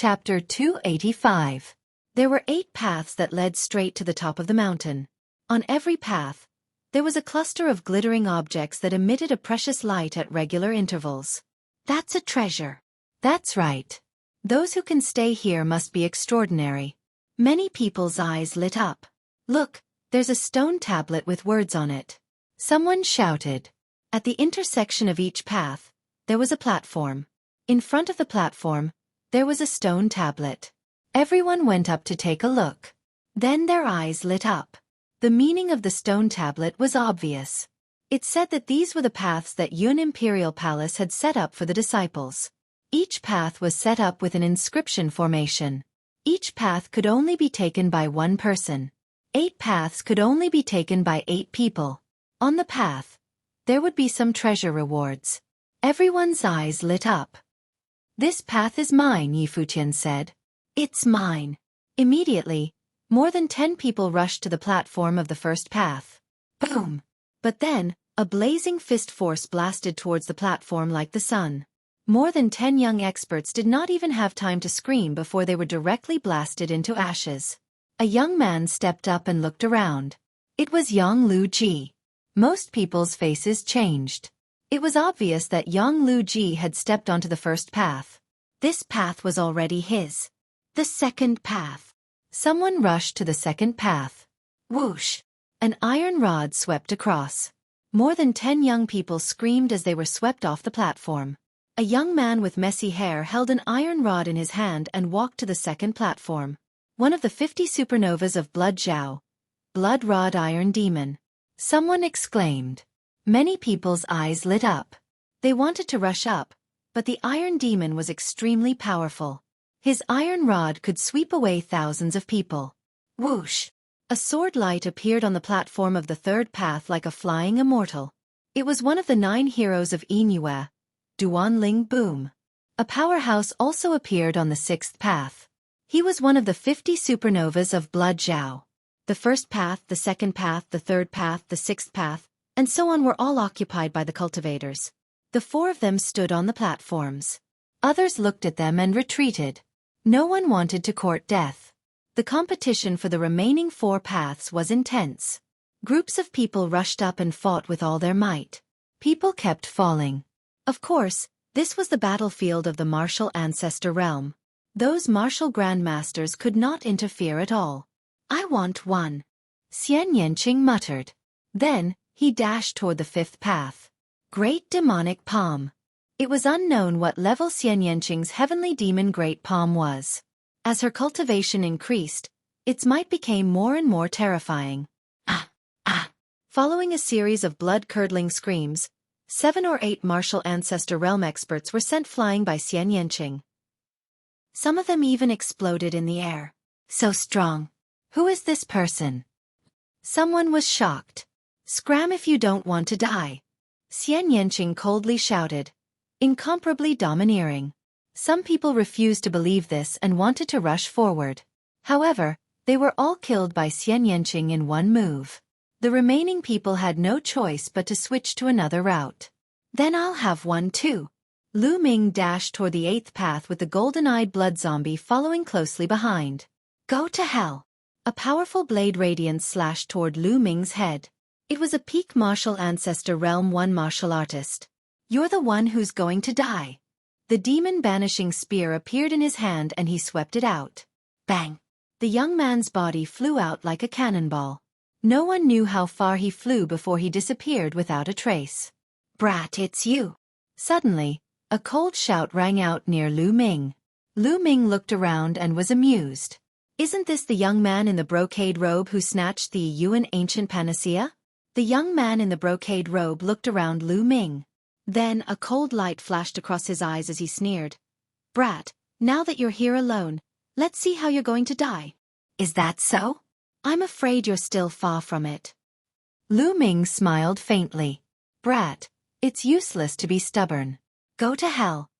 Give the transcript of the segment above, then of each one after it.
Chapter 285. There were 8 paths that led straight to the top of the mountain. On every path, there was a cluster of glittering objects that emitted a precious light at regular intervals. That's a treasure. That's right. Those who can stay here must be extraordinary. Many people's eyes lit up. Look, there's a stone tablet with words on it. Someone shouted. At the intersection of each path, there was a platform. In front of the platform, there was a stone tablet. Everyone went up to take a look. Then their eyes lit up. The meaning of the stone tablet was obvious. It said that these were the paths that Yun Imperial Palace had set up for the disciples. Each path was set up with an inscription formation. Each path could only be taken by one person. 8 paths could only be taken by 8 people. On the path, there would be some treasure rewards. Everyone's eyes lit up. "This path is mine," Yifutian said. "It's mine." Immediately, more than 10 people rushed to the platform of the first path. Boom! But then, a blazing fist force blasted towards the platform like the sun. More than 10 young experts did not even have time to scream before they were directly blasted into ashes. A young man stepped up and looked around. It was Yang Lu Ji. Most people's faces changed. It was obvious that Yang Lu Ji had stepped onto the first path. This path was already his. The second path. Someone rushed to the second path. Whoosh! An iron rod swept across. More than 10 young people screamed as they were swept off the platform. A young man with messy hair held an iron rod in his hand and walked to the second platform. One of the 50 supernovas of Blood Zhao. Blood Rod Iron Demon. Someone exclaimed. Many people's eyes lit up. They wanted to rush up, but the Iron Demon was extremely powerful. His iron rod could sweep away thousands of people. Whoosh! A sword light appeared on the platform of the third path like a flying immortal. It was one of the 9 heroes of Yingyue, Duanling Boom. A powerhouse also appeared on the 6th path. He was one of the 50 supernovas of Blood Zhao. The first path, the second path, the third path, the 6th path, and so on were all occupied by the cultivators. The 4 of them stood on the platforms. Others looked at them and retreated. No one wanted to court death. The competition for the remaining 4 paths was intense. Groups of people rushed up and fought with all their might. People kept falling. Of course, this was the battlefield of the martial ancestor realm. Those martial grandmasters could not interfere at all. "I want one," Xian Yanqing muttered. Then, he dashed toward the 5th path. Great Demonic Palm. It was unknown what level Xian Yanqing's heavenly demon Great Palm was. As her cultivation increased, its might became more and more terrifying. Ah! Ah! Following a series of blood-curdling screams, 7 or 8 martial ancestor realm experts were sent flying by Xian Yanqing. Some of them even exploded in the air. So strong. Who is this person? Someone was shocked. "Scram if you don't want to die," Xian Yanqing coldly shouted. Incomparably domineering. Some people refused to believe this and wanted to rush forward. However, they were all killed by Xian Yanqing in one move. The remaining people had no choice but to switch to another route. "Then I'll have one too." Lu Ming dashed toward the 8th path with the golden-eyed blood zombie following closely behind. "Go to hell." A powerful blade radiance slashed toward Lu Ming's head. It was a peak martial ancestor realm 1 martial artist. "You're the one who's going to die." The demon banishing spear appeared in his hand and he swept it out. Bang! The young man's body flew out like a cannonball. No one knew how far he flew before he disappeared without a trace. "Brat, it's you." Suddenly, a cold shout rang out near Lu Ming. Lu Ming looked around and was amused. "Isn't this the young man in the brocade robe who snatched the Yuan ancient panacea?" The young man in the brocade robe looked around Lu Ming. Then a cold light flashed across his eyes as he sneered. "Brat, now that you're here alone, let's see how you're going to die." "Is that so?" "I'm afraid you're still far from it." Lu Ming smiled faintly. "Brat, it's useless to be stubborn. Go to hell."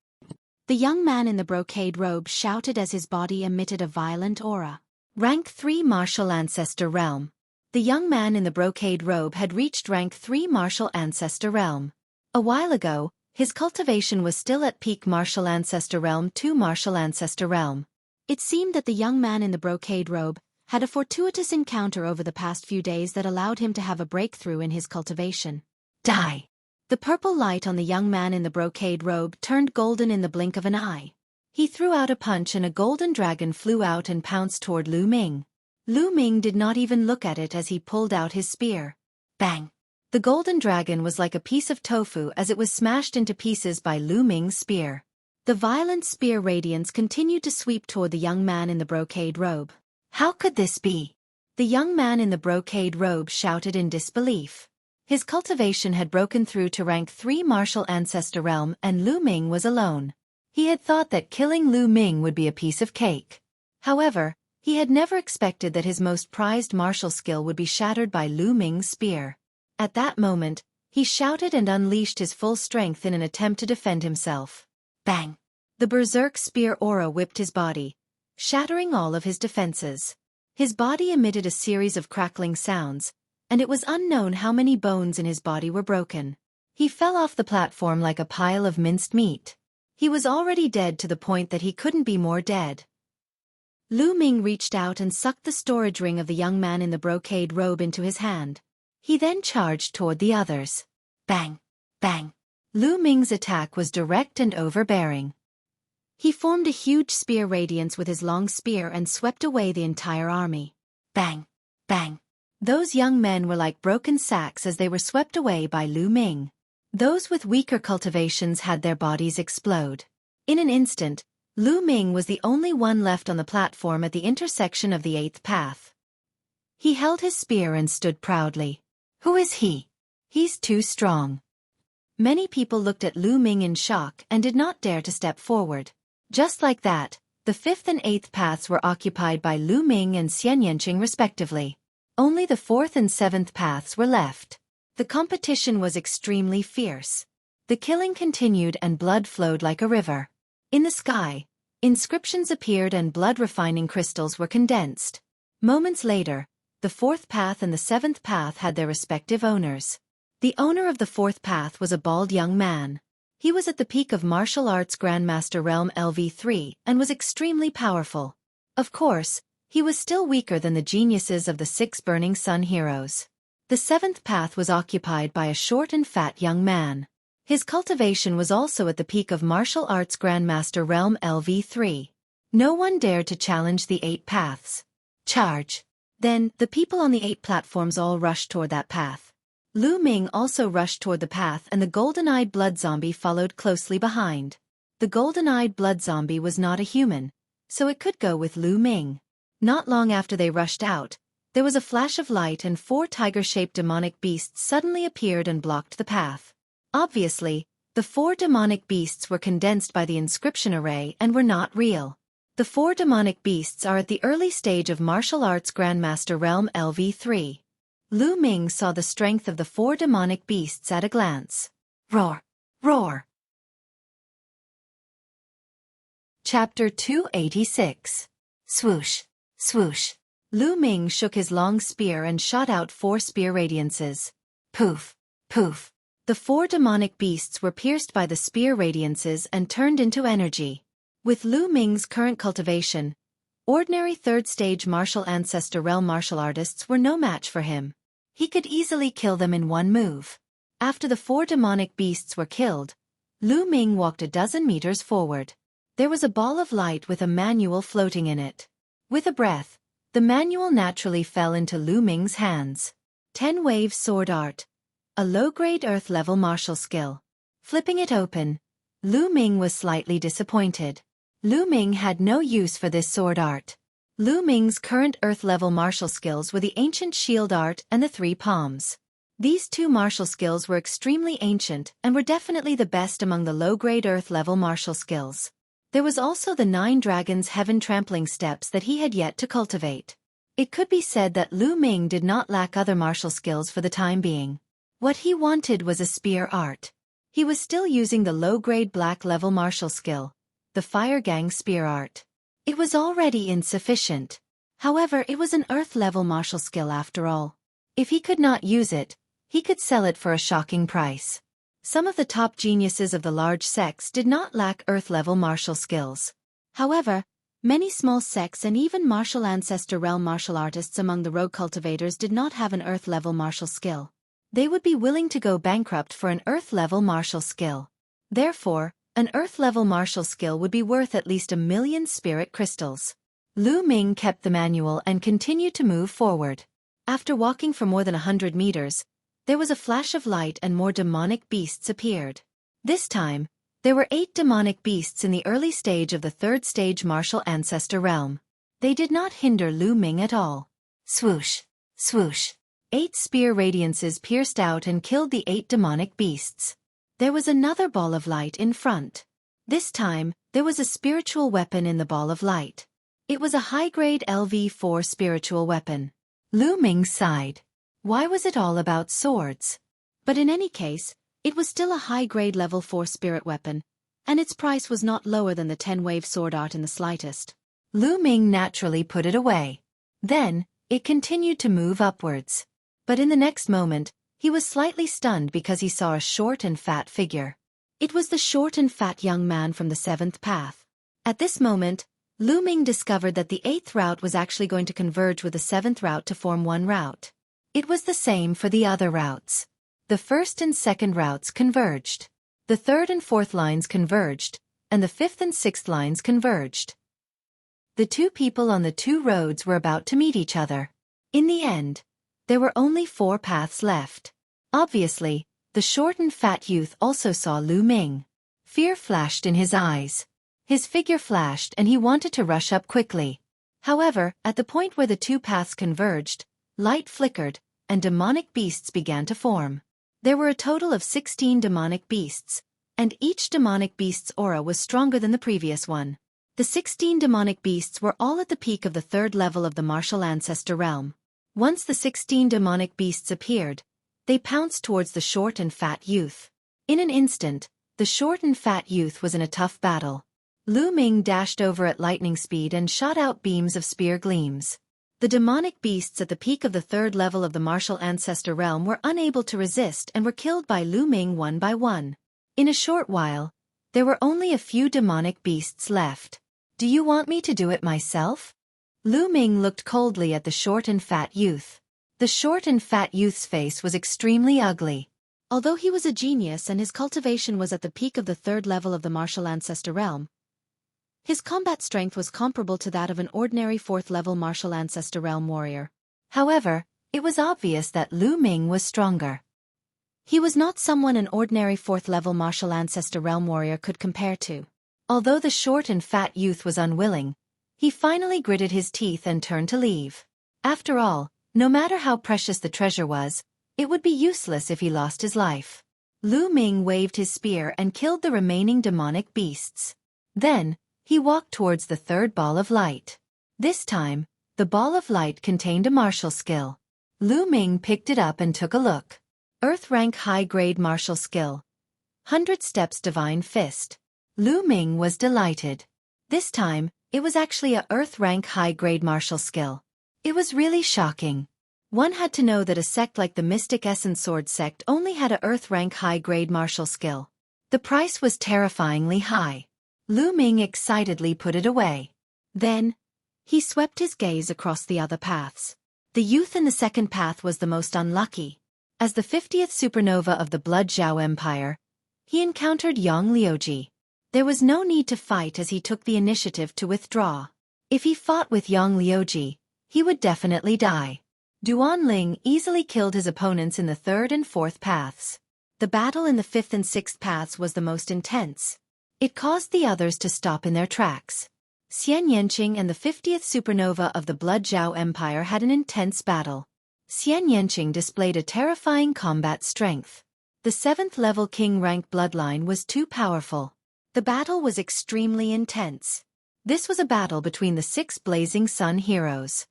The young man in the brocade robe shouted as his body emitted a violent aura. Rank 3 Martial Ancestor Realm. The young man in the brocade robe had reached rank 3 Martial Ancestor Realm. A while ago, his cultivation was still at peak Martial Ancestor Realm 2 Martial Ancestor Realm. It seemed that the young man in the brocade robe had a fortuitous encounter over the past few days that allowed him to have a breakthrough in his cultivation. Die! The purple light on the young man in the brocade robe turned golden in the blink of an eye. He threw out a punch and a golden dragon flew out and pounced toward Lu Ming. Lu Ming did not even look at it as he pulled out his spear. Bang! The golden dragon was like a piece of tofu as it was smashed into pieces by Lu Ming's spear. The violent spear radiance continued to sweep toward the young man in the brocade robe. How could this be? The young man in the brocade robe shouted in disbelief. His cultivation had broken through to rank 3 martial ancestor realm and Lu Ming was alone. He had thought that killing Lu Ming would be a piece of cake. However, he had never expected that his most prized martial skill would be shattered by Lu Ming's spear. At that moment, he shouted and unleashed his full strength in an attempt to defend himself. Bang! The berserk spear aura whipped his body, shattering all of his defenses. His body emitted a series of crackling sounds, and it was unknown how many bones in his body were broken. He fell off the platform like a pile of minced meat. He was already dead to the point that he couldn't be more dead. Lu Ming reached out and sucked the storage ring of the young man in the brocade robe into his hand. He then charged toward the others. Bang! Bang! Lu Ming's attack was direct and overbearing. He formed a huge spear radiance with his long spear and swept away the entire army. Bang! Bang! Those young men were like broken sacks as they were swept away by Lu Ming. Those with weaker cultivations had their bodies explode. In an instant, Lu Ming was the only one left on the platform at the intersection of the 8th path. He held his spear and stood proudly. Who is he? He's too strong. Many people looked at Lu Ming in shock and did not dare to step forward. Just like that, the 5th and 8th paths were occupied by Lu Ming and Xian Yanqing respectively. Only the 4th and 7th paths were left. The competition was extremely fierce. The killing continued and blood flowed like a river. In the sky, inscriptions appeared and blood-refining crystals were condensed. Moments later, the 4th path and the 7th path had their respective owners. The owner of the 4th path was a bald young man. He was at the peak of martial arts Grandmaster Realm LV3 and was extremely powerful. Of course, he was still weaker than the geniuses of the 6 Burning Sun heroes. The 7th path was occupied by a short and fat young man. His cultivation was also at the peak of martial arts Grandmaster Realm LV3. No one dared to challenge the 8 paths. Charge! Then, the people on the 8 platforms all rushed toward that path. Lu Ming also rushed toward the path and the golden-eyed blood zombie followed closely behind. The golden-eyed blood zombie was not a human, so it could go with Lu Ming. Not long after they rushed out, there was a flash of light and 4 tiger-shaped demonic beasts suddenly appeared and blocked the path. Obviously, the 4 demonic beasts were condensed by the inscription array and were not real. The 4 demonic beasts are at the early stage of martial arts Grandmaster Realm LV3. Lu Ming saw the strength of the 4 demonic beasts at a glance. Roar! Roar! Chapter 286. Swoosh! Swoosh! Lu Ming shook his long spear and shot out 4 spear radiances. Poof! Poof! The 4 demonic beasts were pierced by the spear radiances and turned into energy. With Lu Ming's current cultivation, ordinary 3rd stage martial ancestor realm martial artists were no match for him. He could easily kill them in one move. After the 4 demonic beasts were killed, Lu Ming walked a dozen meters forward. There was a ball of light with a manual floating in it. With a breath, the manual naturally fell into Lu Ming's hands. 10 Wave Sword Art. A low-grade earth-level martial skill. Flipping it open, Lu Ming was slightly disappointed. Lu Ming had no use for this sword art. Lu Ming's current earth-level martial skills were the Ancient Shield Art and the 3 Palms. These 2 martial skills were extremely ancient and were definitely the best among the low-grade earth-level martial skills. There was also the 9 Dragons Heaven Trampling Steps that he had yet to cultivate. It could be said that Lu Ming did not lack other martial skills for the time being. What he wanted was a spear art. He was still using the low-grade black-level martial skill, the Fire Gang Spear Art. It was already insufficient. However, it was an earth-level martial skill after all. If he could not use it, he could sell it for a shocking price. Some of the top geniuses of the large sects did not lack earth-level martial skills. However, Many small sects and even martial ancestor realm martial artists among the rogue cultivators did not have an earth-level martial skill. They would be willing to go bankrupt for an earth-level martial skill. Therefore, an earth-level martial skill would be worth at least 1,000,000 spirit crystals. Lu Ming kept the manual and continued to move forward. After walking for more than 100 meters, there was a flash of light and more demonic beasts appeared. This time, there were 8 demonic beasts in the early stage of the 3rd stage martial ancestor realm. They did not hinder Lu Ming at all. Swoosh! Swoosh! 8 spear radiances pierced out and killed the 8 demonic beasts. There was another ball of light in front. This time, there was a spiritual weapon in the ball of light. It was a high-grade LV4 spiritual weapon. Lu Ming sighed. Why was it all about swords? But in any case, it was still a high-grade level 4 spirit weapon, and its price was not lower than the 10-wave sword art in the slightest. Lu Ming naturally put it away. Then, it continued to move upwards. But in the next moment, he was slightly stunned because he saw a short and fat figure. It was the short and fat young man from the 7th path. At this moment, Lu Ming discovered that the 8th route was actually going to converge with the 7th route to form one route. It was the same for the other routes. The 1st and 2nd routes converged. The 3rd and 4th lines converged, and the 5th and 6th lines converged. The 2 people on the 2 roads were about to meet each other. In the end, there were only 4 paths left. Obviously, the short and fat youth also saw Lu Ming. Fear flashed in his eyes. His figure flashed and he wanted to rush up quickly. However, at the point where the 2 paths converged, light flickered, and demonic beasts began to form. There were a total of 16 demonic beasts, and each demonic beast's aura was stronger than the previous one. The 16 demonic beasts were all at the peak of the 3rd level of the martial ancestor realm. Once the 16 demonic beasts appeared, they pounced towards the short and fat youth. In an instant, the short and fat youth was in a tough battle. Lu Ming dashed over at lightning speed and shot out beams of spear gleams. The demonic beasts at the peak of the 3rd level of the martial ancestor realm were unable to resist and were killed by Lu Ming one by one. In a short while, there were only a few demonic beasts left. Do you want me to do it myself? Lu Ming looked coldly at the short and fat youth. The short and fat youth's face was extremely ugly. Although he was a genius and his cultivation was at the peak of the 3rd level of the martial ancestor realm, his combat strength was comparable to that of an ordinary 4th-level martial ancestor realm warrior. However, it was obvious that Lu Ming was stronger. He was not someone an ordinary 4th-level martial ancestor realm warrior could compare to. Although the short and fat youth was unwilling, he finally gritted his teeth and turned to leave. After all, no matter how precious the treasure was, it would be useless if he lost his life. Lu Ming waved his spear and killed the remaining demonic beasts. Then, he walked towards the 3rd ball of light. This time, the ball of light contained a martial skill. Lu Ming picked it up and took a look. Earth rank high-grade martial skill. 100 steps divine fist. Lu Ming was delighted. This time, it was actually a Earth rank high-grade martial skill. It was really shocking. One had to know that a sect like the Mystic Essence Sword sect only had a Earth rank high-grade martial skill. The price was terrifyingly high. Lu Ming excitedly put it away. Then, he swept his gaze across the other paths. The youth in the 2nd path was the most unlucky. As the 50th supernova of the Blood Zhao Empire, he encountered Yang Liuji. There was no need to fight as he took the initiative to withdraw. If he fought with Yang Liuji, he would definitely die. Duan Ling easily killed his opponents in the 3rd and 4th paths. The battle in the 5th and 6th paths was the most intense. It caused the others to stop in their tracks. Xian Yanqing and the 50th supernova of the Blood Zhao Empire had an intense battle. Xian Yanqing displayed a terrifying combat strength. The 7th level king rank bloodline was too powerful. The battle was extremely intense. This was a battle between the 6 blazing sun heroes.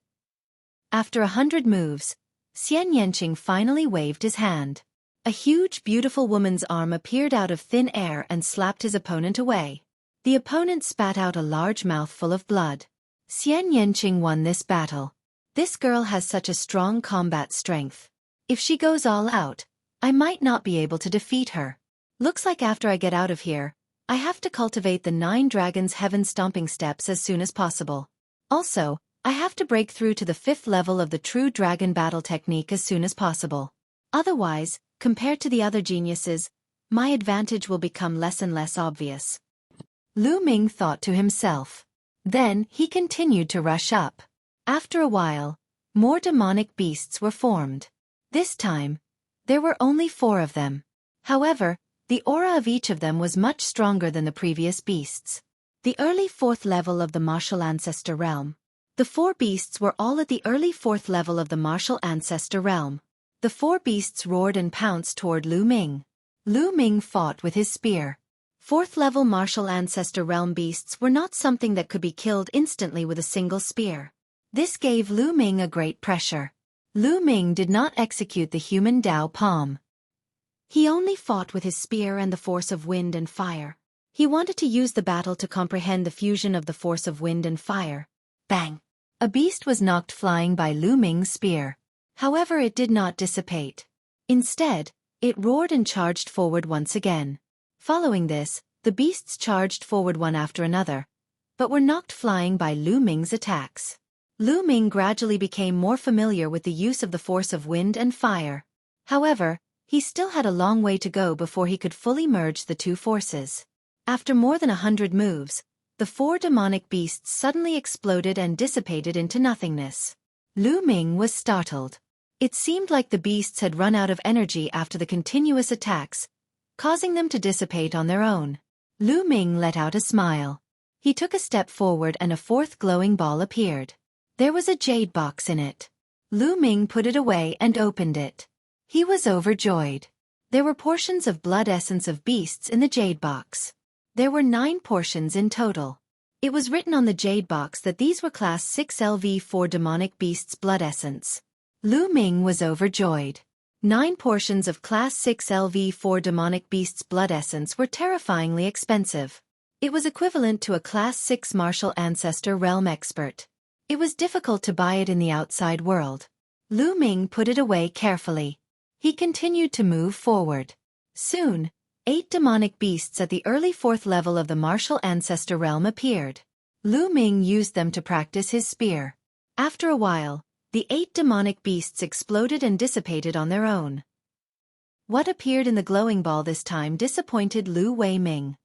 After 100 moves, Xian Yanqing finally waved his hand. A huge, beautiful woman's arm appeared out of thin air and slapped his opponent away. The opponent spat out a large mouthful of blood. Xian Yanqing won this battle. This girl has such a strong combat strength. If she goes all out, I might not be able to defeat her. Looks like after I get out of here, I have to cultivate the 9 dragons' heaven stomping steps as soon as possible. Also, I have to break through to the 5th level of the true dragon battle technique as soon as possible. Otherwise, compared to the other geniuses, my advantage will become less and less obvious. Lu Ming thought to himself. Then he continued to rush up. After a while, more demonic beasts were formed. This time, there were only 4 of them. However, the aura of each of them was much stronger than the previous beasts. The early 4th level of the martial ancestor realm. The 4 beasts were all at the early 4th level of the martial ancestor realm. The 4 beasts roared and pounced toward Lu Ming. Lu Ming fought with his spear. 4th level martial ancestor realm beasts were not something that could be killed instantly with a single spear. This gave Lu Ming a great pressure. Lu Ming did not execute the human Dao palm. He only fought with his spear and the force of wind and fire. He wanted to use the battle to comprehend the fusion of the force of wind and fire. Bang! A beast was knocked flying by Lu Ming's spear. However, it did not dissipate. Instead, it roared and charged forward once again. Following this, the beasts charged forward one after another, but were knocked flying by Lu Ming's attacks. Lu Ming gradually became more familiar with the use of the force of wind and fire. However, he still had a long way to go before he could fully merge the 2 forces. After more than 100 moves, the 4 demonic beasts suddenly exploded and dissipated into nothingness. Lu Ming was startled. It seemed like the beasts had run out of energy after the continuous attacks, causing them to dissipate on their own. Lu Ming let out a smile. He took a step forward and a 4th glowing ball appeared. There was a jade box in it. Lu Ming put it away and opened it. He was overjoyed. There were portions of blood essence of beasts in the jade box. There were 9 portions in total. It was written on the jade box that these were Class 6 LV4 demonic beasts blood essence. Lu Ming was overjoyed. 9 portions of Class 6 LV4 demonic beasts blood essence were terrifyingly expensive. It was equivalent to a Class 6 martial ancestor realm expert. It was difficult to buy it in the outside world. Lu Ming put it away carefully. He continued to move forward. Soon, 8 demonic beasts at the early 4th level of the martial ancestor realm appeared. Lu Ming used them to practice his spear. After a while, the 8 demonic beasts exploded and dissipated on their own. What appeared in the glowing ball this time disappointed Lu Ming.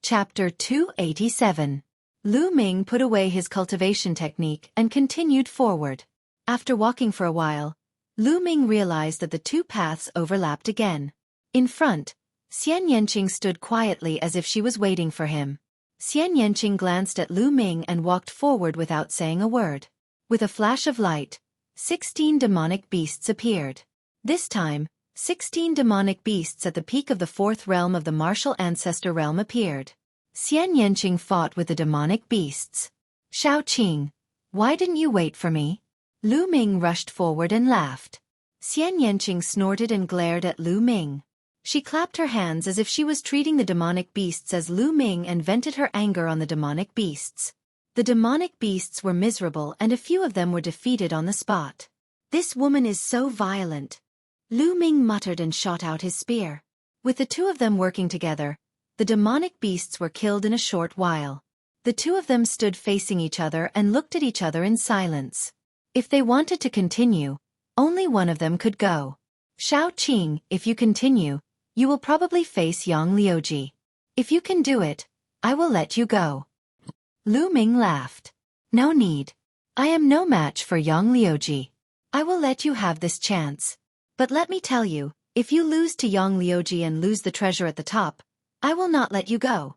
Chapter 287. Lu Ming put away his cultivation technique and continued forward. After walking for a while, Lu Ming realized that the 2 paths overlapped again. In front, Xian Yanqing stood quietly as if she was waiting for him. Xian Yanqing glanced at Lu Ming and walked forward without saying a word. With a flash of light, 16 demonic beasts appeared. This time, 16 demonic beasts at the peak of the 4th realm of the martial ancestor realm appeared. Xian Yanqing fought with the demonic beasts. Xueqi, why didn't you wait for me? Lu Ming rushed forward and laughed. Xian Yanqing snorted and glared at Lu Ming. She clapped her hands as if she was treating the demonic beasts as Lu Ming and vented her anger on the demonic beasts. The demonic beasts were miserable and a few of them were defeated on the spot. This woman is so violent. Lu Ming muttered and shot out his spear. With the 2 of them working together, the demonic beasts were killed in a short while. The 2 of them stood facing each other and looked at each other in silence. If they wanted to continue, only one of them could go. Xueqi, if you continue, you will probably face Yang Liuji. If you can do it, I will let you go. Lu Ming laughed. No need. I am no match for Yang Liuji. I will let you have this chance. But let me tell you, if you lose to Yang Liuji and lose the treasure at the top, I will not let you go.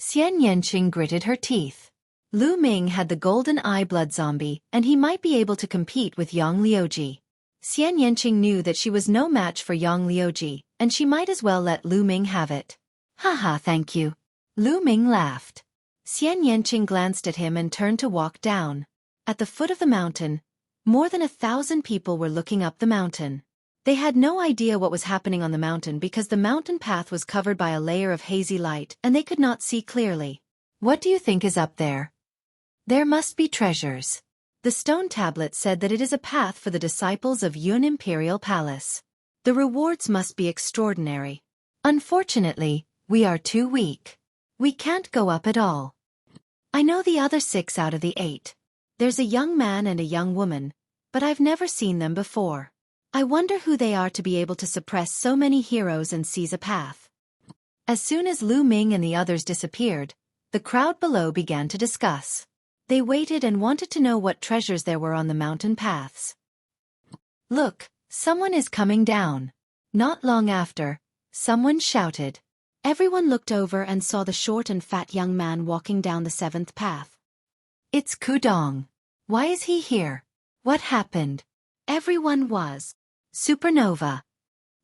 Xian Yanqing gritted her teeth. Lu Ming had the golden eye blood zombie, and he might be able to compete with Yang Liuji. Xian Yanqing knew that she was no match for Yang Liuji, and she might as well let Lu Ming have it. Haha, thank you. Lu Ming laughed. Xian Yanqing glanced at him and turned to walk down. At the foot of the mountain, more than 1,000 people were looking up the mountain. They had no idea what was happening on the mountain because the mountain path was covered by a layer of hazy light and they could not see clearly. What do you think is up there? There must be treasures. The stone tablet said that it is a path for the disciples of Yun Imperial Palace. The rewards must be extraordinary. Unfortunately, we are too weak. We can't go up at all. I know the other 6 out of the 8. There's a young man and a young woman, but I've never seen them before. I wonder who they are to be able to suppress so many heroes and seize a path. As soon as Lu Ming and the others disappeared, the crowd below began to discuss. They waited and wanted to know what treasures there were on the mountain paths. Look, someone is coming down. Not long after, someone shouted. Everyone looked over and saw the short and fat young man walking down the 7th path. It's Kudong. Why is he here? What happened? Everyone was supernova.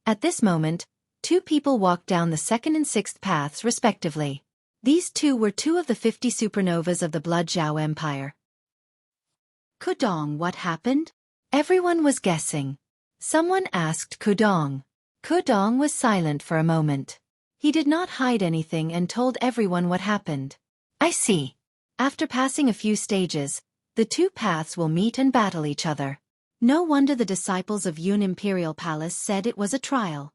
At this moment, 2 people walked down the 2nd and 6th paths respectively. These 2 were 2 of the 50 supernovas of the Blood Zhao Empire. Kudong, what happened? Everyone was guessing. Someone asked Kudong. Kudong was silent for a moment. He did not hide anything and told everyone what happened. I see. After passing a few stages, the 2 paths will meet and battle each other. No wonder the disciples of Yun Imperial Palace said it was a trial.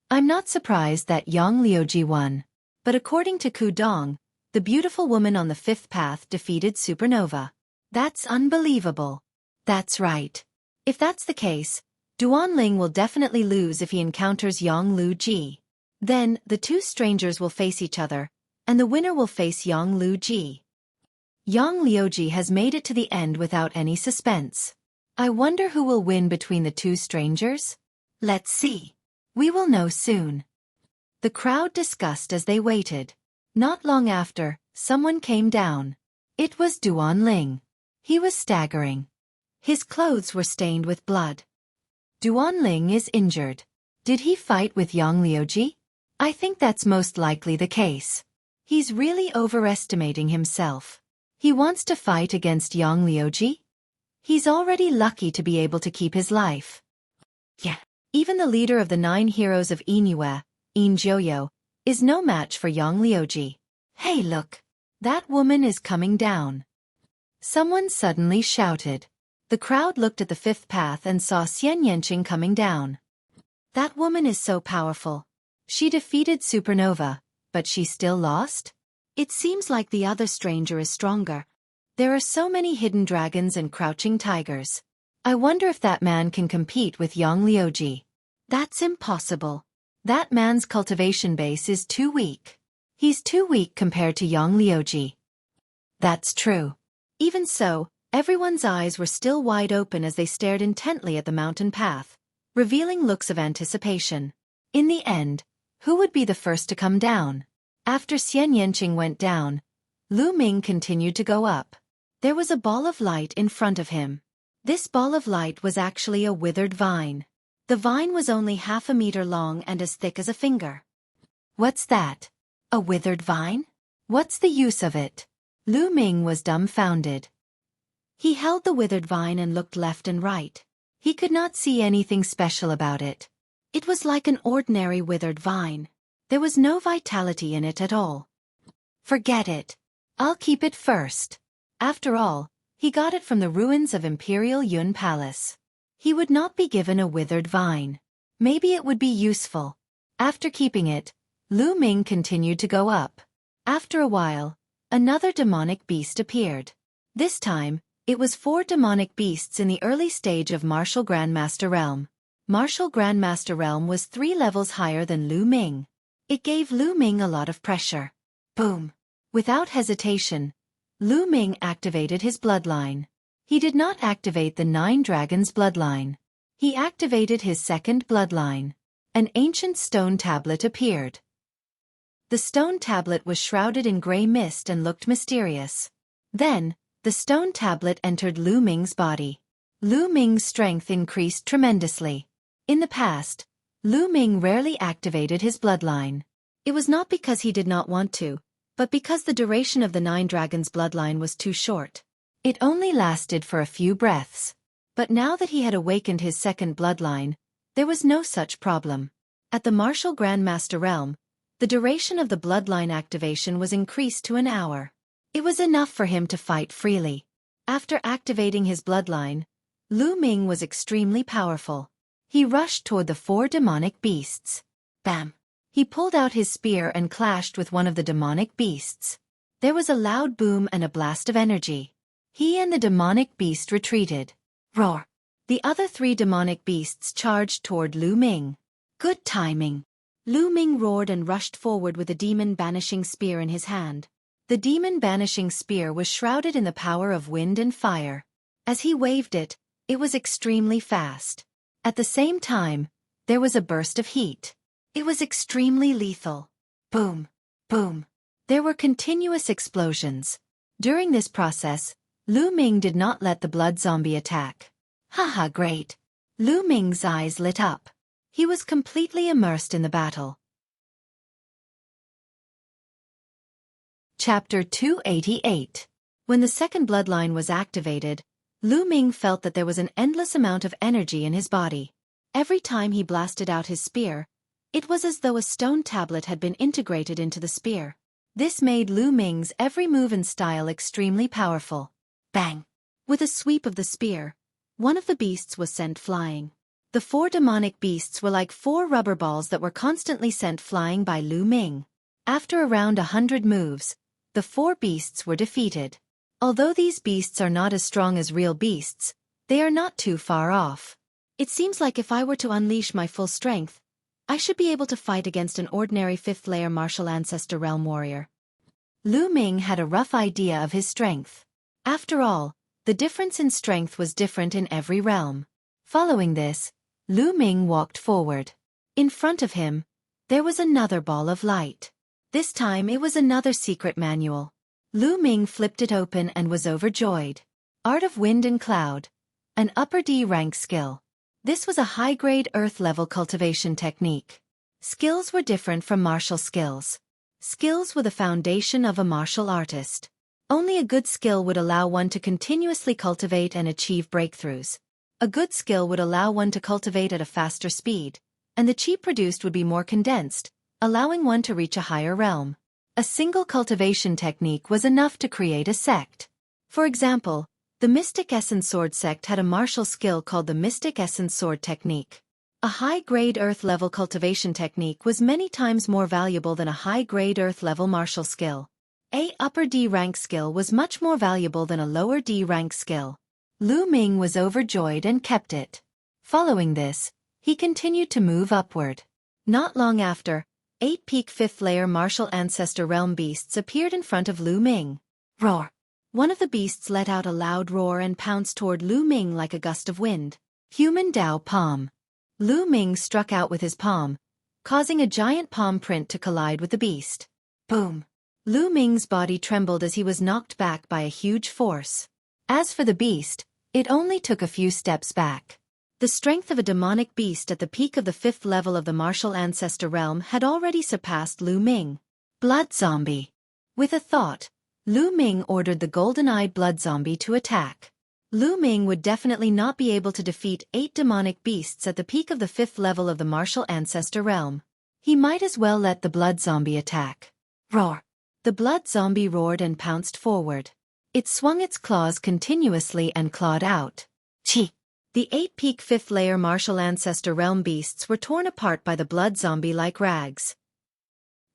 I'm not surprised that Yang Liuji won. But according to Kudong, the beautiful woman on the 5th path defeated Supernova. That's unbelievable. That's right. If that's the case, Duanling will definitely lose if he encounters Yang Luji. Then, the 2 strangers will face each other, and the winner will face Yang Luji. Yang Liuji has made it to the end without any suspense. I wonder who will win between the 2 strangers? Let's see. We will know soon. The crowd discussed as they waited. Not long after, someone came down. It was Duanling. He was staggering. His clothes were stained with blood. Duanling is injured. Did he fight with Yang Liuji? I think that's most likely the case. He's really overestimating himself. He wants to fight against Yang Liuji? He's already lucky to be able to keep his life. Yeah. Even the leader of the 9 heroes of Inue, In Joyo, is no match for Yang Liuji. Hey look! That woman is coming down. Someone suddenly shouted. The crowd looked at the 5th path and saw Xian Yanqing coming down. That woman is so powerful. She defeated Supernova, but she still lost? It seems like the other stranger is stronger. There are so many hidden dragons and crouching tigers. I wonder if that man can compete with Yang Liuji. That's impossible. That man's cultivation base is too weak. He's too weak compared to Yang Liuji. That's true. Even so, everyone's eyes were still wide open as they stared intently at the mountain path, revealing looks of anticipation. In the end, who would be the first to come down? After Xian Yanqing went down, Lu Ming continued to go up. There was a ball of light in front of him. This ball of light was actually a withered vine. The vine was only half a meter long and as thick as a finger. What's that? A withered vine? What's the use of it? Lu Ming was dumbfounded. He held the withered vine and looked left and right. He could not see anything special about it. It was like an ordinary withered vine. There was no vitality in it at all. Forget it. I'll keep it first. After all, he got it from the ruins of Imperial Yun Palace. He would not be given a withered vine. Maybe it would be useful. After keeping it, Lu Ming continued to go up. After a while, another demonic beast appeared. This time, it was 4 demonic beasts in the early stage of Martial Grandmaster Realm. Martial Grandmaster Realm was 3 levels higher than Lu Ming. It gave Lu Ming a lot of pressure. Boom! Without hesitation, Lu Ming activated his bloodline. He did not activate the 9 Dragons bloodline. He activated his second bloodline. An ancient stone tablet appeared. The stone tablet was shrouded in gray mist and looked mysterious. Then, the stone tablet entered Lu Ming's body. Lu Ming's strength increased tremendously. In the past, Lu Ming rarely activated his bloodline. It was not because he did not want to, but because the duration of the 9 Dragons bloodline was too short. It only lasted for a few breaths. But now that he had awakened his second bloodline, there was no such problem. At the Martial Grandmaster Realm, the duration of the bloodline activation was increased to an hour. It was enough for him to fight freely. After activating his bloodline, Lu Ming was extremely powerful. He rushed toward the 4 demonic beasts. Bam! He pulled out his spear and clashed with one of the demonic beasts. There was a loud boom and a blast of energy. He and the demonic beast retreated. Roar! The other 3 demonic beasts charged toward Lu Ming. Good timing. Lu Ming roared and rushed forward with a demon-banishing spear in his hand. The demon-banishing spear was shrouded in the power of wind and fire. As he waved it, it was extremely fast. At the same time, there was a burst of heat. It was extremely lethal. Boom! Boom! There were continuous explosions. During this process, Lu Ming did not let the blood zombie attack. Haha, great! Lu Ming's eyes lit up. He was completely immersed in the battle. Chapter 288. When the second bloodline was activated, Lu Ming felt that there was an endless amount of energy in his body. Every time he blasted out his spear, it was as though a stone tablet had been integrated into the spear. This made Lu Ming's every move and style extremely powerful. Bang! With a sweep of the spear, one of the beasts was sent flying. The 4 demonic beasts were like 4 rubber balls that were constantly sent flying by Lu Ming. After around 100 moves, the 4 beasts were defeated. Although these beasts are not as strong as real beasts, they are not too far off. It seems like if I were to unleash my full strength, I should be able to fight against an ordinary 5th-layer martial ancestor realm warrior. Lu Ming had a rough idea of his strength. After all, the difference in strength was different in every realm. Following this, Lu Ming walked forward. In front of him, there was another ball of light. This time it was another secret manual. Lu Ming flipped it open and was overjoyed. Art of Wind and Cloud. An upper D rank skill. This was a high-grade Earth-level cultivation technique. Skills were different from martial skills. Skills were the foundation of a martial artist. Only a good skill would allow one to continuously cultivate and achieve breakthroughs. A good skill would allow one to cultivate at a faster speed, and the chi produced would be more condensed, allowing one to reach a higher realm. A single cultivation technique was enough to create a sect. For example, the Mystic Essence Sword sect had a martial skill called the Mystic Essence Sword technique. A high-grade Earth-level cultivation technique was many times more valuable than a high-grade Earth-level martial skill. A upper D rank skill was much more valuable than a lower D rank skill. Lu Ming was overjoyed and kept it. Following this, he continued to move upward. Not long after, 8 peak 5th-layer martial ancestor realm beasts appeared in front of Lu Ming. Roar! One of the beasts let out a loud roar and pounced toward Lu Ming like a gust of wind. Human Dao Palm. Lu Ming struck out with his palm, causing a giant palm print to collide with the beast. Boom! Lu Ming's body trembled as he was knocked back by a huge force. As for the beast, it only took a few steps back. The strength of a demonic beast at the peak of the 5th level of the martial ancestor realm had already surpassed Lu Ming. Blood Zombie. With a thought, Lu Ming ordered the golden-eyed blood zombie to attack. Lu Ming would definitely not be able to defeat 8 demonic beasts at the peak of the 5th level of the martial ancestor realm. He might as well let the blood zombie attack. Roar! The blood zombie roared and pounced forward. It swung its claws continuously and clawed out. Chi! The 8 peak 5th-layer martial ancestor realm beasts were torn apart by the blood zombie like rags.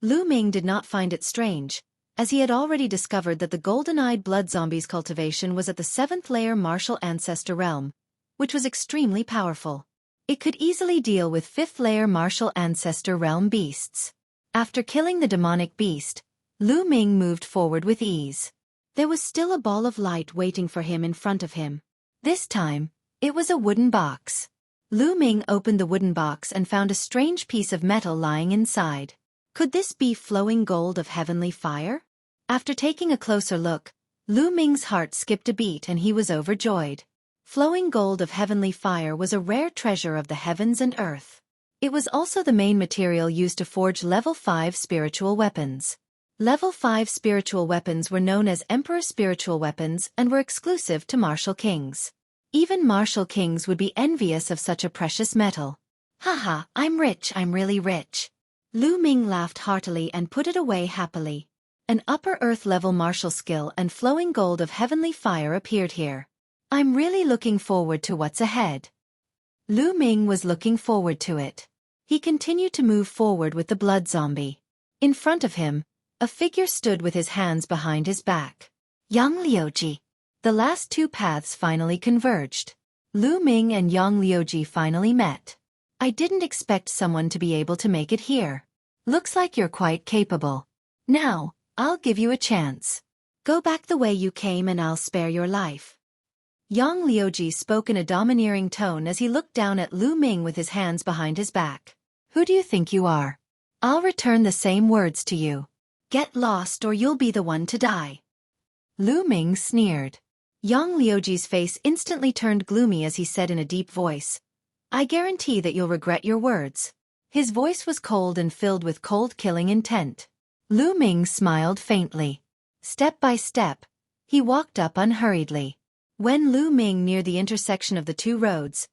Lu Ming did not find it strange, as he had already discovered that the golden-eyed blood zombie's cultivation was at the 7th-layer martial ancestor realm, which was extremely powerful. It could easily deal with 5th-layer martial ancestor realm beasts. After killing the demonic beast, Lu Ming moved forward with ease. There was still a ball of light waiting for him in front of him. This time, it was a wooden box. Lu Ming opened the wooden box and found a strange piece of metal lying inside. Could this be flowing gold of heavenly fire? After taking a closer look, Lu Ming's heart skipped a beat and he was overjoyed. Flowing gold of heavenly fire was a rare treasure of the heavens and earth. It was also the main material used to forge level 5 spiritual weapons. Level 5 spiritual weapons were known as Emperor spiritual weapons and were exclusive to martial kings. Even martial kings would be envious of such a precious metal. Haha, I'm rich, I'm really rich. Lu Ming laughed heartily and put it away happily. An upper earth level martial skill and flowing gold of heavenly fire appeared here. I'm really looking forward to what's ahead. Lu Ming was looking forward to it. He continued to move forward with the blood zombie. In front of him, a figure stood with his hands behind his back. Yang Liuji. The last two paths finally converged. Lu Ming and Yang Liuji finally met. I didn't expect someone to be able to make it here. Looks like you're quite capable. Now, I'll give you a chance. Go back the way you came and I'll spare your life. Yang Liuji spoke in a domineering tone as he looked down at Lu Ming with his hands behind his back. Who do you think you are? I'll return the same words to you. Get lost or you'll be the one to die. Lu Ming sneered. Yang Liuji's face instantly turned gloomy as he said in a deep voice, I guarantee that you'll regret your words. His voice was cold and filled with cold-killing intent. Lu Ming smiled faintly. Step by step, he walked up unhurriedly. When Lu Ming neared the intersection of the two roads,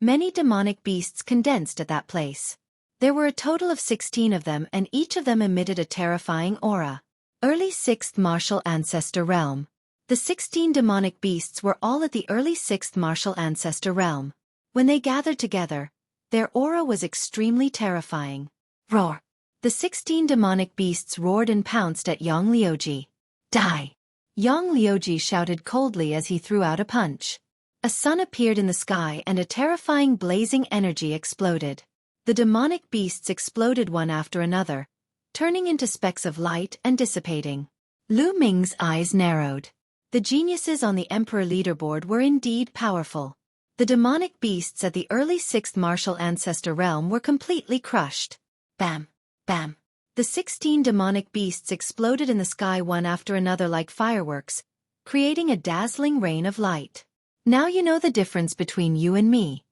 many demonic beasts condensed at that place. There were a total of 16 of them and each of them emitted a terrifying aura. Early 6th Martial Ancestor Realm. The 16 demonic beasts were all at the early 6th Martial Ancestor Realm. When they gathered together, their aura was extremely terrifying. Roar! The 16 demonic beasts roared and pounced at Yang Liuji. Die! Yang Liuji shouted coldly as he threw out a punch. A sun appeared in the sky and a terrifying blazing energy exploded. The demonic beasts exploded one after another, turning into specks of light and dissipating. Lu Ming's eyes narrowed. The geniuses on the Emperor leaderboard were indeed powerful. The demonic beasts at the early 6th Martial Ancestor Realm were completely crushed. Bam! Bam! The 16 demonic beasts exploded in the sky one after another like fireworks, creating a dazzling rain of light. Now you know the difference between you and me.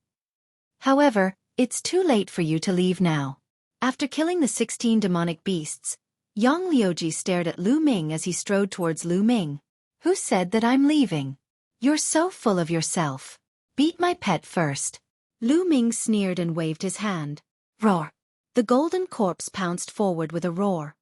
However, it's too late for you to leave now. After killing the 16 demonic beasts, Yang Liuji stared at Lu Ming as he strode towards Lu Ming. Who said that I'm leaving? You're so full of yourself. Beat my pet first. Lu Ming sneered and waved his hand. Roar! The golden corpse pounced forward with a roar.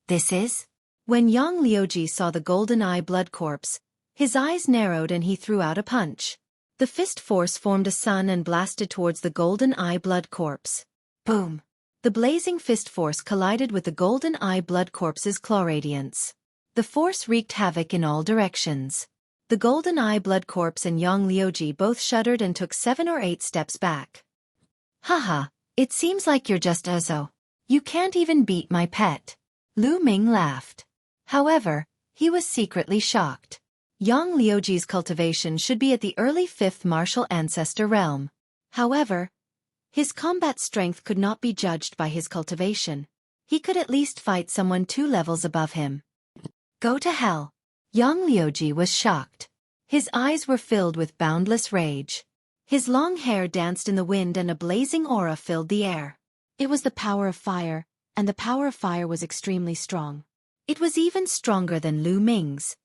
This is? When Yang Liuji saw the golden eye blood corpse, his eyes narrowed and he threw out a punch. The fist force formed a sun and blasted towards the golden eye blood corpse. Boom! The blazing fist force collided with the golden eye blood corpse's claw radiance. The force wreaked havoc in all directions. The golden eye blood corpse and Yang Liuji both shuddered and took 7 or 8 steps back. Haha, it seems like you're just Uzo. You can't even beat my pet. Lu Ming laughed. However, he was secretly shocked. Yang Liuji's cultivation should be at the early 5th Martial Ancestor Realm. However, his combat strength could not be judged by his cultivation. He could at least fight someone 2 levels above him. Go to hell. Yang Liuji was shocked. His eyes were filled with boundless rage. His long hair danced in the wind and a blazing aura filled the air. It was the power of fire, and the power of fire was extremely strong. It was even stronger than Lu Ming's.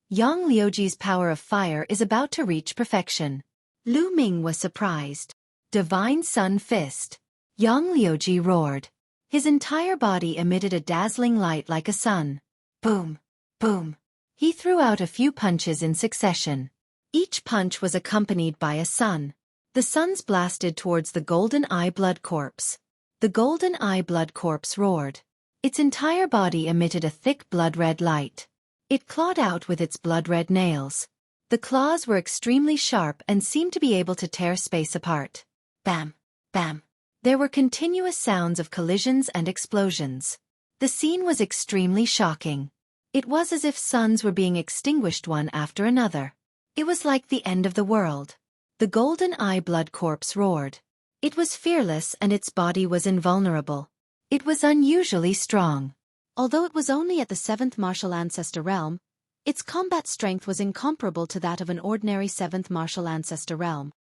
Yang Liuji's power of fire is about to reach perfection. Lu Ming was surprised. Divine Sun Fist. Yang Liuji roared. His entire body emitted a dazzling light like a sun. Boom! Boom! He threw out a few punches in succession. Each punch was accompanied by a sun. The suns blasted towards the golden eye blood corpse. The golden eye blood corpse roared. Its entire body emitted a thick blood-red light. It clawed out with its blood-red nails. The claws were extremely sharp and seemed to be able to tear space apart. Bam! Bam! There were continuous sounds of collisions and explosions. The scene was extremely shocking. It was as if suns were being extinguished one after another. It was like the end of the world. The golden eye blood corpse roared. It was fearless and its body was invulnerable. It was unusually strong. Although it was only at the 7th Martial Ancestor Realm, its combat strength was incomparable to that of an ordinary 7th Martial Ancestor Realm.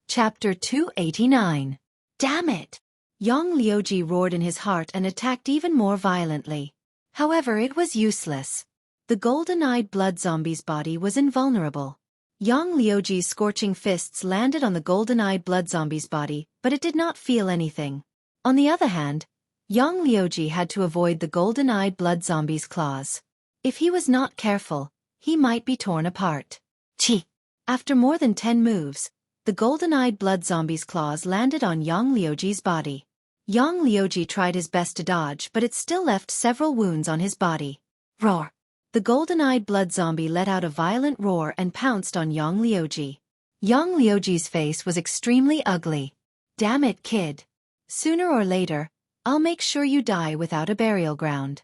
Chapter 289. Damn it! Yang Liuji roared in his heart and attacked even more violently. However, it was useless. The golden-eyed blood zombie's body was invulnerable. Yang Liuji's scorching fists landed on the golden-eyed blood zombie's body, but it did not feel anything. On the other hand, Yang Liuji had to avoid the golden-eyed blood zombie's claws. If he was not careful, he might be torn apart. Chi! After more than 10 moves, the golden-eyed blood zombie's claws landed on Yang Liuji's body. Yang Liuji tried his best to dodge, but it still left several wounds on his body. Roar! The golden-eyed blood zombie let out a violent roar and pounced on Yang Liuji. Yang Liuji's face was extremely ugly. Damn it, kid. Sooner or later, I'll make sure you die without a burial ground.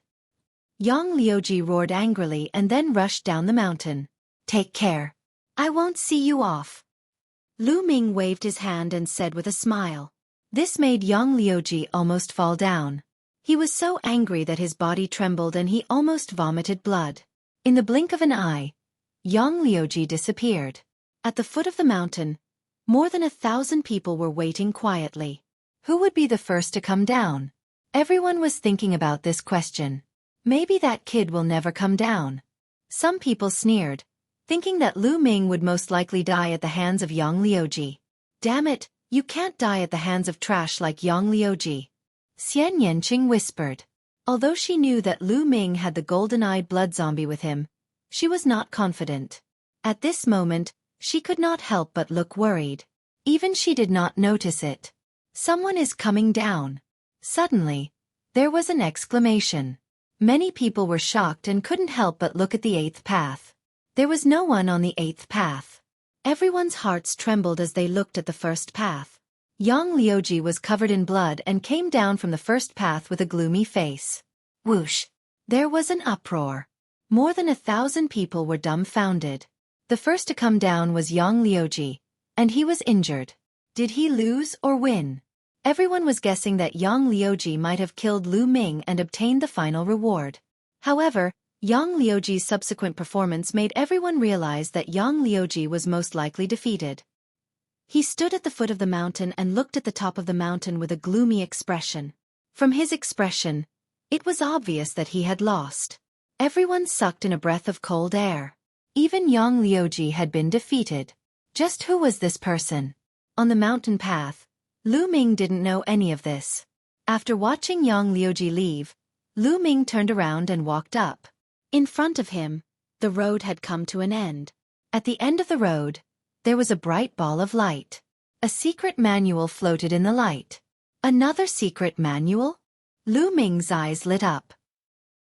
Yang Liuji roared angrily and then rushed down the mountain. Take care. I won't see you off. Lu Ming waved his hand and said with a smile. This made Yang Liuji almost fall down. He was so angry that his body trembled and he almost vomited blood. In the blink of an eye, Yang Liuji disappeared. At the foot of the mountain, more than 1,000 people were waiting quietly. Who would be the first to come down? Everyone was thinking about this question. Maybe that kid will never come down. Some people sneered, thinking that Lu Ming would most likely die at the hands of Yang Liuji. Damn it, you can't die at the hands of trash like Yang Liuji. Xian Yanqing whispered. Although she knew that Lu Ming had the golden-eyed blood zombie with him, she was not confident. At this moment, she could not help but look worried. Even she did not notice it. Someone is coming down. Suddenly, there was an exclamation. Many people were shocked and couldn't help but look at the 8th path. There was no one on the 8th path. Everyone's hearts trembled as they looked at the first path. Yang Liuji was covered in blood and came down from the first path with a gloomy face. Whoosh! There was an uproar. More than 1,000 people were dumbfounded. The first to come down was Yang Liuji, and he was injured. Did he lose or win? Everyone was guessing that Yang Liuji might have killed Lu Ming and obtained the final reward. However, Yang Liuji's subsequent performance made everyone realize that Yang Liuji was most likely defeated. He stood at the foot of the mountain and looked at the top of the mountain with a gloomy expression. From his expression, it was obvious that he had lost. Everyone sucked in a breath of cold air. Even Yang Liuji had been defeated. Just who was this person? On the mountain path, Lu Ming didn't know any of this. After watching Yang Liuji leave, Lu Ming turned around and walked up. In front of him, the road had come to an end. At the end of the road, there was a bright ball of light. A secret manual floated in the light. Another secret manual? Lu Ming's eyes lit up.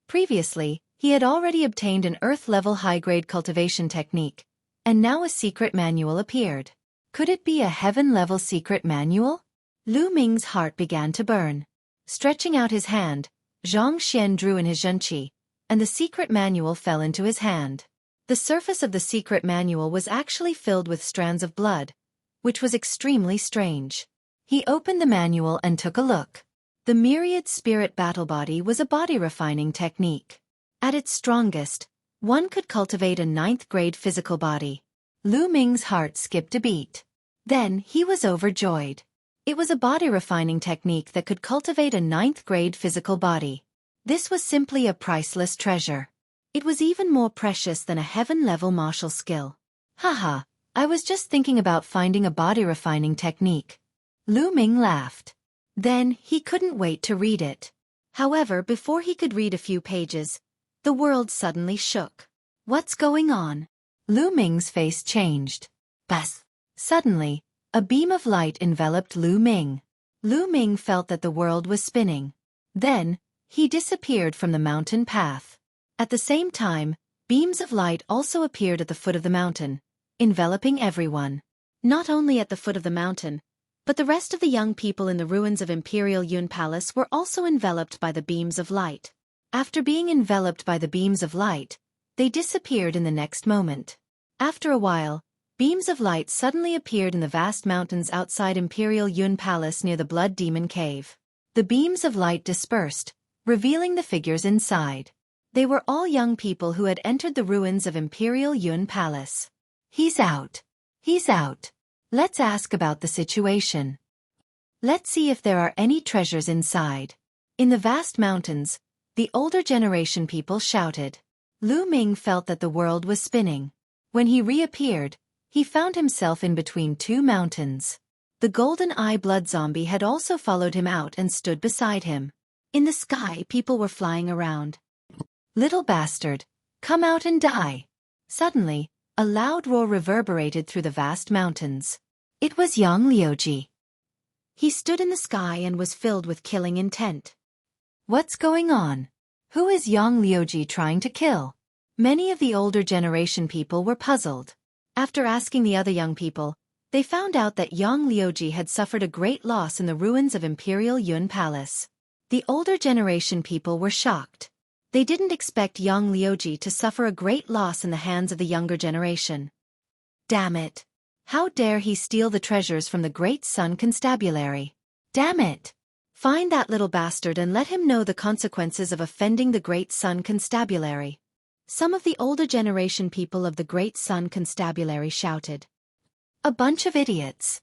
Previously, he had already obtained an Earth-level high-grade cultivation technique, and now a secret manual appeared. Could it be a heaven-level secret manual? Lu Ming's heart began to burn. Stretching out his hand, Zhang Xian drew in his Zhenqi, and the secret manual fell into his hand. The surface of the secret manual was actually filled with strands of blood, which was extremely strange. He opened the manual and took a look. The myriad spirit battle body was a body refining technique. At its strongest, one could cultivate a 9th-grade physical body. Lu Ming's heart skipped a beat. Then he was overjoyed. It was a body refining technique that could cultivate a 9th-grade physical body. This was simply a priceless treasure. It was even more precious than a heaven-level martial skill. Haha, I was just thinking about finding a body refining technique. Lu Ming laughed. Then he couldn't wait to read it. However, before he could read a few pages, the world suddenly shook. What's going on? Lu Ming's face changed. Bas! Suddenly, a beam of light enveloped Lu Ming. Lu Ming felt that the world was spinning. Then, he disappeared from the mountain path. At the same time, beams of light also appeared at the foot of the mountain, enveloping everyone. Not only at the foot of the mountain, but the rest of the young people in the ruins of Imperial Yun Palace were also enveloped by the beams of light. After being enveloped by the beams of light, they disappeared in the next moment. After a while, beams of light suddenly appeared in the vast mountains outside Imperial Yun Palace near the Blood Demon Cave. The beams of light dispersed, revealing the figures inside. They were all young people who had entered the ruins of Imperial Yun Palace. He's out. He's out. Let's ask about the situation. Let's see if there are any treasures inside. In the vast mountains, the older generation people shouted. Lu Ming felt that the world was spinning. When he reappeared, he found himself in between two mountains. The golden eye blood zombie had also followed him out and stood beside him. In the sky, people were flying around. Little bastard, come out and die. Suddenly, A loud roar reverberated through the vast mountains. It was Yang Liuji. He stood in the sky and was filled with killing intent. What's going on? Who is Yang Liuji trying to kill? Many of the older generation people were puzzled. After asking the other young people, they found out that Yang Liuji had suffered a great loss in the ruins of Imperial Yun Palace. The older generation people were shocked. They didn't expect Yang Liuji to suffer a great loss in the hands of the younger generation. Damn it! How dare he steal the treasures from the Great Sun Constabulary? Damn it! Find that little bastard and let him know the consequences of offending the Great Sun Constabulary. Some of the older generation people of the Great Sun Constabulary shouted. A bunch of idiots.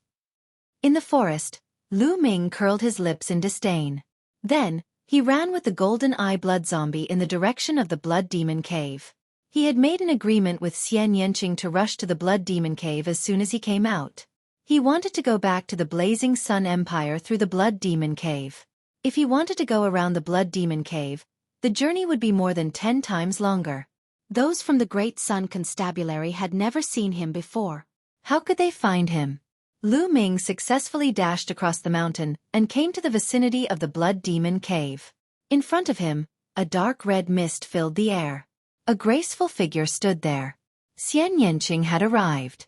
In the forest, Lu Ming curled his lips in disdain. Then, he ran with the golden eye blood zombie in the direction of the Blood Demon Cave. He had made an agreement with Xian Yanqing to rush to the Blood Demon Cave as soon as he came out. He wanted to go back to the Blazing Sun Empire through the Blood Demon Cave. If he wanted to go around the Blood Demon Cave, the journey would be more than 10 times longer. Those from the Great Sun Constabulary had never seen him before. How could they find him? Lu Ming successfully dashed across the mountain and came to the vicinity of the Blood Demon Cave. In front of him, a dark red mist filled the air. A graceful figure stood there. Xian Yanqing had arrived.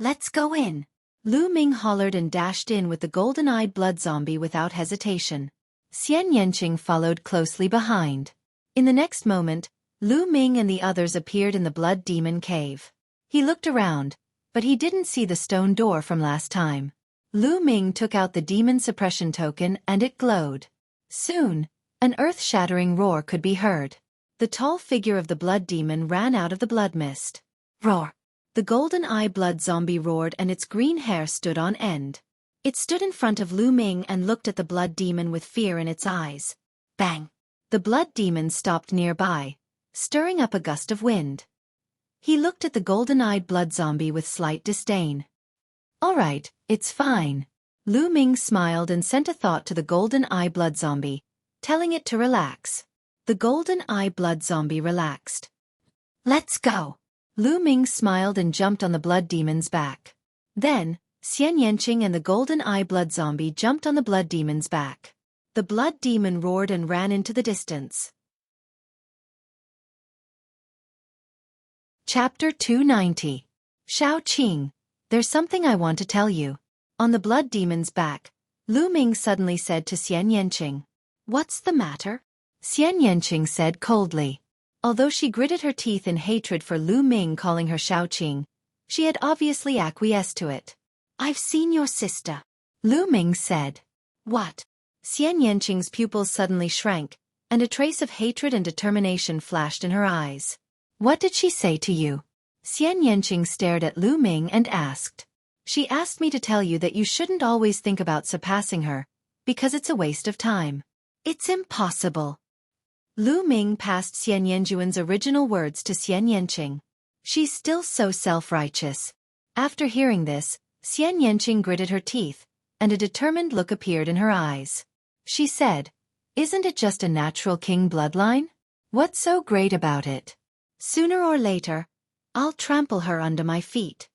Let's go in. Lu Ming hollered and dashed in with the golden-eyed blood zombie without hesitation. Xian Yanqing followed closely behind. In the next moment, Lu Ming and the others appeared in the Blood Demon Cave. He looked around, but he didn't see the stone door from last time. Lu Ming took out the demon suppression token and it glowed. Soon, an earth-shattering roar could be heard. The tall figure of the blood demon ran out of the blood mist. Roar! The golden eye blood zombie roared and its green hair stood on end. It stood in front of Lu Ming and looked at the blood demon with fear in its eyes. Bang! The blood demon stopped nearby, stirring up a gust of wind. He looked at the golden-eyed blood zombie with slight disdain. All right, it's fine. Lu Ming smiled and sent a thought to the golden-eye blood zombie, telling it to relax. The golden-eye blood zombie relaxed. Let's go. Lu Ming smiled and jumped on the blood demon's back. Then, Xian Yanqing and the golden-eye blood zombie jumped on the blood demon's back. The blood demon roared and ran into the distance. Chapter 290. Xueqi, there's something I want to tell you. On the blood demon's back, Lu Ming suddenly said to Xian Yanqing. What's the matter? Xian Yanqing said coldly. Although she gritted her teeth in hatred for Lu Ming calling her Xueqi, she had obviously acquiesced to it. I've seen your sister, Lu Ming said. What? Xian Yanqing's pupils suddenly shrank, and a trace of hatred and determination flashed in her eyes. What did she say to you? Xian Yanqing stared at Lu Ming and asked. She asked me to tell you that you shouldn't always think about surpassing her, because it's a waste of time. It's impossible. Lu Ming passed Xian Yanjuan's original words to Xian Yanqing. She's still so self-righteous. After hearing this, Xian Yanqing gritted her teeth, and a determined look appeared in her eyes. She said, Isn't it just a natural king bloodline? What's so great about it? Sooner or later, I'll trample her under my feet.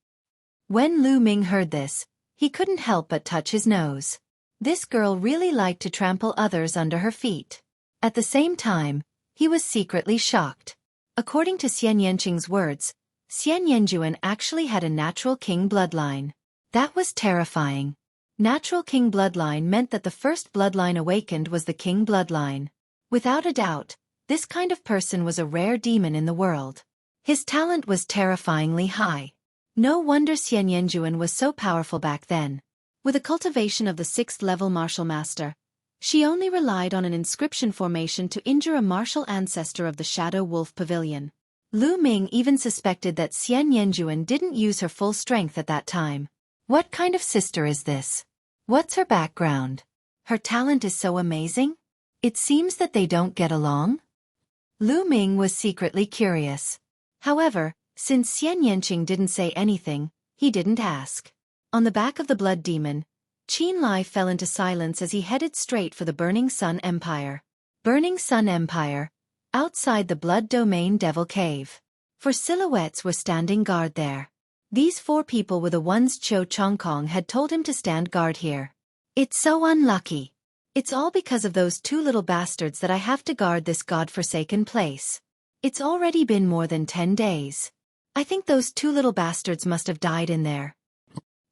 When Lu Ming heard this, he couldn't help but touch his nose. This girl really liked to trample others under her feet. At the same time, he was secretly shocked. According to Xian Yanqing's words, Xian Yanjuan actually had a natural king bloodline. That was terrifying. Natural king bloodline meant that the first bloodline awakened was the king bloodline. Without a doubt, this kind of person was a rare demon in the world. His talent was terrifyingly high. No wonder Xian Yanjuan was so powerful back then. With a cultivation of the 6th level martial master, she only relied on an inscription formation to injure a martial ancestor of the Shadow Wolf Pavilion. Lu Ming even suspected that Xian Yanjuan didn't use her full strength at that time. What kind of sister is this? What's her background? Her talent is so amazing? It seems that they don't get along? Lu Ming was secretly curious. However, since Xian Yanqing didn't say anything, he didn't ask. On the back of the blood demon, Qin Lai fell into silence as he headed straight for the Burning Sun Empire. Burning Sun Empire, outside the Blood Domain Devil Cave. 4 silhouettes were standing guard there. These 4 people were the ones Xueqi had told him to stand guard here. It's so unlucky. It's all because of those 2 little bastards that I have to guard this god-forsaken place. It's already been more than 10 days. I think those 2 little bastards must have died in there.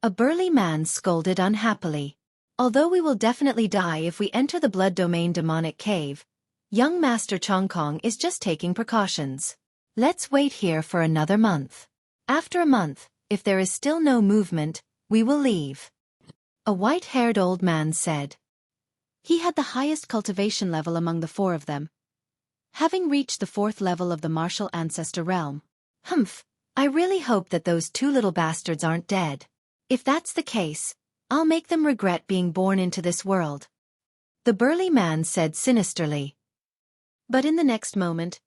A burly man scolded unhappily. Although we will definitely die if we enter the Blood Domain demonic cave, young Master Xueqi is just taking precautions. Let's wait here for another month. After a month, if there is still no movement, we will leave. A white-haired old man said. He had the highest cultivation level among the 4 of them, having reached the 4th level of the martial ancestor realm. Humph, I really hope that those 2 little bastards aren't dead. If that's the case, I'll make them regret being born into this world. The burly man said sinisterly. But in the next moment,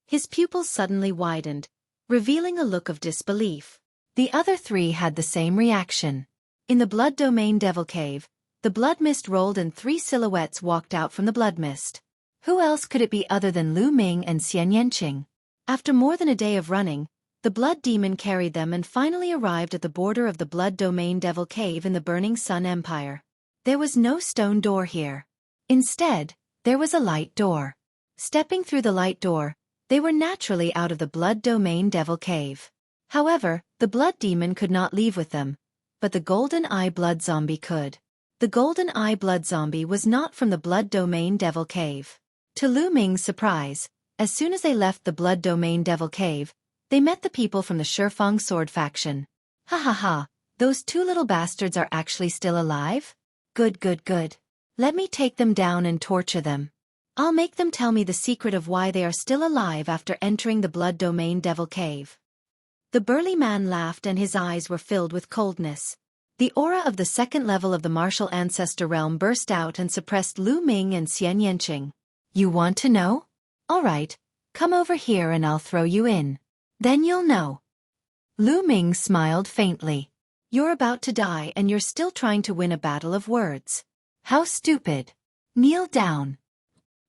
his pupils suddenly widened, revealing a look of disbelief. The other 3 had the same reaction. In the Blood Domain Devil Cave, the blood mist rolled and 3 silhouettes walked out from the blood mist. Who else could it be other than Lu Ming and Xian Yanqing? After more than a day of running, the blood demon carried them and finally arrived at the border of the Blood Domain Devil Cave in the Burning Sun Empire. There was no stone door here. Instead, there was a light door. Stepping through the light door, they were naturally out of the Blood Domain Devil Cave. However, the blood demon could not leave with them, but the Golden Eye Blood Zombie could. The Golden Eye Blood Zombie was not from the Blood Domain Devil Cave. To Lu Ming's surprise, as soon as they left the Blood Domain Devil Cave, they met the people from the Shifeng Sword faction. Ha ha ha, those 2 little bastards are actually still alive? Good good good. Let me take them down and torture them. I'll make them tell me the secret of why they are still alive after entering the Blood Domain Devil Cave. The burly man laughed and his eyes were filled with coldness. The aura of the 2nd level of the martial ancestor realm burst out and suppressed Lu Ming and Xian Yanqing. You want to know? All right, come over here and I'll throw you in. Then you'll know. Lu Ming smiled faintly. You're about to die and you're still trying to win a battle of words. How stupid. Kneel down.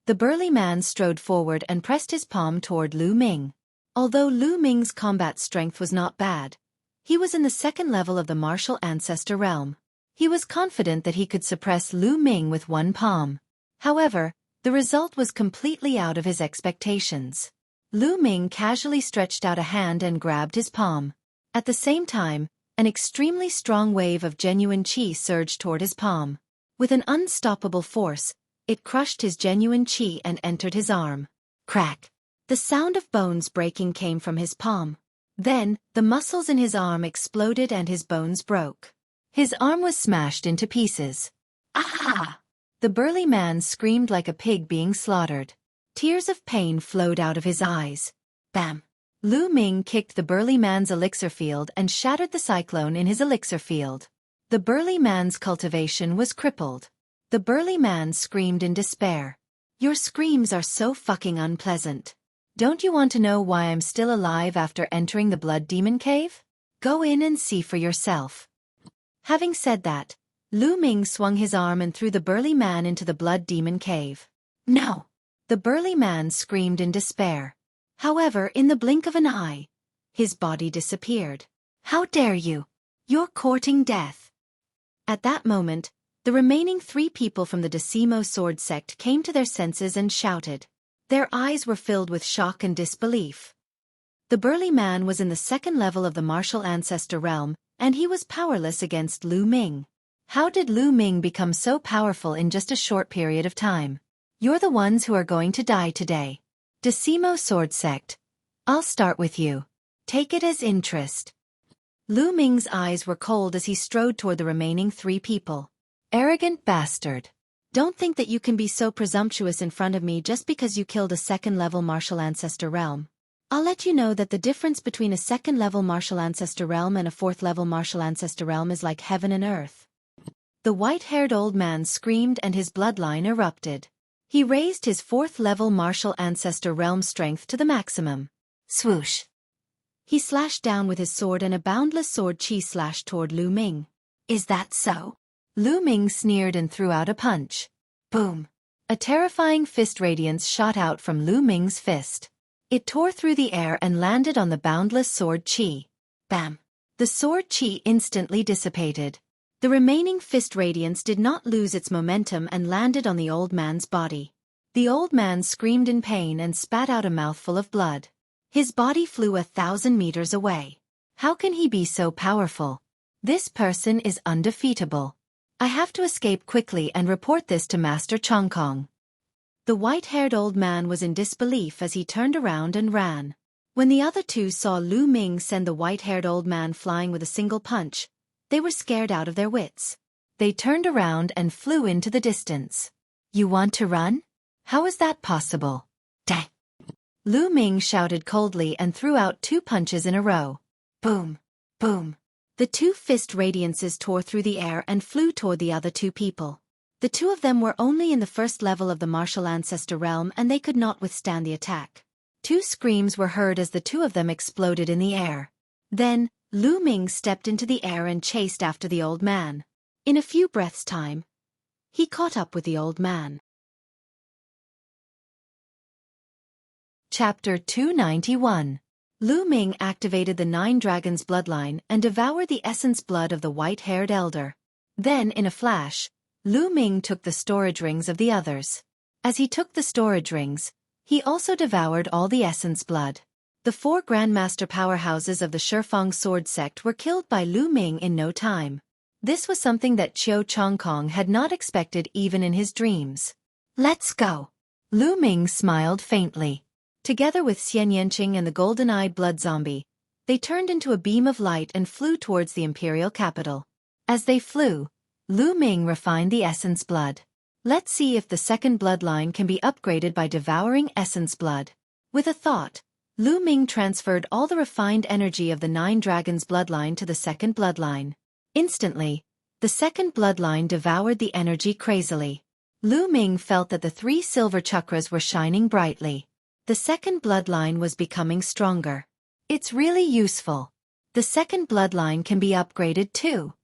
The burly man strode forward and pressed his palm toward Lu Ming. Although Lu Ming's combat strength was not bad, he was in the 2nd level of the martial ancestor realm. He was confident that he could suppress Lu Ming with 1 palm. However, the result was completely out of his expectations. Lu Ming casually stretched out a hand and grabbed his palm. At the same time, an extremely strong wave of genuine qi surged toward his palm. With an unstoppable force, it crushed his genuine qi and entered his arm. Crack! The sound of bones breaking came from his palm. Then, the muscles in his arm exploded and his bones broke. His arm was smashed into pieces. Ah! The burly man screamed like a pig being slaughtered. Tears of pain flowed out of his eyes. Bam! Lu Ming kicked the burly man's elixir field and shattered the cyclone in his elixir field. The burly man's cultivation was crippled. The burly man screamed in despair. Your screams are so fucking unpleasant. Don't you want to know why I'm still alive after entering the Blood Demon Cave? Go in and see for yourself. Having said that, Lu Ming swung his arm and threw the burly man into the Blood Demon Cave. No! The burly man screamed in despair. However, in the blink of an eye, his body disappeared. How dare you! You're courting death. At that moment, the remaining 3 people from the Decimo sword sect came to their senses and shouted. Their eyes were filled with shock and disbelief. The burly man was in the 2nd level of the martial ancestor realm, and he was powerless against Lu Ming. How did Lu Ming become so powerful in just a short period of time? You're the ones who are going to die today. Decimo sword sect. I'll start with you. Take it as interest. Lu Ming's eyes were cold as he strode toward the remaining 3 people. Arrogant bastard. Don't think that you can be so presumptuous in front of me just because you killed a 2nd-level martial ancestor realm. I'll let you know that the difference between a 2nd-level martial ancestor realm and a 4th-level martial ancestor realm is like heaven and earth. The white-haired old man screamed and his bloodline erupted. He raised his 4th-level martial ancestor realm strength to the maximum. Swoosh! He slashed down with his sword and a boundless sword chi slashed toward Lu Ming. Is that so? Lu Ming sneered and threw out a punch. Boom! A terrifying fist radiance shot out from Lu Ming's fist. It tore through the air and landed on the boundless sword Qi. Bam! The sword Qi instantly dissipated. The remaining fist radiance did not lose its momentum and landed on the old man's body. The old man screamed in pain and spat out a mouthful of blood. His body flew 1,000 meters away. How can he be so powerful? This person is undefeatable. I have to escape quickly and report this to Master Chongkong. The white-haired old man was in disbelief as he turned around and ran. When the other two saw Lu Ming send the white-haired old man flying with a single punch, they were scared out of their wits. They turned around and flew into the distance. You want to run? How is that possible? Dang! Lu Ming shouted coldly and threw out 2 punches in a row. Boom! Boom! The 2 fist radiances tore through the air and flew toward the other 2 people. The 2 of them were only in the first level of the martial ancestor realm and they could not withstand the attack. 2 screams were heard as the 2 of them exploded in the air. Then, Lu Ming stepped into the air and chased after the old man. In a few breaths' time, he caught up with the old man. Chapter 291. Lu Ming activated the 9 Dragons bloodline and devoured the essence blood of the white-haired elder. Then, in a flash, Lu Ming took the storage rings of the others. As he took the storage rings, he also devoured all the essence blood. The 4 Grandmaster powerhouses of the Shifeng sword sect were killed by Lu Ming in no time. This was something that Qiu Chongkong had not expected even in his dreams. Let's go. Lu Ming smiled faintly. Together with Xian Yanqing and the golden-eyed blood zombie, they turned into a beam of light and flew towards the imperial capital. As they flew, Lu Ming refined the essence blood. Let's see if the second bloodline can be upgraded by devouring essence blood. With a thought, Lu Ming transferred all the refined energy of the 9 Dragons bloodline to the second bloodline. Instantly, the second bloodline devoured the energy crazily. Lu Ming felt that the 3 silver chakras were shining brightly. The second bloodline was becoming stronger. It's really useful. The second bloodline can be upgraded too.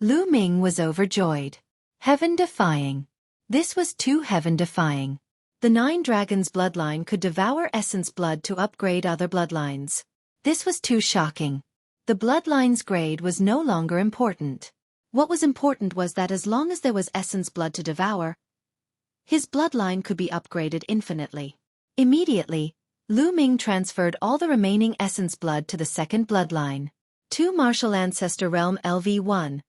Lu Ming was overjoyed. Heaven-defying. This was too heaven-defying. The 9 Dragons bloodline could devour essence blood to upgrade other bloodlines. This was too shocking. The bloodline's grade was no longer important. What was important was that as long as there was essence blood to devour, his bloodline could be upgraded infinitely. Immediately, Lu Ming transferred all the remaining essence blood to the second bloodline. 2 Martial Ancestor Realm LV1,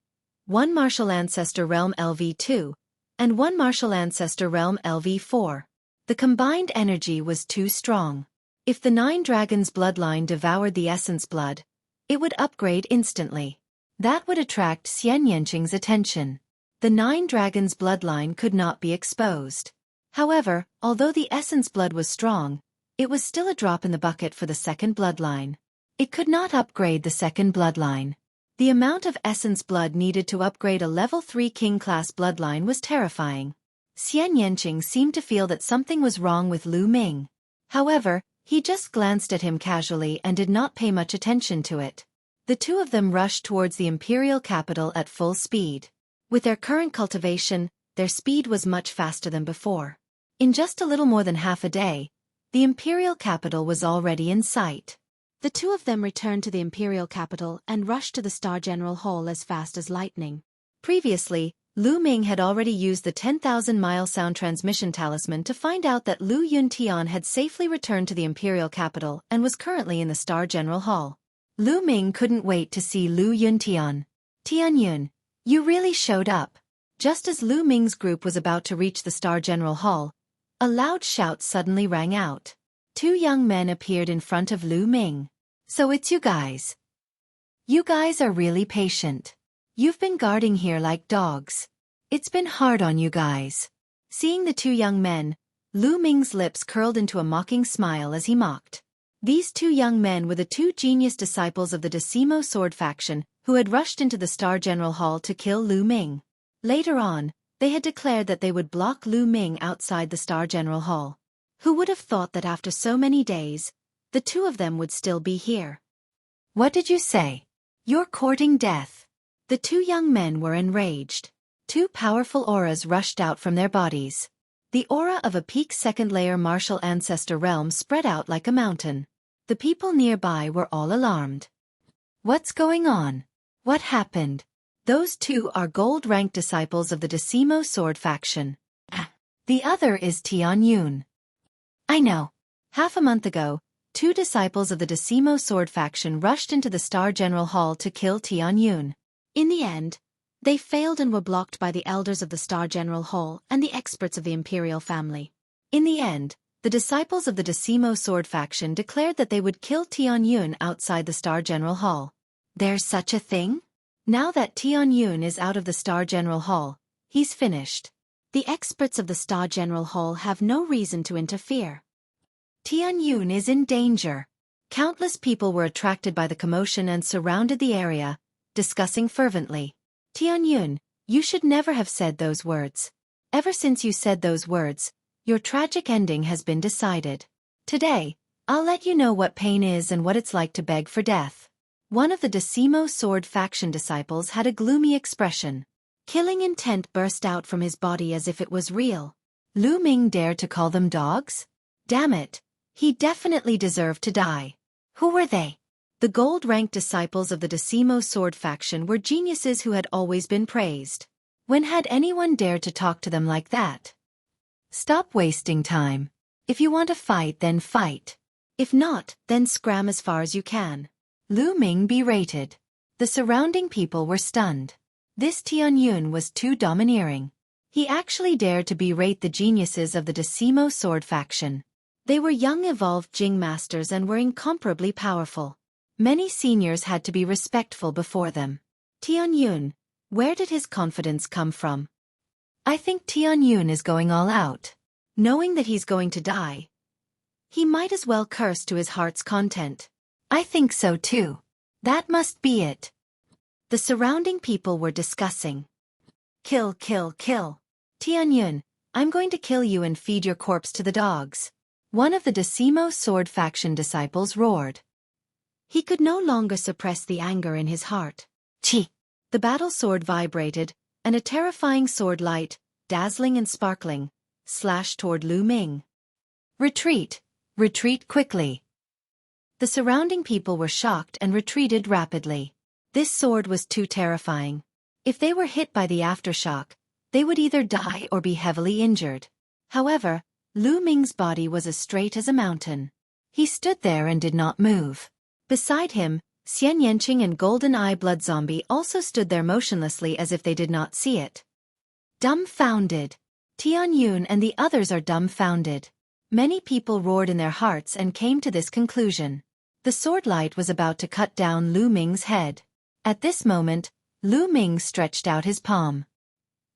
1 Martial Ancestor Realm LV2, and 1 Martial Ancestor Realm LV4. The combined energy was too strong. If the 9 Dragons bloodline devoured the essence blood, it would upgrade instantly. That would attract Xian Yanqing's attention. The 9 Dragons bloodline could not be exposed. However, although the essence blood was strong, it was still a drop in the bucket for the second bloodline. It could not upgrade the second bloodline. The amount of essence blood needed to upgrade a level 3 king-class bloodline was terrifying. Xian Yanqing seemed to feel that something was wrong with Lu Ming. However, he just glanced at him casually and did not pay much attention to it. The 2 of them rushed towards the imperial capital at full speed. With their current cultivation, their speed was much faster than before. In just a little more than half a day, the imperial capital was already in sight. The 2 of them returned to the imperial capital and rushed to the Star General Hall as fast as lightning. Previously, Lu Ming had already used the 10,000-mile sound transmission talisman to find out that Lu Yuntian had safely returned to the imperial capital and was currently in the Star General Hall. Lu Ming couldn't wait to see Lu Yuntian. Tianyun, you really showed up. Just as Lu Ming's group was about to reach the Star General Hall, a loud shout suddenly rang out. 2 young men appeared in front of Lu Ming. So it's you guys. You guys are really patient. You've been guarding here like dogs. It's been hard on you guys. Seeing the 2 young men, Lu Ming's lips curled into a mocking smile as he mocked. These 2 young men were the 2 genius disciples of the Decimo sword faction who had rushed into the Star General Hall to kill Lu Ming. Later on, they had declared that they would block Lu Ming outside the Star General Hall. Who would have thought that after so many days, the 2 of them would still be here? What did you say? You're courting death. The 2 young men were enraged. 2 powerful auras rushed out from their bodies. The aura of a peak second-layer martial ancestor realm spread out like a mountain. The people nearby were all alarmed. What's going on? What happened? Those two are gold-ranked disciples of the Decimo Sword faction. The other is Tianyun. I know. Half a month ago, two disciples of the Decimo Sword faction rushed into the Star General Hall to kill Tianyun. In the end, they failed and were blocked by the elders of the Star General Hall and the experts of the Imperial family. In the end, the disciples of the Decimo Sword faction declared that they would kill Tianyun outside the Star General Hall. There's such a thing? Now that Tianyun is out of the Star General Hall, he's finished. The experts of the Star General Hall have no reason to interfere. Tianyun is in danger. Countless people were attracted by the commotion and surrounded the area, discussing fervently. Tianyun, you should never have said those words. Ever since you said those words, your tragic ending has been decided. Today, I'll let you know what pain is and what it's like to beg for death. One of the Decimo Sword faction disciples had a gloomy expression. Killing intent burst out from his body as if it was real. Lu Ming dared to call them dogs? Damn it, he definitely deserved to die. Who were they? The gold-ranked disciples of the Decimo Sword faction were geniuses who had always been praised. When had anyone dared to talk to them like that? Stop wasting time. If you want to fight, then fight. If not, then scram as far as you can. Lu Ming berated. The surrounding people were stunned. This Tianyun was too domineering. He actually dared to berate the geniuses of the Decimo Sword faction. They were young evolved Jing masters and were incomparably powerful. Many seniors had to be respectful before them. Tianyun, where did his confidence come from? I think Tianyun is going all out. Knowing that he's going to die, he might as well curse to his heart's content. I think so too. That must be it. The surrounding people were discussing. Kill, kill, kill. Tianyun, I'm going to kill you and feed your corpse to the dogs. One of the Decimo Sword faction disciples roared. He could no longer suppress the anger in his heart. Chi! The battle sword vibrated, and a terrifying sword light, dazzling and sparkling, slashed toward Lu Ming. Retreat! Retreat quickly! The surrounding people were shocked and retreated rapidly. This sword was too terrifying. If they were hit by the aftershock, they would either die or be heavily injured. However, Lu Ming's body was as straight as a mountain. He stood there and did not move. Beside him, Xian Yanqing and Golden Eye Blood Zombie also stood there motionlessly as if they did not see it. Dumbfounded. Tianyun and the others are dumbfounded. Many people roared in their hearts and came to this conclusion. The sword light was about to cut down Lu Ming's head. At this moment, Lu Ming stretched out his palm.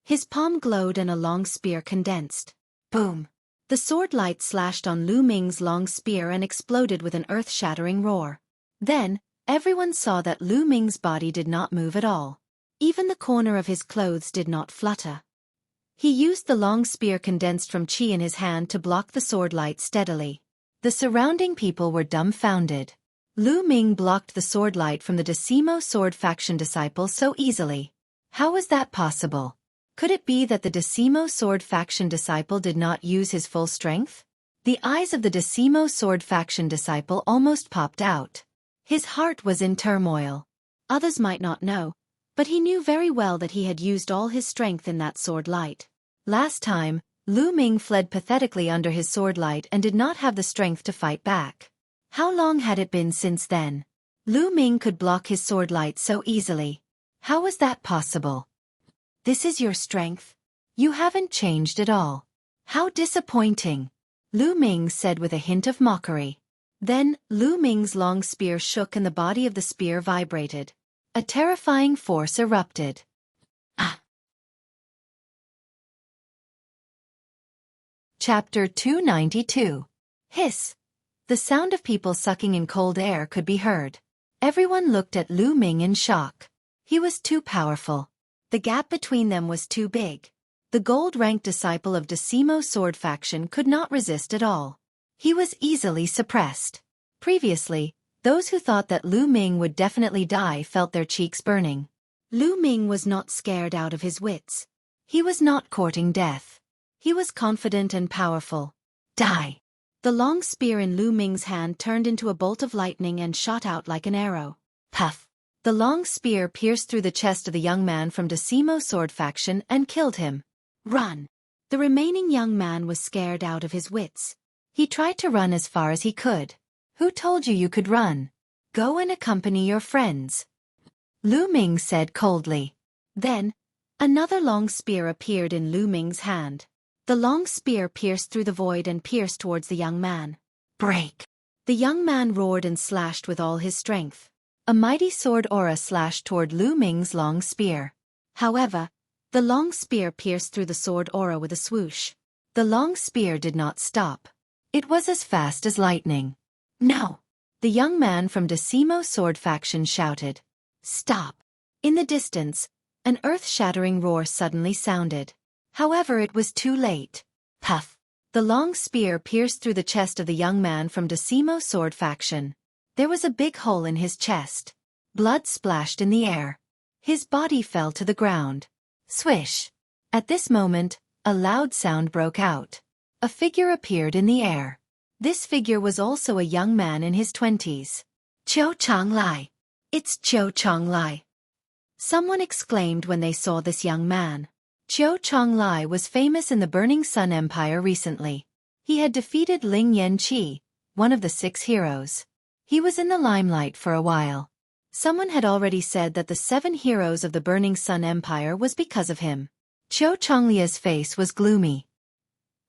His palm glowed and a long spear condensed. Boom! The sword light slashed on Lu Ming's long spear and exploded with an earth-shattering roar. Then, everyone saw that Lu Ming's body did not move at all. Even the corner of his clothes did not flutter. He used the long spear condensed from chi in his hand to block the sword light steadily. The surrounding people were dumbfounded. Lu Ming blocked the sword light from the Decimo Sword faction disciple so easily. How was that possible? Could it be that the Decimo Sword faction disciple did not use his full strength? The eyes of the Decimo Sword faction disciple almost popped out. His heart was in turmoil. Others might not know, but he knew very well that he had used all his strength in that sword light. Last time, Lu Ming fled pathetically under his sword light and did not have the strength to fight back. How long had it been since then? Lu Ming could block his sword light so easily. How was that possible? This is your strength? You haven't changed at all. How disappointing! Lu Ming said with a hint of mockery. Then, Lu Ming's long spear shook and the body of the spear vibrated. A terrifying force erupted. Ah! Chapter 292. Hiss! The sound of people sucking in cold air could be heard. Everyone looked at Lu Ming in shock. He was too powerful. The gap between them was too big. The gold-ranked disciple of Decimo Sword faction could not resist at all. He was easily suppressed. Previously, those who thought that Lu Ming would definitely die felt their cheeks burning. Lu Ming was not scared out of his wits. He was not courting death. He was confident and powerful. Die! The long spear in Lu Ming's hand turned into a bolt of lightning and shot out like an arrow. Puff! The long spear pierced through the chest of the young man from Decimo sword faction and killed him. Run! The remaining young man was scared out of his wits. He tried to run as far as he could. Who told you could run? Go and accompany your friends. Lu Ming said coldly. Then, another long spear appeared in Lu Ming's hand. The long spear pierced through the void and pierced towards the young man. Break! The young man roared and slashed with all his strength. A mighty sword aura slashed toward Lu Ming's long spear. However, the long spear pierced through the sword aura with a swoosh. The long spear did not stop. It was as fast as lightning. No! The young man from Decimo sword faction shouted. Stop! In the distance, an earth-shattering roar suddenly sounded. However, it was too late. Puff! The long spear pierced through the chest of the young man from Decimo sword faction. There was a big hole in his chest. Blood splashed in the air. His body fell to the ground. Swish! At this moment, a loud sound broke out. A figure appeared in the air. This figure was also a young man in his 20s. Qiu Changlai! It's Qiu Changlai! Someone exclaimed when they saw this young man. Qiu Changlai was famous in the Burning Sun Empire recently. He had defeated Ling Yanqi, one of the 6 heroes. He was in the limelight for a while. Someone had already said that the 7 heroes of the Burning Sun Empire was because of him. Qiu Changlia's face was gloomy.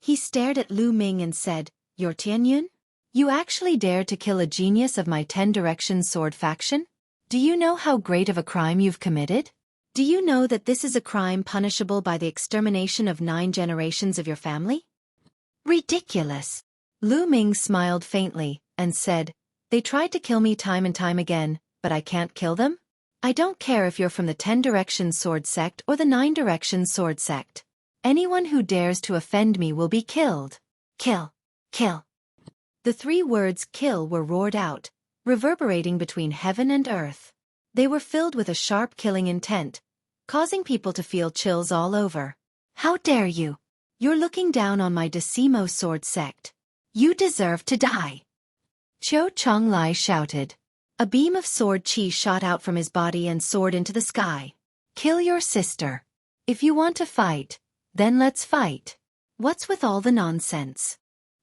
He stared at Lu Ming and said, You're Tianyun? You actually dared to kill a genius of my 10 Directions sword faction? Do you know how great of a crime you've committed? Do you know that this is a crime punishable by the extermination of 9 generations of your family? Ridiculous! Lu Ming smiled faintly and said, They tried to kill me time and time again, but I can't kill them? I don't care if you're from the 10 Directions sword sect or the 9 Directions sword sect. Anyone who dares to offend me will be killed. Kill! Kill! The 3 words kill were roared out, reverberating between heaven and earth. They were filled with a sharp killing intent, causing people to feel chills all over. How dare you! You're looking down on my Decimo sword sect. You deserve to die! Qiu Changlai shouted. A beam of sword chi shot out from his body and soared into the sky. Kill your sister. If you want to fight, then let's fight. What's with all the nonsense?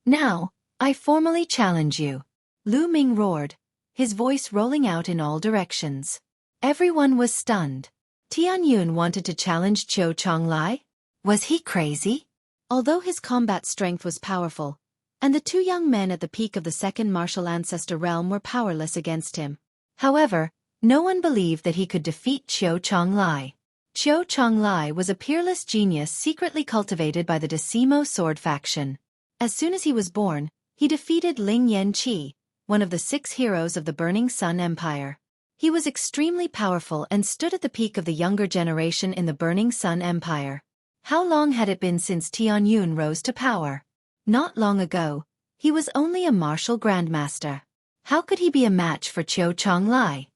Now, I formally challenge you. Lu Ming roared, his voice rolling out in all directions. Everyone was stunned. Tianyun wanted to challenge Qiu Changlai? Was he crazy? Although his combat strength was powerful, and the 2 young men at the peak of the 2nd martial ancestor realm were powerless against him. However, no one believed that he could defeat Qiu Changlai. Qiu Changlai was a peerless genius secretly cultivated by the Decimo sword faction. As soon as he was born, he defeated Ling Yanqi, one of the 6 heroes of the Burning Sun Empire. He was extremely powerful and stood at the peak of the younger generation in the Burning Sun Empire. How long had it been since Tianyun rose to power? Not long ago, he was only a martial grandmaster. How could he be a match for Qiu Changlai?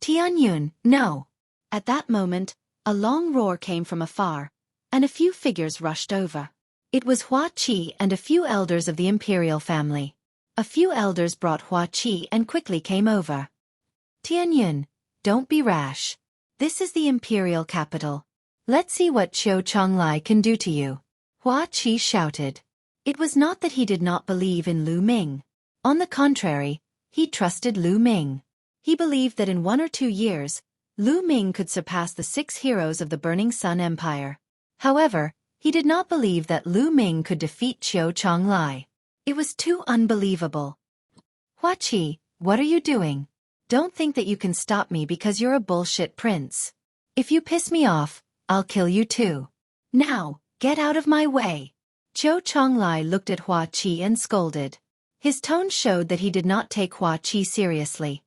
Tianyun, no! At that moment, a long roar came from afar, and a few figures rushed over. It was Hua Qi and a few elders of the imperial family. A few elders brought Hua Qi and quickly came over. Tianyun, don't be rash. This is the imperial capital. Let's see what Qiu Changlai can do to you. Hua Qi shouted. It was not that he did not believe in Lu Ming. On the contrary, he trusted Lu Ming. He believed that in 1 or 2 years, Lu Ming could surpass the 6 heroes of the Burning Sun Empire. However, he did not believe that Lu Ming could defeat Qiu Changlai. It was too unbelievable. Hua Qi, what are you doing? Don't think that you can stop me because you're a bullshit prince. If you piss me off, I'll kill you too. Now, get out of my way. Qiu Changlai looked at Hua Qi and scolded. His tone showed that he did not take Hua Qi seriously.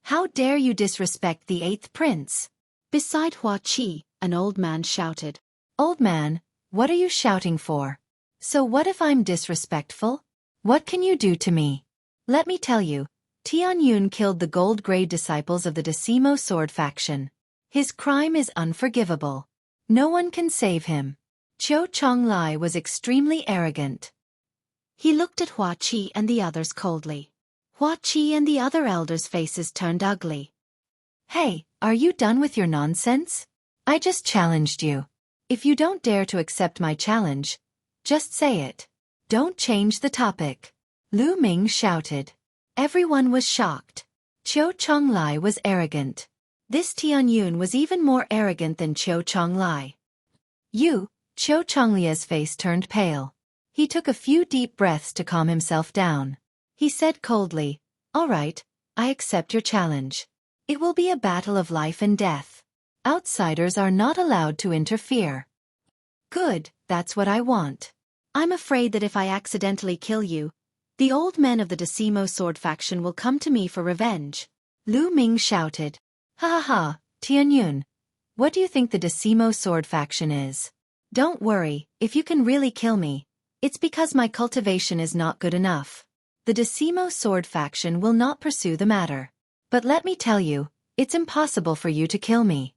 How dare you disrespect the 8th prince? Beside Hua Qi, an old man shouted. Old man, what are you shouting for? So what if I'm disrespectful? What can you do to me? Let me tell you, Tianyun killed the gold-grade disciples of the Decimo sword faction. His crime is unforgivable. No one can save him. Qiu Chonglai was extremely arrogant. He looked at Xueqi and the others coldly. Xueqi and the other elders' faces turned ugly. Hey, are you done with your nonsense? I just challenged you. If you don't dare to accept my challenge, just say it. Don't change the topic. Lu Ming shouted. Everyone was shocked. Qiu Chonglai was arrogant. This Tianyun was even more arrogant than Qiu Chonglai. Qiu Chonglia's face turned pale. He took a few deep breaths to calm himself down. He said coldly, "All right, I accept your challenge. It will be a battle of life and death. Outsiders are not allowed to interfere." Good, that's what I want. I'm afraid that if I accidentally kill you, the old men of the Decimo Sword faction will come to me for revenge. Lu Ming shouted. Ha ha ha, Tianyun. What do you think the Decimo Sword faction is? Don't worry, if you can really kill me, it's because my cultivation is not good enough. The Decimo Sword faction will not pursue the matter. But let me tell you, it's impossible for you to kill me.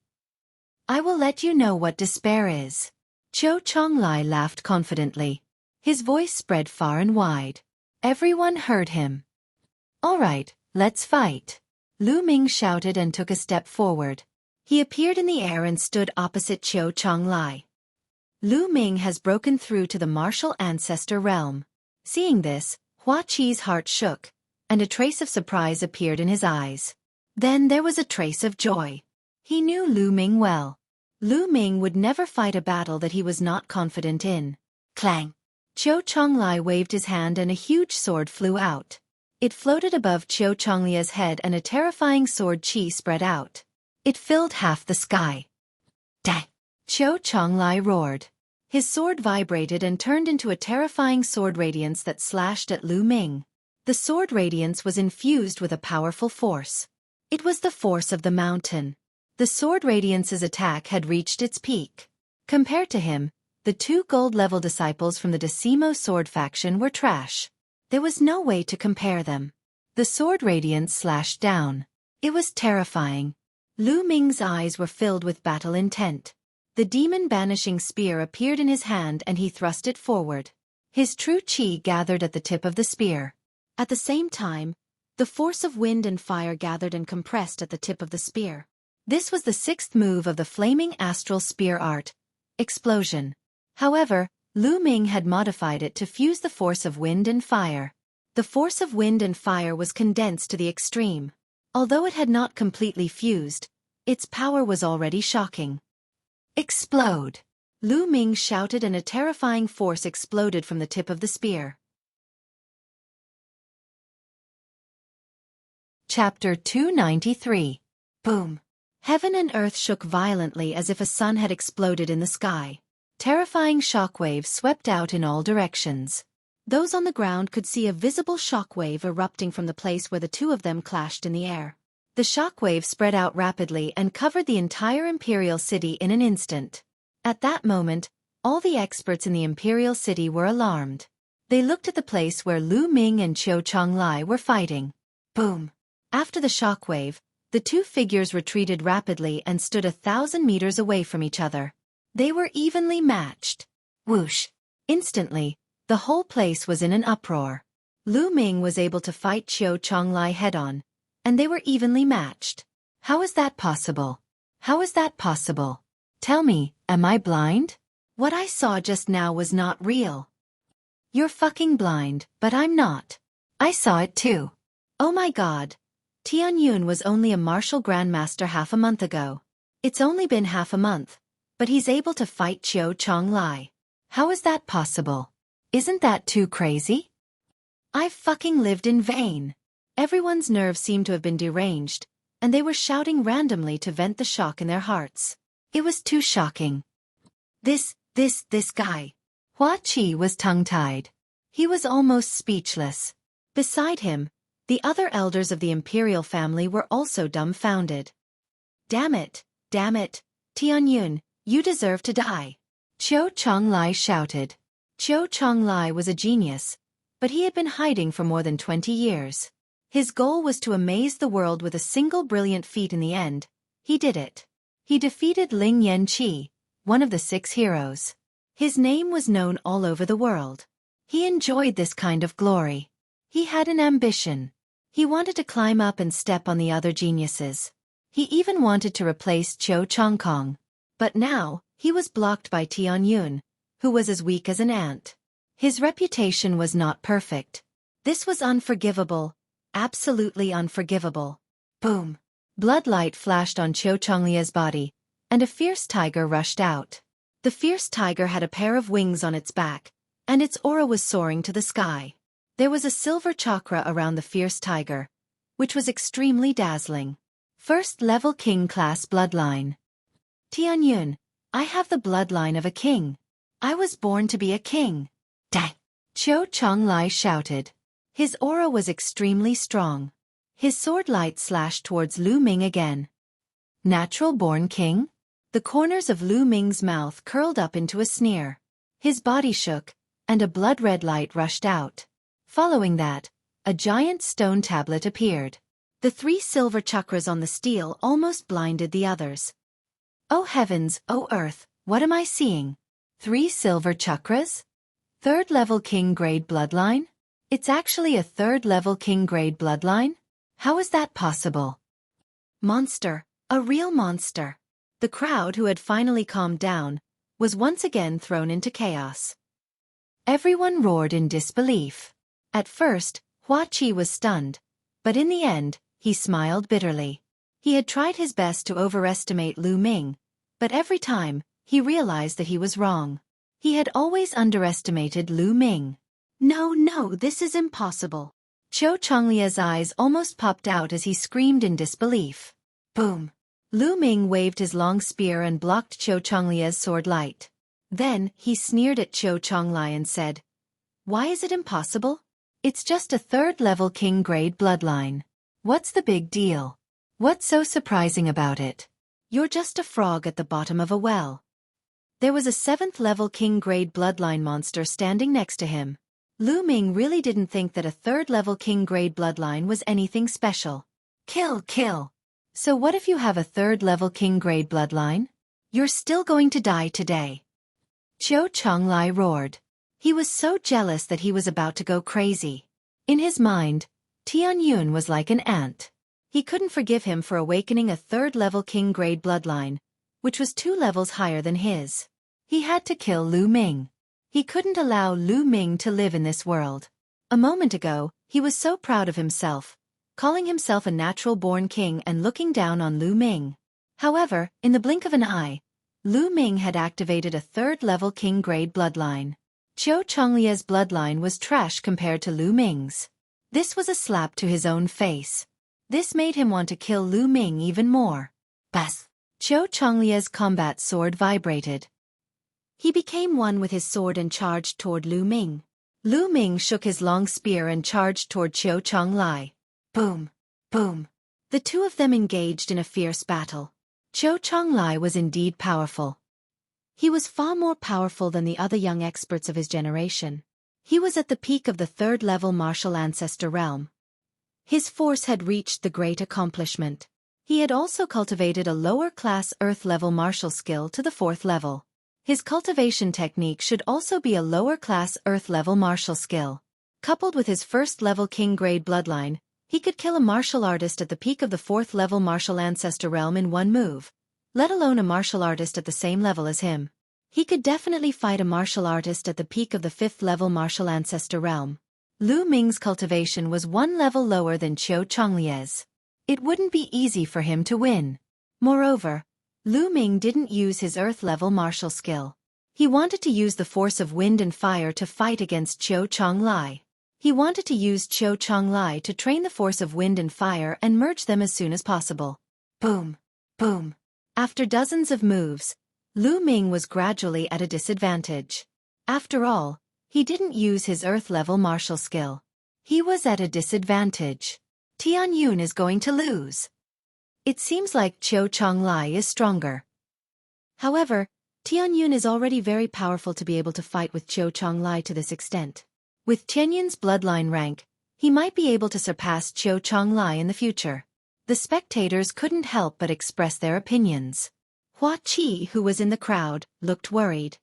I will let you know what despair is. Qiu Chonglai laughed confidently. His voice spread far and wide. Everyone heard him. All right, let's fight. Lu Ming shouted and took a step forward. He appeared in the air and stood opposite Qiu Chonglai. Lu Ming has broken through to the martial ancestor realm. Seeing this, Xueqi's heart shook, and a trace of surprise appeared in his eyes. Then there was a trace of joy. He knew Lu Ming well. Lu Ming would never fight a battle that he was not confident in. Clang! Qiu Chonglai waved his hand and a huge sword flew out. It floated above Qiu Chonglia's head and a terrifying sword chi spread out. It filled half the sky. Dang! Qiu Chonglai roared. His sword vibrated and turned into a terrifying sword radiance that slashed at Lu Ming. The sword radiance was infused with a powerful force. It was the force of the mountain. The sword radiance's attack had reached its peak. Compared to him, the two gold-level disciples from the Decimo Sword faction were trash. There was no way to compare them. The sword radiance slashed down. It was terrifying. Lu Ming's eyes were filled with battle intent. The demon-banishing spear appeared in his hand and he thrust it forward. His true chi gathered at the tip of the spear. At the same time, the force of wind and fire gathered and compressed at the tip of the spear. This was the sixth move of the flaming astral spear art, explosion. However, Lu Ming had modified it to fuse the force of wind and fire. The force of wind and fire was condensed to the extreme. Although it had not completely fused, its power was already shocking. Explode! Lu Ming shouted and a terrifying force exploded from the tip of the spear. Chapter 293. Boom! Heaven and earth shook violently as if a sun had exploded in the sky. Terrifying shockwaves swept out in all directions. Those on the ground could see a visible shockwave erupting from the place where the two of them clashed in the air. The shockwave spread out rapidly and covered the entire imperial city in an instant. At that moment, all the experts in the imperial city were alarmed. They looked at the place where Lu Ming and Qiu Chonglai were fighting. Boom! After the shockwave, the two figures retreated rapidly and stood 1,000 meters away from each other. They were evenly matched. Whoosh! Instantly, the whole place was in an uproar. Lu Ming was able to fight Qiu Chonglai head-on, and they were evenly matched. How is that possible? How is that possible? Tell me, am I blind? What I saw just now was not real. You're fucking blind, but I'm not. I saw it too. Oh my god. Tianyun was only a martial grandmaster half a month ago. It's only been half a month, but he's able to fight Qiu Chonglai. How is that possible? Isn't that too crazy? I've fucking lived in vain. Everyone's nerves seemed to have been deranged, and they were shouting randomly to vent the shock in their hearts. It was too shocking. This guy. Xueqi was tongue-tied. He was almost speechless. Beside him, the other elders of the imperial family were also dumbfounded. Damn it, Tianyun, you deserve to die. Qiu Chonglai shouted. Qiu Chonglai was a genius, but he had been hiding for more than 20 years. His goal was to amaze the world with a single brilliant feat in the end. He did it. He defeated Ling Yanqi, one of the 6 heroes. His name was known all over the world. He enjoyed this kind of glory. He had an ambition. He wanted to climb up and step on the other geniuses. He even wanted to replace Cho Changkong. But now, he was blocked by Tianyun, who was as weak as an ant. His reputation was not perfect. This was unforgivable, absolutely unforgivable. Boom! Bloodlight flashed on Cho Changlia's body, and a fierce tiger rushed out. The fierce tiger had a pair of wings on its back, and its aura was soaring to the sky. There was a silver chakra around the fierce tiger, which was extremely dazzling. First level king class bloodline. Tianyun, I have the bloodline of a king. I was born to be a king. Dang! Cho Changlai shouted. His aura was extremely strong. His sword light slashed towards Lu Ming again. Natural-born king? The corners of Lu Ming's mouth curled up into a sneer. His body shook, and a blood-red light rushed out. Following that, a giant stone tablet appeared. The 3 silver chakras on the steel almost blinded the others. Oh heavens, oh earth, what am I seeing? 3 silver chakras? 3rd level king grade bloodline? It's actually a 3rd level king grade bloodline? How is that possible? Monster, a real monster. The crowd, who had finally calmed down, was once again thrown into chaos. Everyone roared in disbelief. At first, Xueqi was stunned, but in the end, he smiled bitterly. He had tried his best to overestimate Lu Ming, but every time, he realized that he was wrong. He had always underestimated Lu Ming. No, this is impossible. Cho Changlia's eyes almost popped out as he screamed in disbelief. Boom! Lu Ming waved his long spear and blocked Cho Changlia's sword light. Then, he sneered at Cho Changlai and said, "Why is it impossible? It's just a 3rd level king grade bloodline. What's the big deal? What's so surprising about it? You're just a frog at the bottom of a well." There was a 7th level king grade bloodline monster standing next to him. Lu Ming really didn't think that a 3rd level king grade bloodline was anything special. Kill! So what if you have a 3rd level king grade bloodline? You're still going to die today. Cho Changlai roared. He was so jealous that he was about to go crazy. In his mind, Tianyun was like an ant. He couldn't forgive him for awakening a 3rd level king grade bloodline, which was 2 levels higher than his. He had to kill Lu Ming. He couldn't allow Lu Ming to live in this world. A moment ago, he was so proud of himself, calling himself a natural-born king and looking down on Lu Ming. However, in the blink of an eye, Lu Ming had activated a 3rd level king grade bloodline. Cho Changlia's bloodline was trash compared to Lu Ming's. This was a slap to his own face. This made him want to kill Lu Ming even more. Bas! Cho Changlia's combat sword vibrated. He became one with his sword and charged toward Lu Ming. Lu Ming shook his long spear and charged toward Cho Changlai. Boom! Boom! The 2 of them engaged in a fierce battle. Cho Changlai was indeed powerful. He was far more powerful than the other young experts of his generation. He was at the peak of the 3rd level martial ancestor realm. His force had reached the great accomplishment. He had also cultivated a lower-class earth-level martial skill to the 4th level. His cultivation technique should also be a lower-class earth-level martial skill. Coupled with his 1st level king-grade bloodline, he could kill a martial artist at the peak of the 4th level martial ancestor realm in one move, let alone a martial artist at the same level as him. He could definitely fight a martial artist at the peak of the 5th level martial ancestor realm. Lu Ming's cultivation was 1 level lower than Cho Changlia's. It wouldn't be easy for him to win. Moreover, Lu Ming didn't use his earth-level martial skill. He wanted to use the force of wind and fire to fight against Cho Changlai. He wanted to use Cho Changlai to train the force of wind and fire and merge them as soon as possible. Boom! Boom! After dozens of moves, Lu Ming was gradually at a disadvantage. After all, he didn't use his earth-level martial skill. He was at a disadvantage. Tianyun is going to lose. It seems like Cho Changlai is stronger. However, Tianyun is already very powerful to be able to fight with Cho Changlai to this extent. With Tianyun's bloodline rank, he might be able to surpass Cho Changlai in the future. The spectators couldn't help but express their opinions. Xueqi, who was in the crowd, looked worried.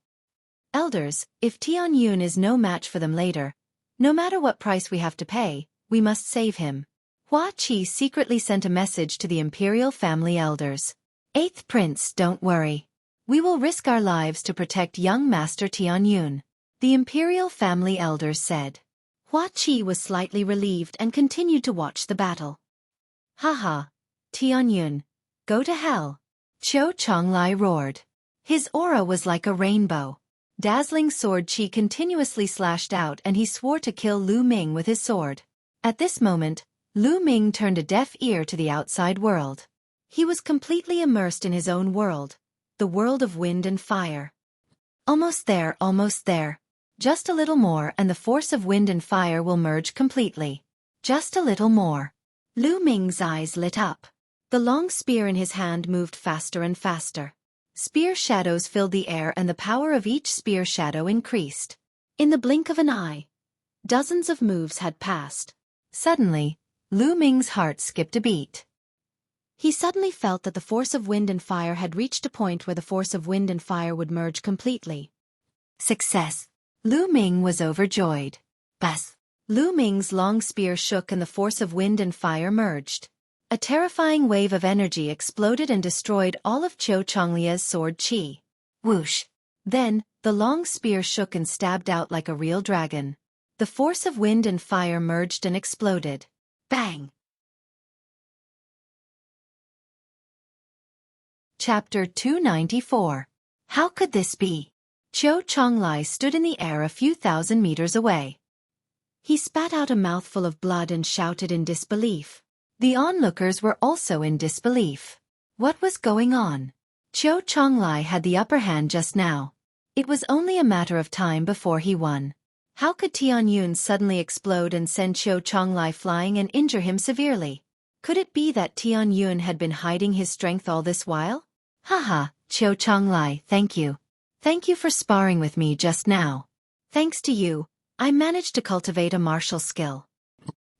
Elders, if Tianyun is no match for them later, no matter what price we have to pay, we must save him. Xueqi secretly sent a message to the imperial family elders. Eighth Prince, don't worry. We will risk our lives to protect young Master Tianyun, the imperial family elders said. Xueqi was slightly relieved and continued to watch the battle. Haha, Tianyun, go to hell. Xueqi roared. His aura was like a rainbow. Dazzling sword chi continuously slashed out and he swore to kill Lu Ming with his sword. At this moment, Lu Ming turned a deaf ear to the outside world. He was completely immersed in his own world, the world of wind and fire. Almost there, almost there. Just a little more and the force of wind and fire will merge completely. Just a little more. Lu Ming's eyes lit up. The long spear in his hand moved faster and faster. Spear shadows filled the air and the power of each spear shadow increased. In the blink of an eye, dozens of moves had passed. Suddenly, Lu Ming's heart skipped a beat. He suddenly felt that the force of wind and fire had reached a point where the force of wind and fire would merge completely. Success! Lu Ming was overjoyed. Bas! Lu Ming's long spear shook and the force of wind and fire merged. A terrifying wave of energy exploded and destroyed all of Xueqi's sword chi. Whoosh! Then, the long spear shook and stabbed out like a real dragon. The force of wind and fire merged and exploded. Bang! Chapter 294. How could this be? Xueqi stood in the air a few thousand meters away. He spat out a mouthful of blood and shouted in disbelief. The onlookers were also in disbelief. What was going on? Xueqi had the upper hand just now. It was only a matter of time before he won. How could Tianyun suddenly explode and send Xueqi flying and injure him severely? Could it be that Tianyun had been hiding his strength all this while? Haha, Xueqi, thank you. Thank you for sparring with me just now. Thanks to you, I managed to cultivate a martial skill.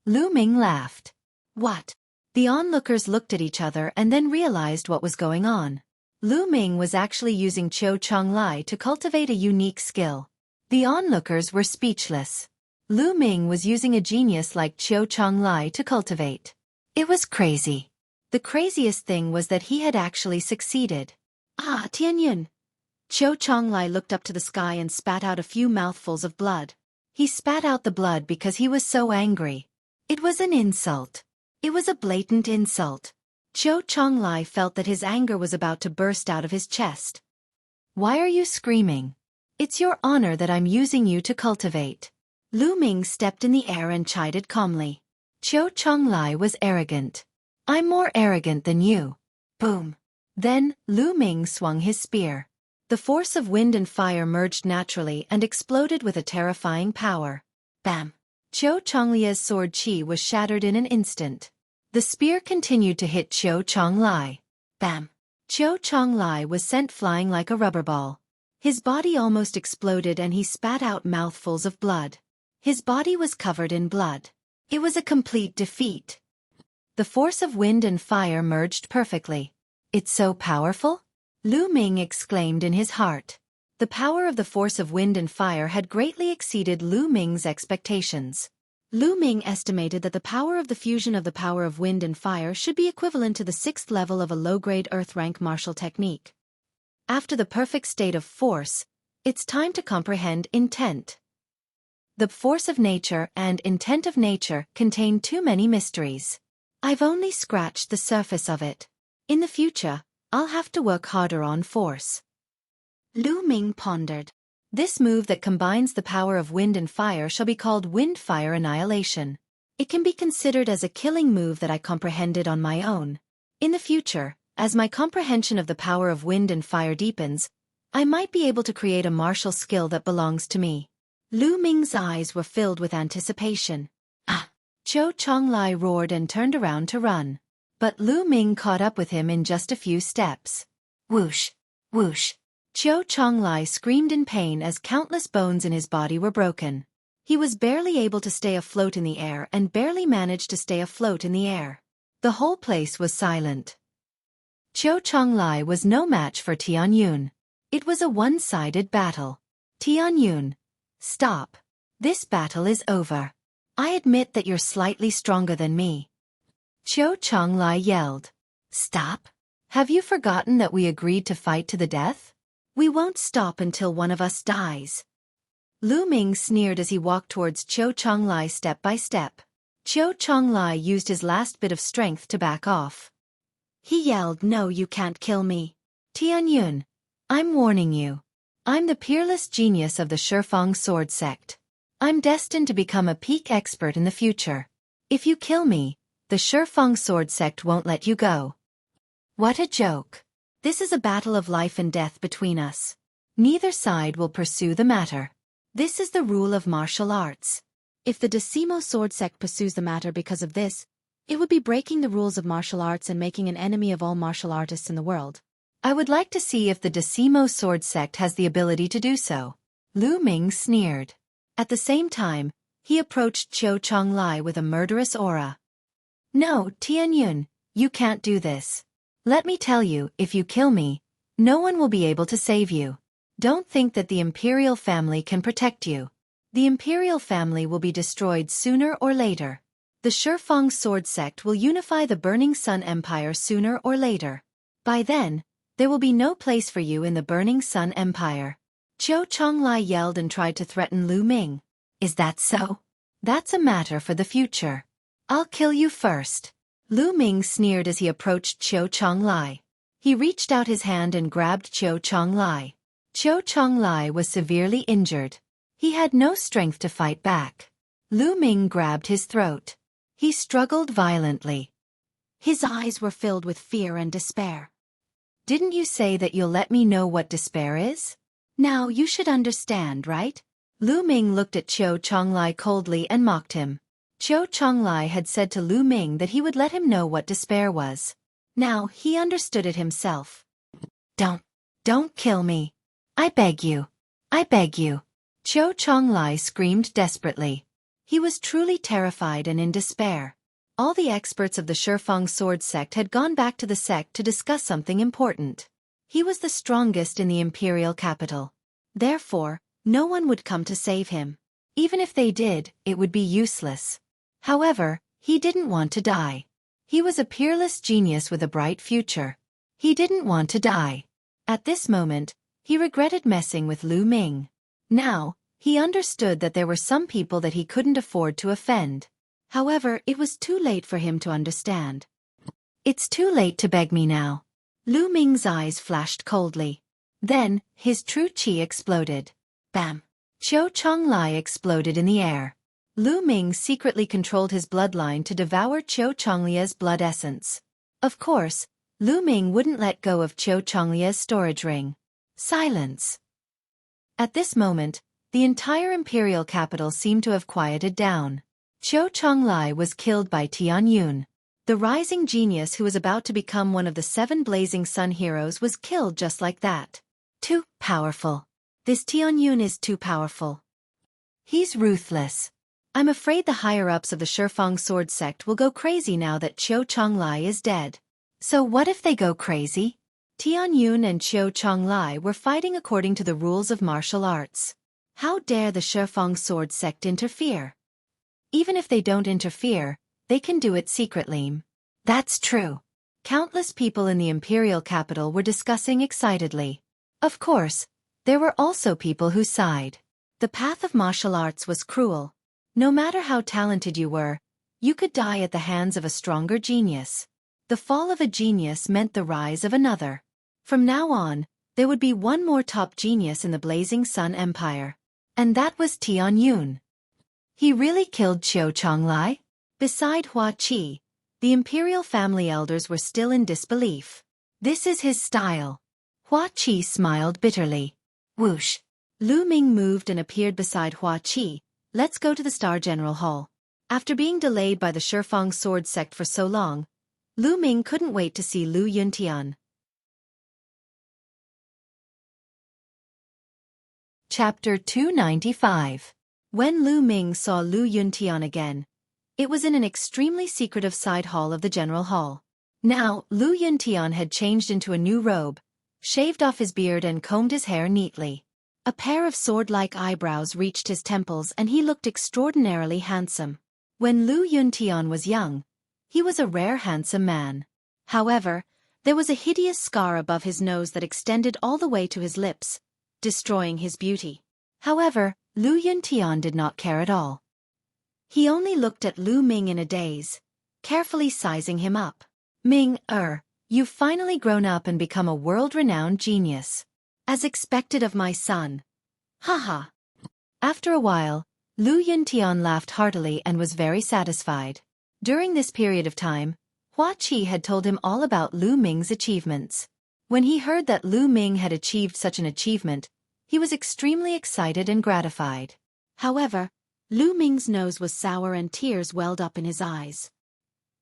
Lu Ming laughed. What? The onlookers looked at each other and then realized what was going on. Lu Ming was actually using Xueqi to cultivate a unique skill. The onlookers were speechless. Lu Ming was using a genius like Xueqi to cultivate. It was crazy. The craziest thing was that he had actually succeeded. Ah, Tianyun! Xueqi looked up to the sky and spat out a few mouthfuls of blood. He spat out the blood because he was so angry. It was an insult. It was a blatant insult. Xueqi felt that his anger was about to burst out of his chest. Why are you screaming? It's your honor that I'm using you to cultivate. Lu Ming stepped in the air and chided calmly. Xueqi was arrogant. I'm more arrogant than you. Boom. Then, Lu Ming swung his spear. The force of wind and fire merged naturally and exploded with a terrifying power. Bam! Xueqi's sword chi was shattered in an instant. The spear continued to hit Xueqi. Bam! Xueqi was sent flying like a rubber ball. His body almost exploded and he spat out mouthfuls of blood. His body was covered in blood. It was a complete defeat. The force of wind and fire merged perfectly. It's so powerful? Lu Ming exclaimed in his heart. The power of the force of wind and fire had greatly exceeded Lu Ming's expectations. Lu Ming estimated that the power of the fusion of the power of wind and fire should be equivalent to the 6th level of a low-grade Earth-rank martial technique. After the perfect state of force, it's time to comprehend intent. The force of nature and intent of nature contain too many mysteries. I've only scratched the surface of it. In the future, I'll have to work harder on force. Lu Ming pondered. This move that combines the power of wind and fire shall be called Wind-Fire Annihilation. It can be considered as a killing move that I comprehended on my own. In the future, as my comprehension of the power of wind and fire deepens, I might be able to create a martial skill that belongs to me. Lu Ming's eyes were filled with anticipation. Ah! Xueqi roared and turned around to run. But Lu Ming caught up with him in just a few steps. Whoosh! Whoosh! Xueqi screamed in pain as countless bones in his body were broken. He was barely able to stay afloat in the air and barely managed to stay afloat in the air. The whole place was silent. Xueqi was no match for Tianyun. It was a one-sided battle. Tianyun, stop. This battle is over. I admit that you're slightly stronger than me. Qiu Chonglai yelled. Stop? Have you forgotten that we agreed to fight to the death? We won't stop until one of us dies. Lu Ming sneered as he walked towards Qiu Chonglai step by step. Qiu Chonglai used his last bit of strength to back off. He yelled, no, you can't kill me. Tianyun, I'm warning you. I'm the peerless genius of the Shifeng sword sect. I'm destined to become a peak expert in the future. If you kill me, the Shifeng sword sect won't let you go. What a joke. This is a battle of life and death between us. Neither side will pursue the matter. This is the rule of martial arts. If the Decimo sword sect pursues the matter because of this, it would be breaking the rules of martial arts and making an enemy of all martial artists in the world. I would like to see if the Decimo sword sect has the ability to do so. Lu Ming sneered. At the same time, he approached Qiu Chonglai with a murderous aura. No, Tianyun, you can't do this. Let me tell you, if you kill me, no one will be able to save you. Don't think that the imperial family can protect you. The imperial family will be destroyed sooner or later. The Shifeng sword sect will unify the Burning Sun Empire sooner or later. By then, there will be no place for you in the Burning Sun Empire. Qiu Chonglai yelled and tried to threaten Lu Ming. Is that so? That's a matter for the future. I'll kill you first. Lu Ming sneered as he approached Qiu Chonglai. He reached out his hand and grabbed Qiu Chonglai. Qiu Chonglai was severely injured. He had no strength to fight back. Lu Ming grabbed his throat. He struggled violently. His eyes were filled with fear and despair. Didn't you say that you'll let me know what despair is? Now you should understand, right? Lu Ming looked at Qiu Chonglai coldly and mocked him. Qiu Chonglai had said to Lu Ming that he would let him know what despair was. Now he understood it himself. Don't kill me. I beg you. I beg you. Qiu Chonglai screamed desperately. He was truly terrified and in despair. All the experts of the Shifeng sword sect had gone back to the sect to discuss something important. He was the strongest in the imperial capital. Therefore, no one would come to save him. Even if they did, it would be useless. However, he didn't want to die. He was a peerless genius with a bright future. He didn't want to die. At this moment, he regretted messing with Lu Ming. Now, he understood that there were some people that he couldn't afford to offend. However, it was too late for him to understand. It's too late to beg me now. Lu Ming's eyes flashed coldly. Then, his true qi exploded. Bam! Qiu Chonglai exploded in the air. Lu Ming secretly controlled his bloodline to devour Qiu Chonglia's blood essence. Of course, Lu Ming wouldn't let go of Qiu Chonglia's storage ring. Silence. At this moment, the entire imperial capital seemed to have quieted down. Qiu Chonglai was killed by Tianyun. The rising genius who was about to become one of the 7 blazing sun heroes was killed just like that. Too powerful. This Tianyun is too powerful. He's ruthless. I'm afraid the higher-ups of the Shifeng sword sect will go crazy now that Qiu Chonglai is dead. So what if they go crazy? Tianyun and Qiu Chonglai were fighting according to the rules of martial arts. How dare the Shifeng sword sect interfere? Even if they don't interfere, they can do it secretly. That's true. Countless people in the imperial capital were discussing excitedly. Of course, there were also people who sighed. The path of martial arts was cruel. No matter how talented you were, you could die at the hands of a stronger genius. The fall of a genius meant the rise of another. From now on, there would be one more top genius in the Blazing Sun Empire. And that was Tianyun. He really killed Qiu Chonglai? Beside Hua Qi, the imperial family elders were still in disbelief. This is his style. Hua Qi smiled bitterly. Whoosh. Lu Ming moved and appeared beside Hua Qi. Let's go to the Star General Hall. After being delayed by the Shifeng sword sect for so long, Lu Ming couldn't wait to see Lu Yuntian. Chapter 295. When Lu Ming saw Lu Yuntian again, it was in an extremely secretive side hall of the General Hall. Now, Lu Yuntian had changed into a new robe, shaved off his beard and combed his hair neatly. A pair of sword-like eyebrows reached his temples and he looked extraordinarily handsome. When Lu Yuntian was young, he was a rare handsome man. However, there was a hideous scar above his nose that extended all the way to his lips, destroying his beauty. However, Lu Yuntian did not care at all. He only looked at Lu Ming in a daze, carefully sizing him up. Ming, you've finally grown up and become a world-renowned genius. As expected of my son. Haha. After a while, Lu Yuntian laughed heartily and was very satisfied. During this period of time, Xueqi had told him all about Lu Ming's achievements. When he heard that Lu Ming had achieved such an achievement, he was extremely excited and gratified. However, Lu Ming's nose was sour and tears welled up in his eyes.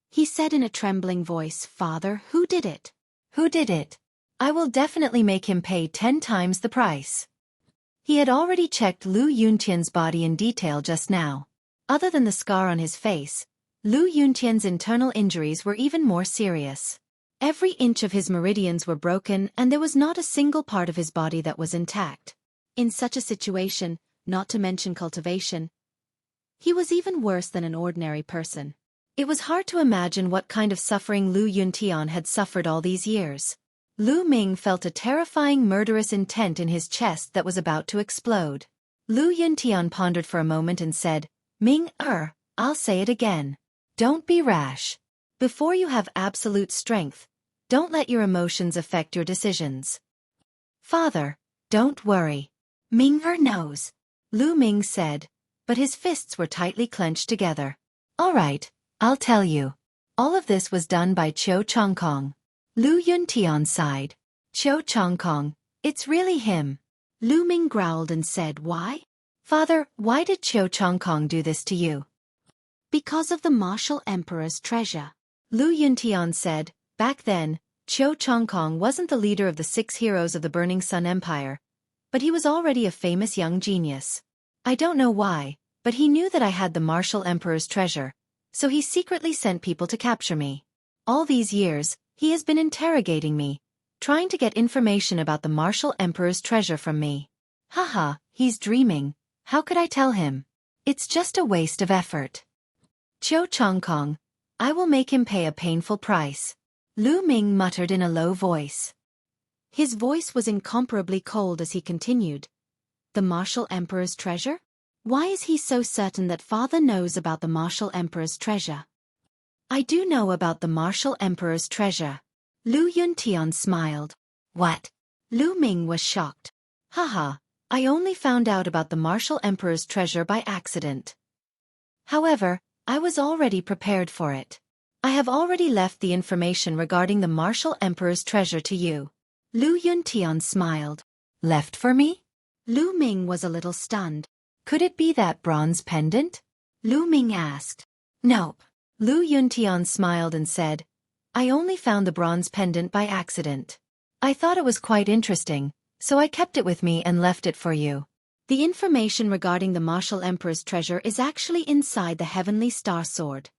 He said in a trembling voice, "Father, who did it? Who did it? I will definitely make him pay 10 times the price." He had already checked Lu Yuntian's body in detail just now. Other than the scar on his face, Lu Yuntian's internal injuries were even more serious. Every inch of his meridians were broken and there was not a single part of his body that was intact. In such a situation, not to mention cultivation, he was even worse than an ordinary person. It was hard to imagine what kind of suffering Lu Yuntian had suffered all these years. Lu Ming felt a terrifying murderous intent in his chest that was about to explode. Lu Yuntian pondered for a moment and said, "Ming, I'll say it again. Don't be rash. Before you have absolute strength, don't let your emotions affect your decisions." "Father, don't worry. Ming knows," Lu Ming said, but his fists were tightly clenched together. "All right, I'll tell you." All of this was done by Qiu Chongkong. Lu Yuntian sighed. "Qiu Chongkong, it's really him." Lu Ming growled and said, "Why? Father, why did Qiu Chongkong do this to you?" "Because of the martial emperor's treasure," Lu Yuntian said. Back then, Qiu Chongkong wasn't the leader of the 6 heroes of the Burning Sun Empire, but he was already a famous young genius. I don't know why, but he knew that I had the martial emperor's treasure, so he secretly sent people to capture me. All these years, he has been interrogating me, trying to get information about the martial emperor's treasure from me. Haha, he's dreaming. How could I tell him? It's just a waste of effort. Qiu Chongkong, I will make him pay a painful price. Lu Ming muttered in a low voice. His voice was incomparably cold as he continued. The martial emperor's treasure? Why is he so certain that father knows about the martial emperor's treasure? I do know about the martial emperor's treasure. Lu Yuntian smiled. What? Lu Ming was shocked. Haha, I only found out about the martial emperor's treasure by accident. However, I was already prepared for it. I have already left the information regarding the martial emperor's treasure to you. Lu Yuntian smiled. Left for me? Lu Ming was a little stunned. Could it be that bronze pendant? Lu Ming asked. Nope. Lu Yuntian smiled and said, I only found the bronze pendant by accident. I thought it was quite interesting, so I kept it with me and left it for you. The information regarding the martial emperor's treasure is actually inside the heavenly star sword.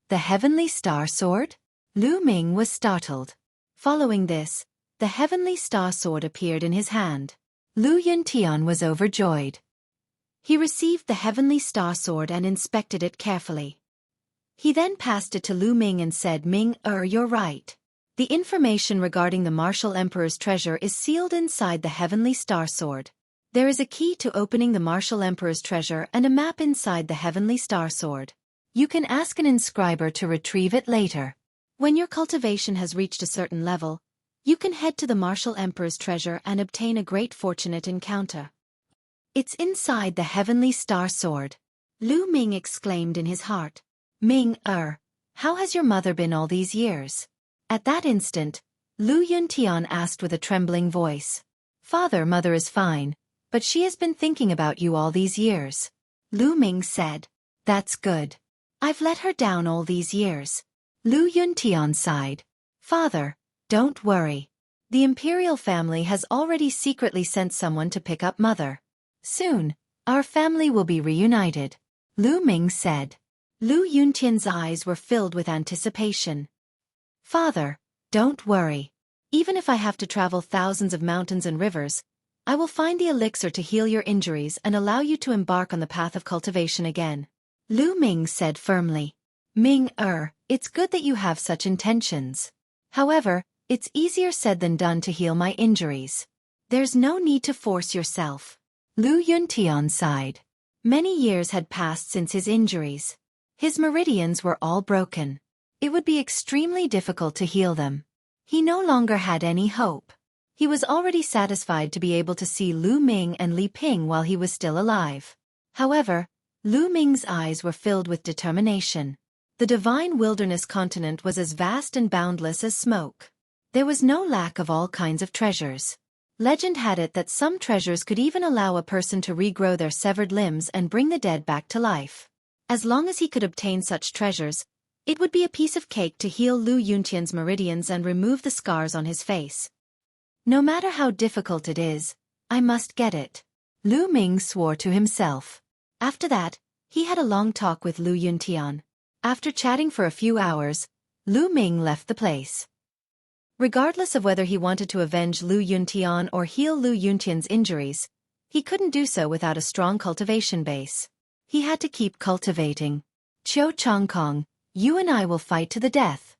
The heavenly star sword? Lu Ming was startled. Following this, the heavenly star sword appeared in his hand. Lu Yuntian was overjoyed. He received the heavenly star sword and inspected it carefully. He then passed it to Lu Ming and said, Ming, you're right. The information regarding the martial emperor's treasure is sealed inside the heavenly star sword. There is a key to opening the martial emperor's treasure and a map inside the heavenly star sword. You can ask an inscriber to retrieve it later. When your cultivation has reached a certain level, you can head to the martial emperor's treasure and obtain a great fortunate encounter. It's inside the heavenly star sword. Lu Ming exclaimed in his heart. Ming, how has your mother been all these years? At that instant, Lu Yuntian asked with a trembling voice. Father, mother is fine, but she has been thinking about you all these years. Lu Ming said. That's good. I've let her down all these years. Lu Yuntian sighed. Father, don't worry. The imperial family has already secretly sent someone to pick up mother. Soon, our family will be reunited. Lu Ming said. Lu Yuntian's eyes were filled with anticipation. Father, don't worry. Even if I have to travel thousands of mountains and rivers, I will find the elixir to heal your injuries and allow you to embark on the path of cultivation again. Lu Ming said firmly. It's good that you have such intentions. However, it's easier said than done to heal my injuries. There's no need to force yourself. Lu Yuntian sighed. Many years had passed since his injuries. His meridians were all broken. It would be extremely difficult to heal them. He no longer had any hope. He was already satisfied to be able to see Lu Ming and Li Ping while he was still alive. However, Lu Ming's eyes were filled with determination. The divine wilderness continent was as vast and boundless as smoke. There was no lack of all kinds of treasures. Legend had it that some treasures could even allow a person to regrow their severed limbs and bring the dead back to life. As long as he could obtain such treasures, it would be a piece of cake to heal Lu Yuntian's meridians and remove the scars on his face. No matter how difficult it is, I must get it. Lu Ming swore to himself. After that, he had a long talk with Lu Yuntian. After chatting for a few hours, Lu Ming left the place. Regardless of whether he wanted to avenge Lu Yuntian or heal Lu Yuntian's injuries, he couldn't do so without a strong cultivation base. He had to keep cultivating. Qiu Changkong, you and I will fight to the death.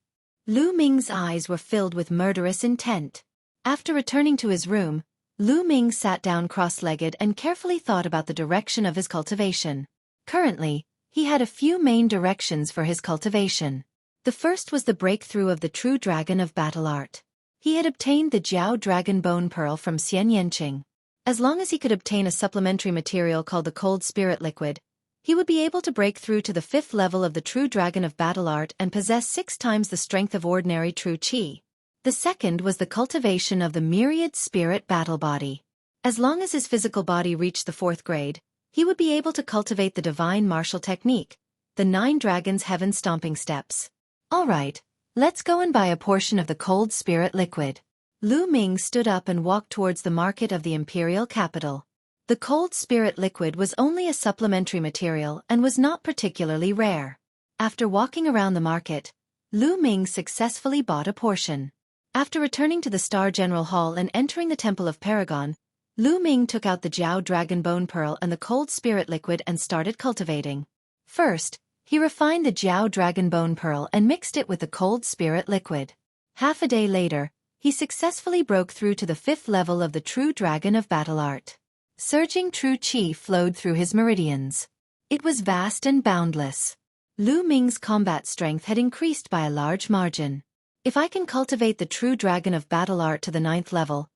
Lu Ming's eyes were filled with murderous intent. After returning to his room, Lu Ming sat down cross-legged and carefully thought about the direction of his cultivation. Currently, he had a few main directions for his cultivation. The first was the breakthrough of the true dragon of battle art. He had obtained the Jiao Dragon Bone Pearl from Xian Yanqing. As long as he could obtain a supplementary material called the Cold Spirit Liquid, he would be able to break through to the 5th level of the true dragon of battle art and possess 6 times the strength of ordinary true qi. The second was the cultivation of the myriad spirit battle body. As long as his physical body reached the 4th grade, he would be able to cultivate the divine martial technique, the 9 dragons heaven stomping steps. Alright, let's go and buy a portion of the cold spirit liquid. Lu Ming stood up and walked towards the market of the imperial capital. The cold spirit liquid was only a supplementary material and was not particularly rare. After walking around the market, Lu Ming successfully bought a portion. After returning to the Star General Hall and entering the Temple of Paragon, Lu Ming took out the Jiao Dragon Bone Pearl and the cold spirit liquid and started cultivating. First, he refined the Jiao Dragon Bone Pearl and mixed it with the cold spirit liquid. Half a day later, he successfully broke through to the 5th level of the true dragon of battle art. Surging true qi flowed through his meridians. It was vast and boundless. Lu Ming's combat strength had increased by a large margin. If I can cultivate the true dragon of battle art to the 9th level,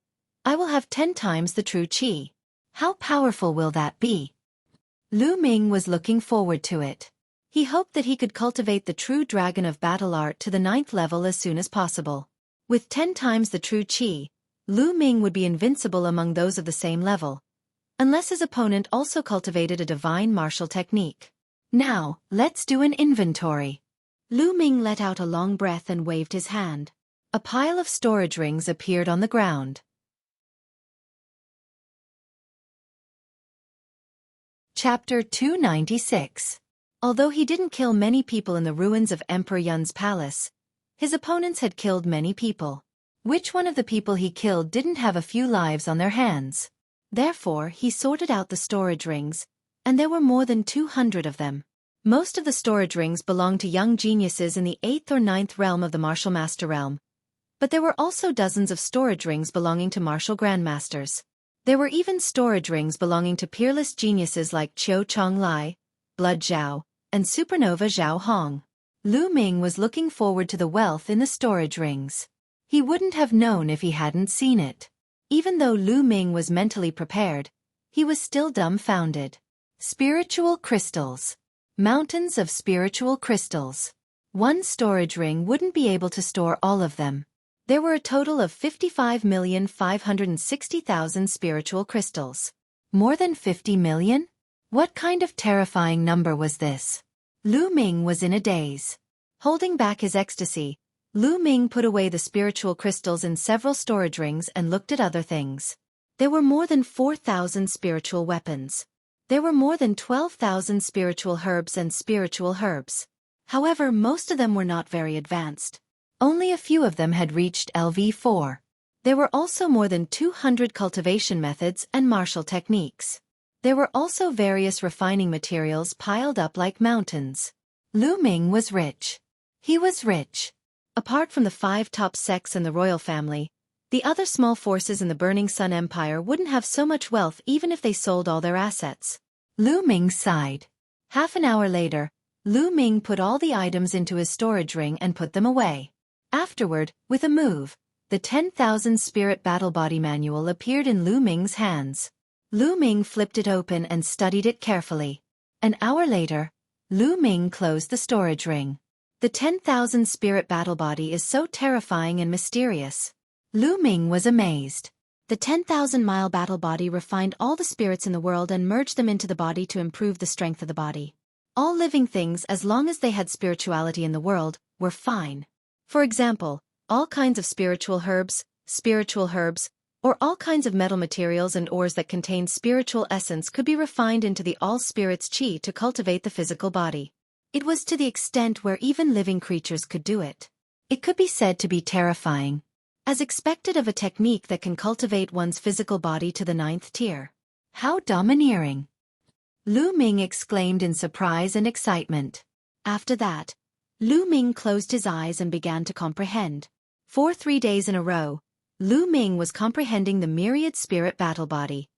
I will have 10 times the true qi. How powerful will that be? Lu Ming was looking forward to it. He hoped that he could cultivate the true dragon of battle art to the 9th level as soon as possible. With 10 times the true qi, Lu Ming would be invincible among those of the same level, unless his opponent also cultivated a divine martial technique. Now, let's do an inventory. Lu Ming let out a long breath and waved his hand. A pile of storage rings appeared on the ground. Chapter 296. Although he didn't kill many people in the ruins of Emperor Yun's palace, his opponents had killed many people. Which one of the people he killed didn't have a few lives on their hands? Therefore, he sorted out the storage rings, and there were more than 200 of them. Most of the storage rings belonged to young geniuses in the 8th or 9th realm of the Martial Master realm, but there were also dozens of storage rings belonging to martial grandmasters. There were even storage rings belonging to peerless geniuses like Qiu Chonglai, Blood Zhao, and Supernova Zhao Hong. Lu Ming was looking forward to the wealth in the storage rings. He wouldn't have known if he hadn't seen it. Even though Lu Ming was mentally prepared, he was still dumbfounded. Spiritual crystals. Mountains of spiritual crystals. One storage ring wouldn't be able to store all of them. There were a total of 55,560,000 spiritual crystals. More than 50 million? What kind of terrifying number was this? Lu Ming was in a daze. Holding back his ecstasy, Lu Ming put away the spiritual crystals in several storage rings and looked at other things. There were more than 4,000 spiritual weapons. There were more than 12,000 spiritual herbs and spiritual herbs. However, most of them were not very advanced. Only a few of them had reached LV4. There were also more than 200 cultivation methods and martial techniques. There were also various refining materials piled up like mountains. Lu Ming was rich. He was rich. Apart from the 5 top sects and the royal family, the other small forces in the Burning Sun Empire wouldn't have so much wealth even if they sold all their assets. Lu Ming sighed. Half an hour later, Lu Ming put all the items into his storage ring and put them away. Afterward, with a move, the 10,000 Spirit Battle Body Manual appeared in Lu Ming's hands. Lu Ming flipped it open and studied it carefully. An hour later, Lu Ming closed the storage ring. The 10,000 Spirit Battle Body is so terrifying and mysterious. Lu Ming was amazed. The 10,000-mile battle body refined all the spirits in the world and merged them into the body to improve the strength of the body. All living things, as long as they had spirituality in the world, were fine. For example, all kinds of spiritual herbs, or all kinds of metal materials and ores that contained spiritual essence could be refined into the all-spirits chi to cultivate the physical body. It was to the extent where even living creatures could do it. It could be said to be terrifying, as expected of a technique that can cultivate one's physical body to the 9th tier. How domineering! Lu Ming exclaimed in surprise and excitement. After that, Lu Ming closed his eyes and began to comprehend. For 3 days in a row, Lu Ming was comprehending the myriad spirit battle body.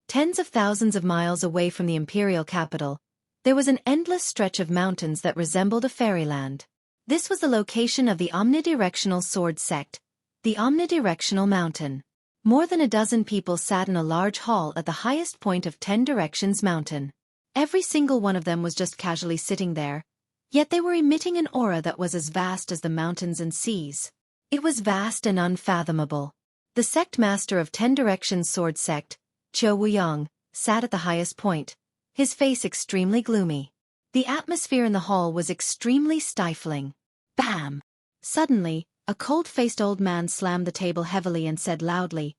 Tens of thousands of miles away from the imperial capital, there was an endless stretch of mountains that resembled a fairyland. This was the location of the omnidirectional sword sect, the omnidirectional mountain. More than a dozen people sat in a large hall at the highest point of 10 Directions Mountain. Every single one of them was just casually sitting there, yet they were emitting an aura that was as vast as the mountains and seas. It was vast and unfathomable. The sect master of 10 Directions Sword Sect, Xueqi, sat at the highest point, his face extremely gloomy. The atmosphere in the hall was extremely stifling. Bam! Suddenly, a cold-faced old man slammed the table heavily and said loudly,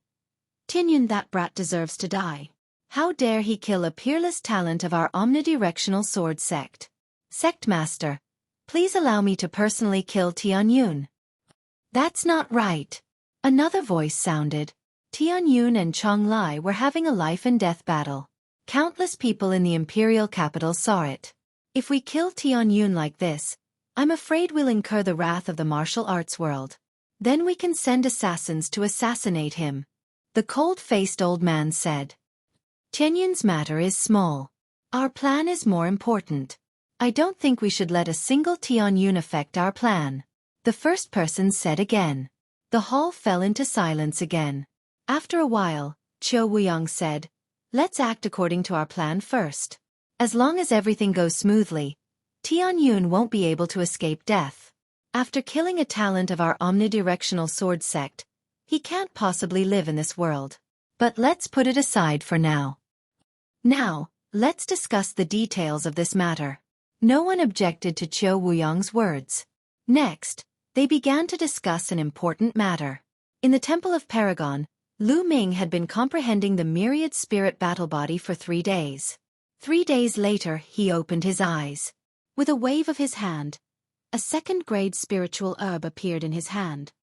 "Tianyun, that brat deserves to die. How dare he kill a peerless talent of our omnidirectional sword sect? Sect master, please allow me to personally kill Tianyun." "That's not right." Another voice sounded. Tianyun and Chonglai were having a life-and-death battle. Countless people in the imperial capital saw it. If we kill Tianyun like this, I'm afraid we'll incur the wrath of the martial arts world. Then we can send assassins to assassinate him. The cold-faced old man said. Tianyun's matter is small. Our plan is more important. I don't think we should let a single Tianyun affect our plan. The first person said again. The hall fell into silence again. After a while, Xueqi said, "Let's act according to our plan first. As long as everything goes smoothly, Tianyun won't be able to escape death. After killing a talent of our omnidirectional sword sect, he can't possibly live in this world. But let's put it aside for now. Now, let's discuss the details of this matter." No one objected to Xueqi's words. Next, they began to discuss an important matter. In the Temple of Paragon, Lu Ming had been comprehending the myriad spirit battle body for 3 days. 3 days later, he opened his eyes. With a wave of his hand, a second-grade spiritual herb appeared in his hand.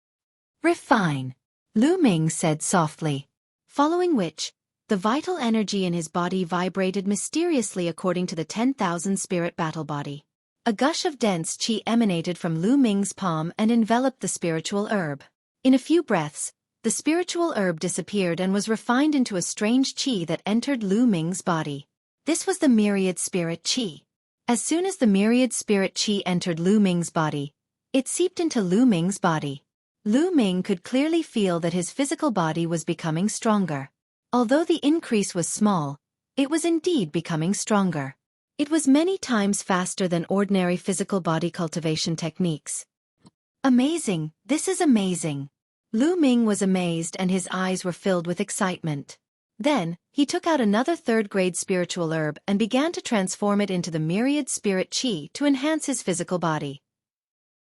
"Refine," Lu Ming said softly. Following which, the vital energy in his body vibrated mysteriously according to the 10,000 spirit battle body. A gush of dense qi emanated from Lu Ming's palm and enveloped the spiritual herb. In a few breaths, the spiritual herb disappeared and was refined into a strange qi that entered Lu Ming's body. This was the myriad spirit qi. As soon as the myriad spirit qi entered Lu Ming's body, it seeped into Lu Ming's body. Lu Ming could clearly feel that his physical body was becoming stronger. Although the increase was small, it was indeed becoming stronger. It was many times faster than ordinary physical body cultivation techniques. Amazing, this is amazing. Lu Ming was amazed and his eyes were filled with excitement. Then, he took out another third-grade spiritual herb and began to transform it into the myriad spirit qi to enhance his physical body.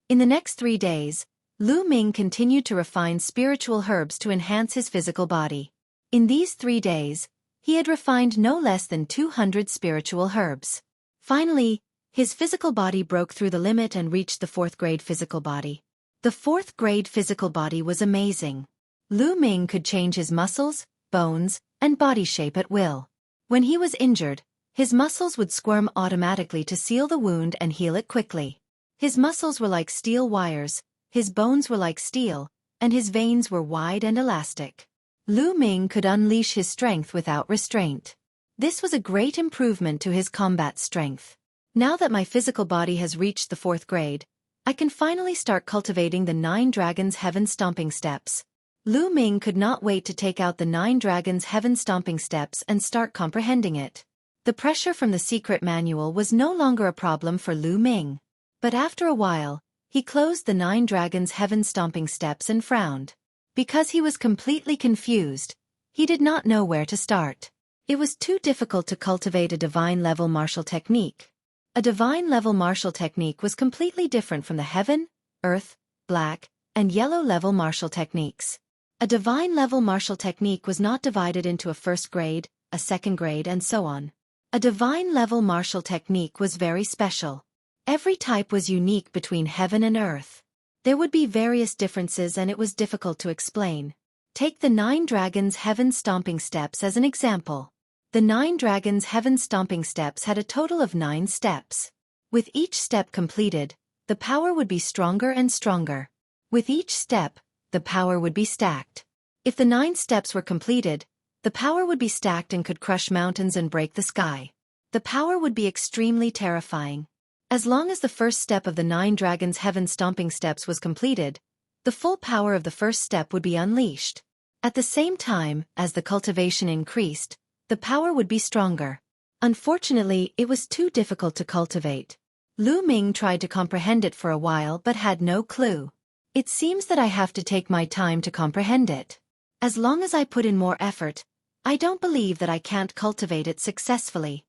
In the next 3 days, Lu Ming continued to refine spiritual herbs to enhance his physical body. In these 3 days, he had refined no less than 200 spiritual herbs. Finally, his physical body broke through the limit and reached the 4th grade physical body. The 4th grade physical body was amazing. Lu Ming could change his muscles, bones, and body shape at will. When he was injured, his muscles would squirm automatically to seal the wound and heal it quickly. His muscles were like steel wires, his bones were like steel, and his veins were wide and elastic. Lu Ming could unleash his strength without restraint. This was a great improvement to his combat strength. Now that my physical body has reached the 4th grade, I can finally start cultivating the 9 Dragons' Heaven Stomping Steps. Lu Ming could not wait to take out the 9 Dragons' Heaven Stomping Steps and start comprehending it. The pressure from the secret manual was no longer a problem for Lu Ming. But after a while, he closed the 9 Dragons' Heaven Stomping Steps and frowned. Because he was completely confused, he did not know where to start. It was too difficult to cultivate a divine-level martial technique. A divine-level martial technique was completely different from the heaven, earth, black, and yellow-level martial techniques. A divine-level martial technique was not divided into a 1st grade, a 2nd grade, and so on. A divine-level martial technique was very special. Every type was unique between heaven and earth. There would be various differences and it was difficult to explain. Take the 9 Dragons' Heaven Stomping Steps as an example. The 9 Dragons' Heaven Stomping Steps had a total of 9 steps. With each step completed, the power would be stronger and stronger. With each step, the power would be stacked. If the 9 steps were completed, the power would be stacked and could crush mountains and break the sky. The power would be extremely terrifying. As long as the 1st step of the 9 Dragons' Heaven Stomping Steps was completed, the full power of the 1st step would be unleashed. At the same time, as the cultivation increased, the power would be stronger. Unfortunately, it was too difficult to cultivate. Lu Ming tried to comprehend it for a while but had no clue. It seems that I have to take my time to comprehend it. As long as I put in more effort, I don't believe that I can't cultivate it successfully.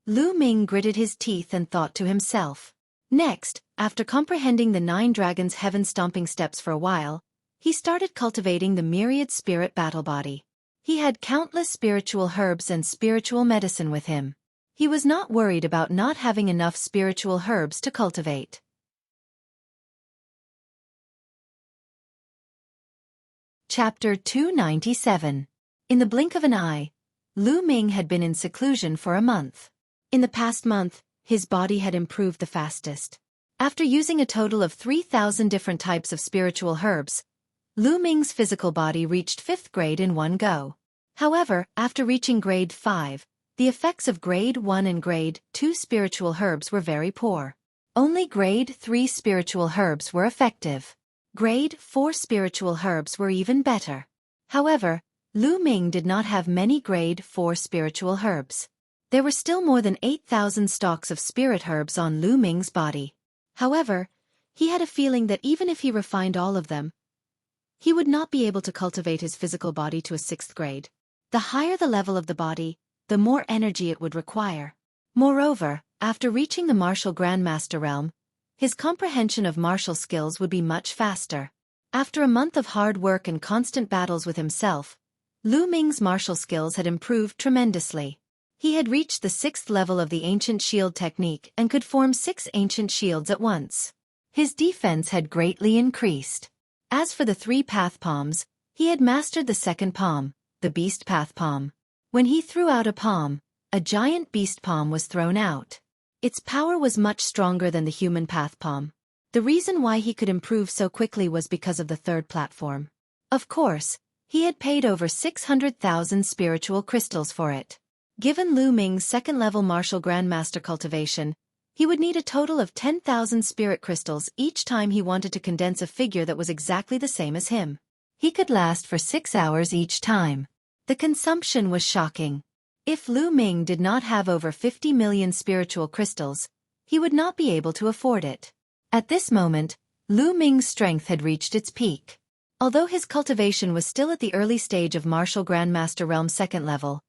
Lu Ming gritted his teeth and thought to himself. Next, after comprehending the 9 Dragons' Heaven Stomping Steps for a while, he started cultivating the myriad spirit battle body. He had countless spiritual herbs and spiritual medicine with him. He was not worried about not having enough spiritual herbs to cultivate. Chapter 297. In the blink of an eye, Lu Ming had been in seclusion for a month. In the past month, his body had improved the fastest. After using a total of 3,000 different types of spiritual herbs, Lu Ming's physical body reached 5th grade in one go. However, after reaching grade 5, the effects of grade 1 and grade 2 spiritual herbs were very poor. Only grade 3 spiritual herbs were effective. Grade 4 spiritual herbs were even better. However, Lu Ming did not have many grade 4 spiritual herbs. There were still more than 8,000 stalks of spirit herbs on Lu Ming's body. However, he had a feeling that even if he refined all of them, he would not be able to cultivate his physical body to a 6th grade. The higher the level of the body, the more energy it would require. Moreover, after reaching the martial grandmaster realm, his comprehension of martial skills would be much faster. After a month of hard work and constant battles with himself, Lu Ming's martial skills had improved tremendously. He had reached the 6th level of the ancient shield technique and could form 6 ancient shields at once. His defense had greatly increased. As for the 3 path palms, he had mastered the 2nd palm, the beast path palm. When he threw out a palm, a giant beast palm was thrown out. Its power was much stronger than the human path palm. The reason why he could improve so quickly was because of the 3rd platform. Of course, he had paid over 600,000 spiritual crystals for it. Given Lu Ming's 2nd level martial grandmaster cultivation, he would need a total of 10,000 spirit crystals each time he wanted to condense a figure that was exactly the same as him. He could last for 6 hours each time. The consumption was shocking. If Lu Ming did not have over 50 million spiritual crystals, he would not be able to afford it. At this moment, Lu Ming's strength had reached its peak. Although his cultivation was still at the early stage of martial grandmaster realm 2nd level,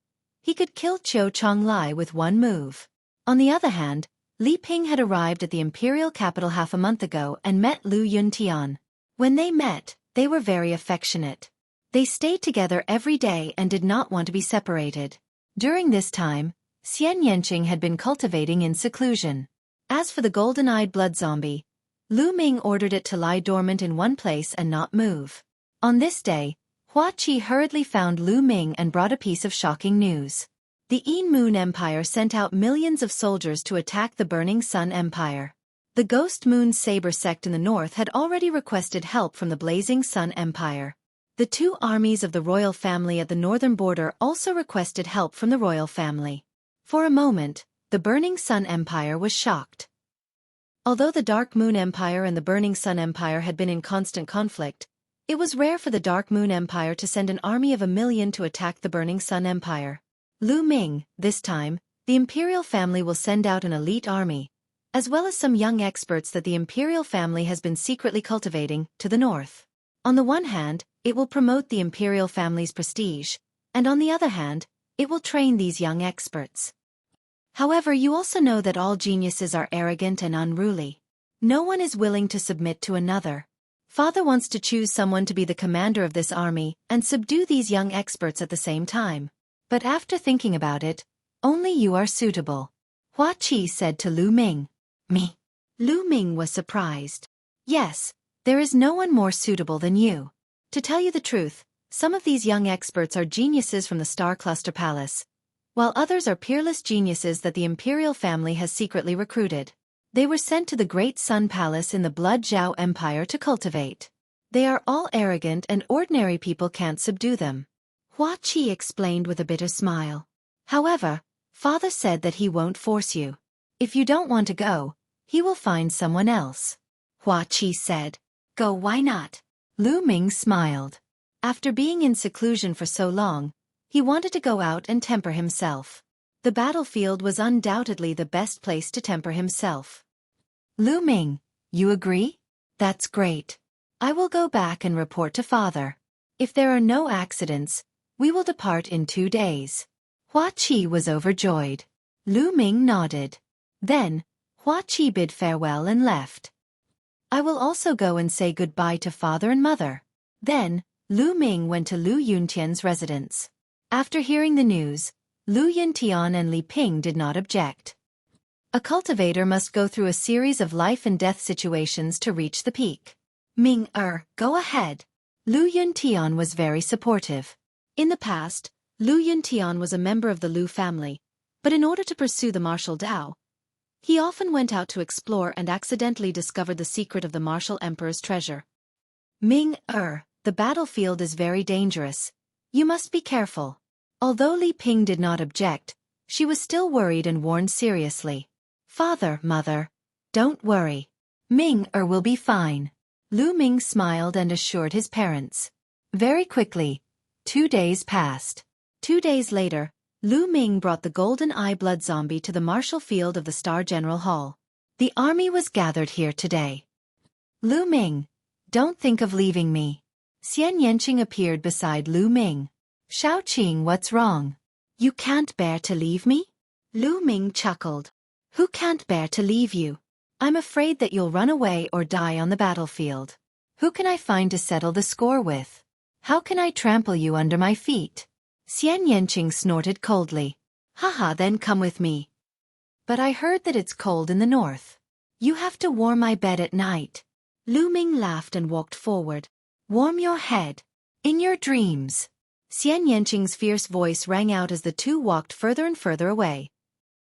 he could kill Qiu Chonglai with one move. On the other hand, Li Ping had arrived at the imperial capital half a month ago and met Lu Yuntian. When they met, they were very affectionate. They stayed together every day and did not want to be separated. During this time, Xian Yanqing had been cultivating in seclusion. As for the golden-eyed blood zombie, Lu Ming ordered it to lie dormant in one place and not move. On this day, Xueqi hurriedly found Lu Ming and brought a piece of shocking news. The Yin Moon Empire sent out millions of soldiers to attack the Burning Sun Empire. The Ghost Moon Saber sect in the north had already requested help from the Blazing Sun Empire. The two armies of the royal family at the northern border also requested help from the royal family. For a moment, the Burning Sun Empire was shocked. Although the Dark Moon Empire and the Burning Sun Empire had been in constant conflict, it was rare for the Dark Moon Empire to send an army of 1,000,000 to attack the Burning Sun Empire. Lu Ming, this time, the imperial family will send out an elite army, as well as some young experts that the imperial family has been secretly cultivating, to the north. On the one hand, it will promote the imperial family's prestige, and on the other hand, it will train these young experts. However, you also know that all geniuses are arrogant and unruly. No one is willing to submit to another. Father wants to choose someone to be the commander of this army and subdue these young experts at the same time. But after thinking about it, only you are suitable. Xueqi said to Lu Ming. Me? Lu Ming was surprised. Yes, there is no one more suitable than you. To tell you the truth, some of these young experts are geniuses from the Star Cluster Palace, while others are peerless geniuses that the imperial family has secretly recruited. They were sent to the Great Sun Palace in the Blood Zhao Empire to cultivate. They are all arrogant and ordinary people can't subdue them. Xueqi explained with a bitter smile. However, Father said that he won't force you. If you don't want to go, he will find someone else. Xueqi said. Go, why not? Lu Ming smiled. After being in seclusion for so long, he wanted to go out and temper himself. The battlefield was undoubtedly the best place to temper himself. Lu Ming, you agree? That's great. I will go back and report to Father. If there are no accidents, we will depart in 2 days. Xueqi was overjoyed. Lu Ming nodded. Then, Xueqi bid farewell and left. I will also go and say goodbye to Father and Mother. Then, Lu Ming went to Lu Yuntian's residence. After hearing the news, Lu Yuntian and Li Ping did not object. A cultivator must go through a series of life and death situations to reach the peak. Go ahead. Lu Yuntian was very supportive. In the past, Lu Yuntian was a member of the Lu family, but in order to pursue the martial Dao, he often went out to explore and accidentally discovered the secret of the martial emperor's treasure. The battlefield is very dangerous. You must be careful. Although Li Ping did not object, she was still worried and warned seriously. Father, Mother, don't worry. Will be fine. Lu Ming smiled and assured his parents. Very quickly, 2 days passed. 2 days later, Lu Ming brought the golden eye blood zombie to the martial field of the Star General Hall. The army was gathered here today. Lu Ming, don't think of leaving me. Xian Yanqing appeared beside Lu Ming. Shaoqing, what's wrong? You can't bear to leave me? Lu Ming chuckled. Who can't bear to leave you? I'm afraid that you'll run away or die on the battlefield. Who can I find to settle the score with? How can I trample you under my feet? Xian Yanqing snorted coldly. Haha, then come with me. But I heard that it's cold in the north. You have to warm my bed at night. Lu Ming laughed and walked forward. Warm your head. In your dreams. Xian Yanqing's fierce voice rang out as the two walked further and further away.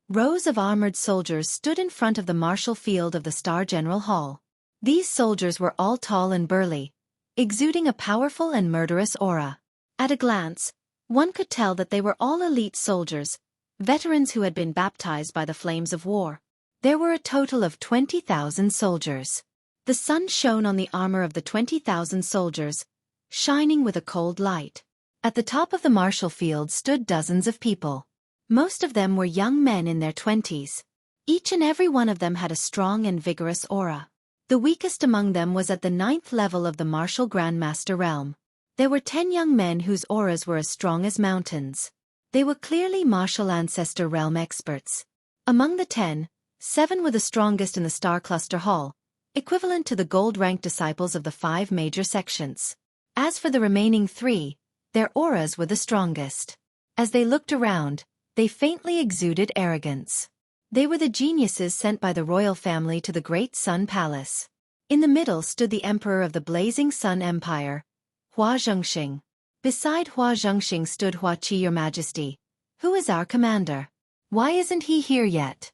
Rows of armored soldiers stood in front of the martial field of the Star General Hall. These soldiers were all tall and burly, exuding a powerful and murderous aura. At a glance, one could tell that they were all elite soldiers, veterans who had been baptized by the flames of war. There were a total of 20,000 soldiers. The sun shone on the armor of the 20,000 soldiers, shining with a cold light. At the top of the martial field stood dozens of people. Most of them were young men in their 20s. Each and every one of them had a strong and vigorous aura. The weakest among them was at the 9th level of the martial Grandmaster realm. There were 10 young men whose auras were as strong as mountains. They were clearly martial ancestor realm experts. Among the 10, 7 were the strongest in the Star Cluster Hall, equivalent to the gold-ranked disciples of the 5 major sections. As for the remaining 3, their auras were the strongest. As they looked around, they faintly exuded arrogance. They were the geniuses sent by the royal family to the Great Sun Palace. In the middle stood the emperor of the Blazing Sun Empire, Hua Zhengxing. Beside Hua Zhengxing stood Xueqi, your majesty. Who is our commander? Why isn't he here yet?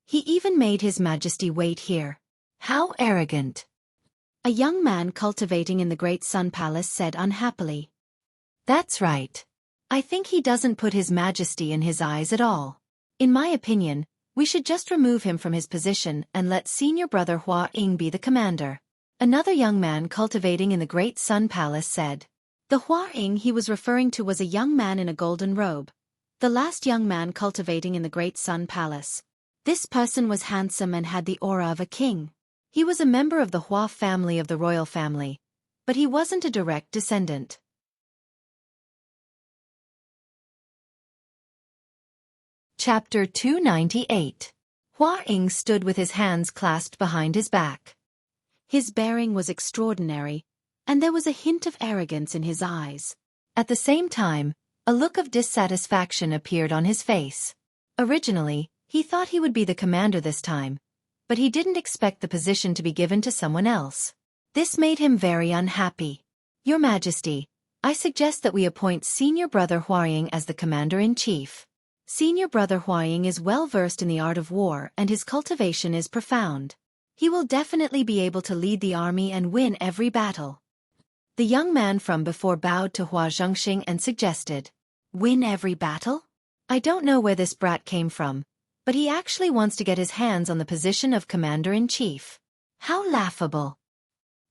He even made his majesty wait here. How arrogant! A young man cultivating in the Great Sun Palace said unhappily. That's right. I think he doesn't put his majesty in his eyes at all. In my opinion, we should just remove him from his position and let senior brother Hua Ying be the commander. Another young man cultivating in the Great Sun Palace said. The Hua Ying he was referring to was a young man in a golden robe. The last young man cultivating in the Great Sun Palace. This person was handsome and had the aura of a king. He was a member of the Hua family of the royal family, but he wasn't a direct descendant. Chapter 298. Hua Ying stood with his hands clasped behind his back. His bearing was extraordinary, and there was a hint of arrogance in his eyes. At the same time, a look of dissatisfaction appeared on his face. Originally, he thought he would be the commander this time, but he didn't expect the position to be given to someone else. This made him very unhappy. Your Majesty, I suggest that we appoint senior brother Hua Ying as the commander-in-chief. Senior brother Hua Ying is well versed in the art of war and his cultivation is profound. He will definitely be able to lead the army and win every battle. The young man from before bowed to Hua Zhengxing and suggested, win every battle? I don't know where this brat came from, but he actually wants to get his hands on the position of commander-in-chief. How laughable!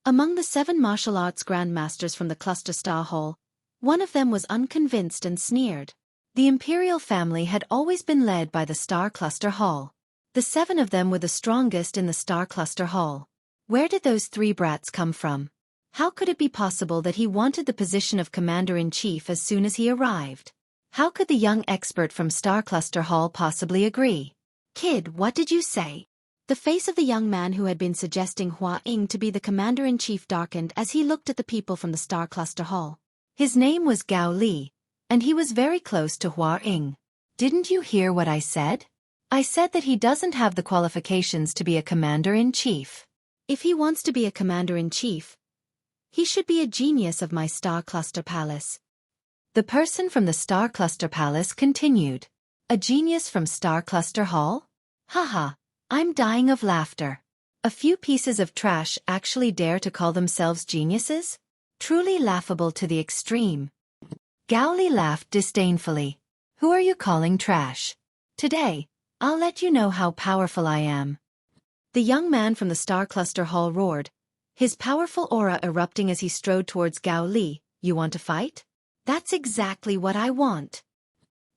Among the 7 martial arts grandmasters from the Cluster Star Hall, one of them was unconvinced and sneered. The imperial family had always been led by the Star Cluster Hall. The 7 of them were the strongest in the Star Cluster Hall. Where did those 3 brats come from? How could it be possible that he wanted the position of commander-in-chief as soon as he arrived? How could the young expert from Star Cluster Hall possibly agree? Kid, what did you say? The face of the young man who had been suggesting Hua Ying to be the commander-in-chief darkened as he looked at the people from the Star Cluster Hall. His name was Gao Li, and he was very close to Hua Ying. Didn't you hear what I said? I said that he doesn't have the qualifications to be a commander-in-chief. If he wants to be a commander-in-chief, he should be a genius of my Star Cluster Palace. The person from the Star Cluster Palace continued. A genius from Star Cluster Hall? Haha, I'm dying of laughter. A few pieces of trash actually dare to call themselves geniuses? Truly laughable to the extreme. Gao Li laughed disdainfully. Who are you calling trash? Today, I'll let you know how powerful I am. The young man from the Star Cluster Hall roared, his powerful aura erupting as he strode towards Gao Li. You want to fight? That's exactly what I want.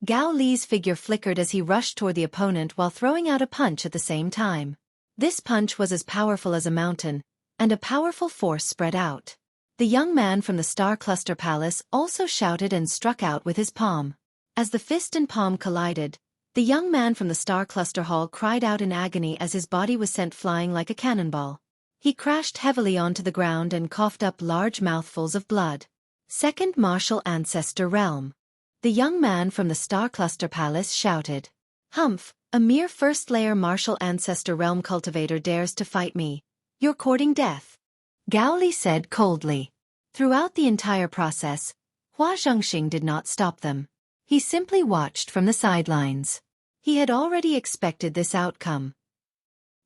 Gao Li's figure flickered as he rushed toward the opponent while throwing out a punch at the same time. This punch was as powerful as a mountain, and a powerful force spread out. The young man from the Star Cluster Palace also shouted and struck out with his palm. As the fist and palm collided, the young man from the Star Cluster Hall cried out in agony as his body was sent flying like a cannonball. He crashed heavily onto the ground and coughed up large mouthfuls of blood. Second Martial Ancestor Realm. The young man from the Star Cluster Palace shouted. Humph, a mere first-layer Martial Ancestor Realm cultivator dares to fight me. You're courting death. Gao Li said coldly. Throughout the entire process, Hua Zhengxing did not stop them. He simply watched from the sidelines. He had already expected this outcome.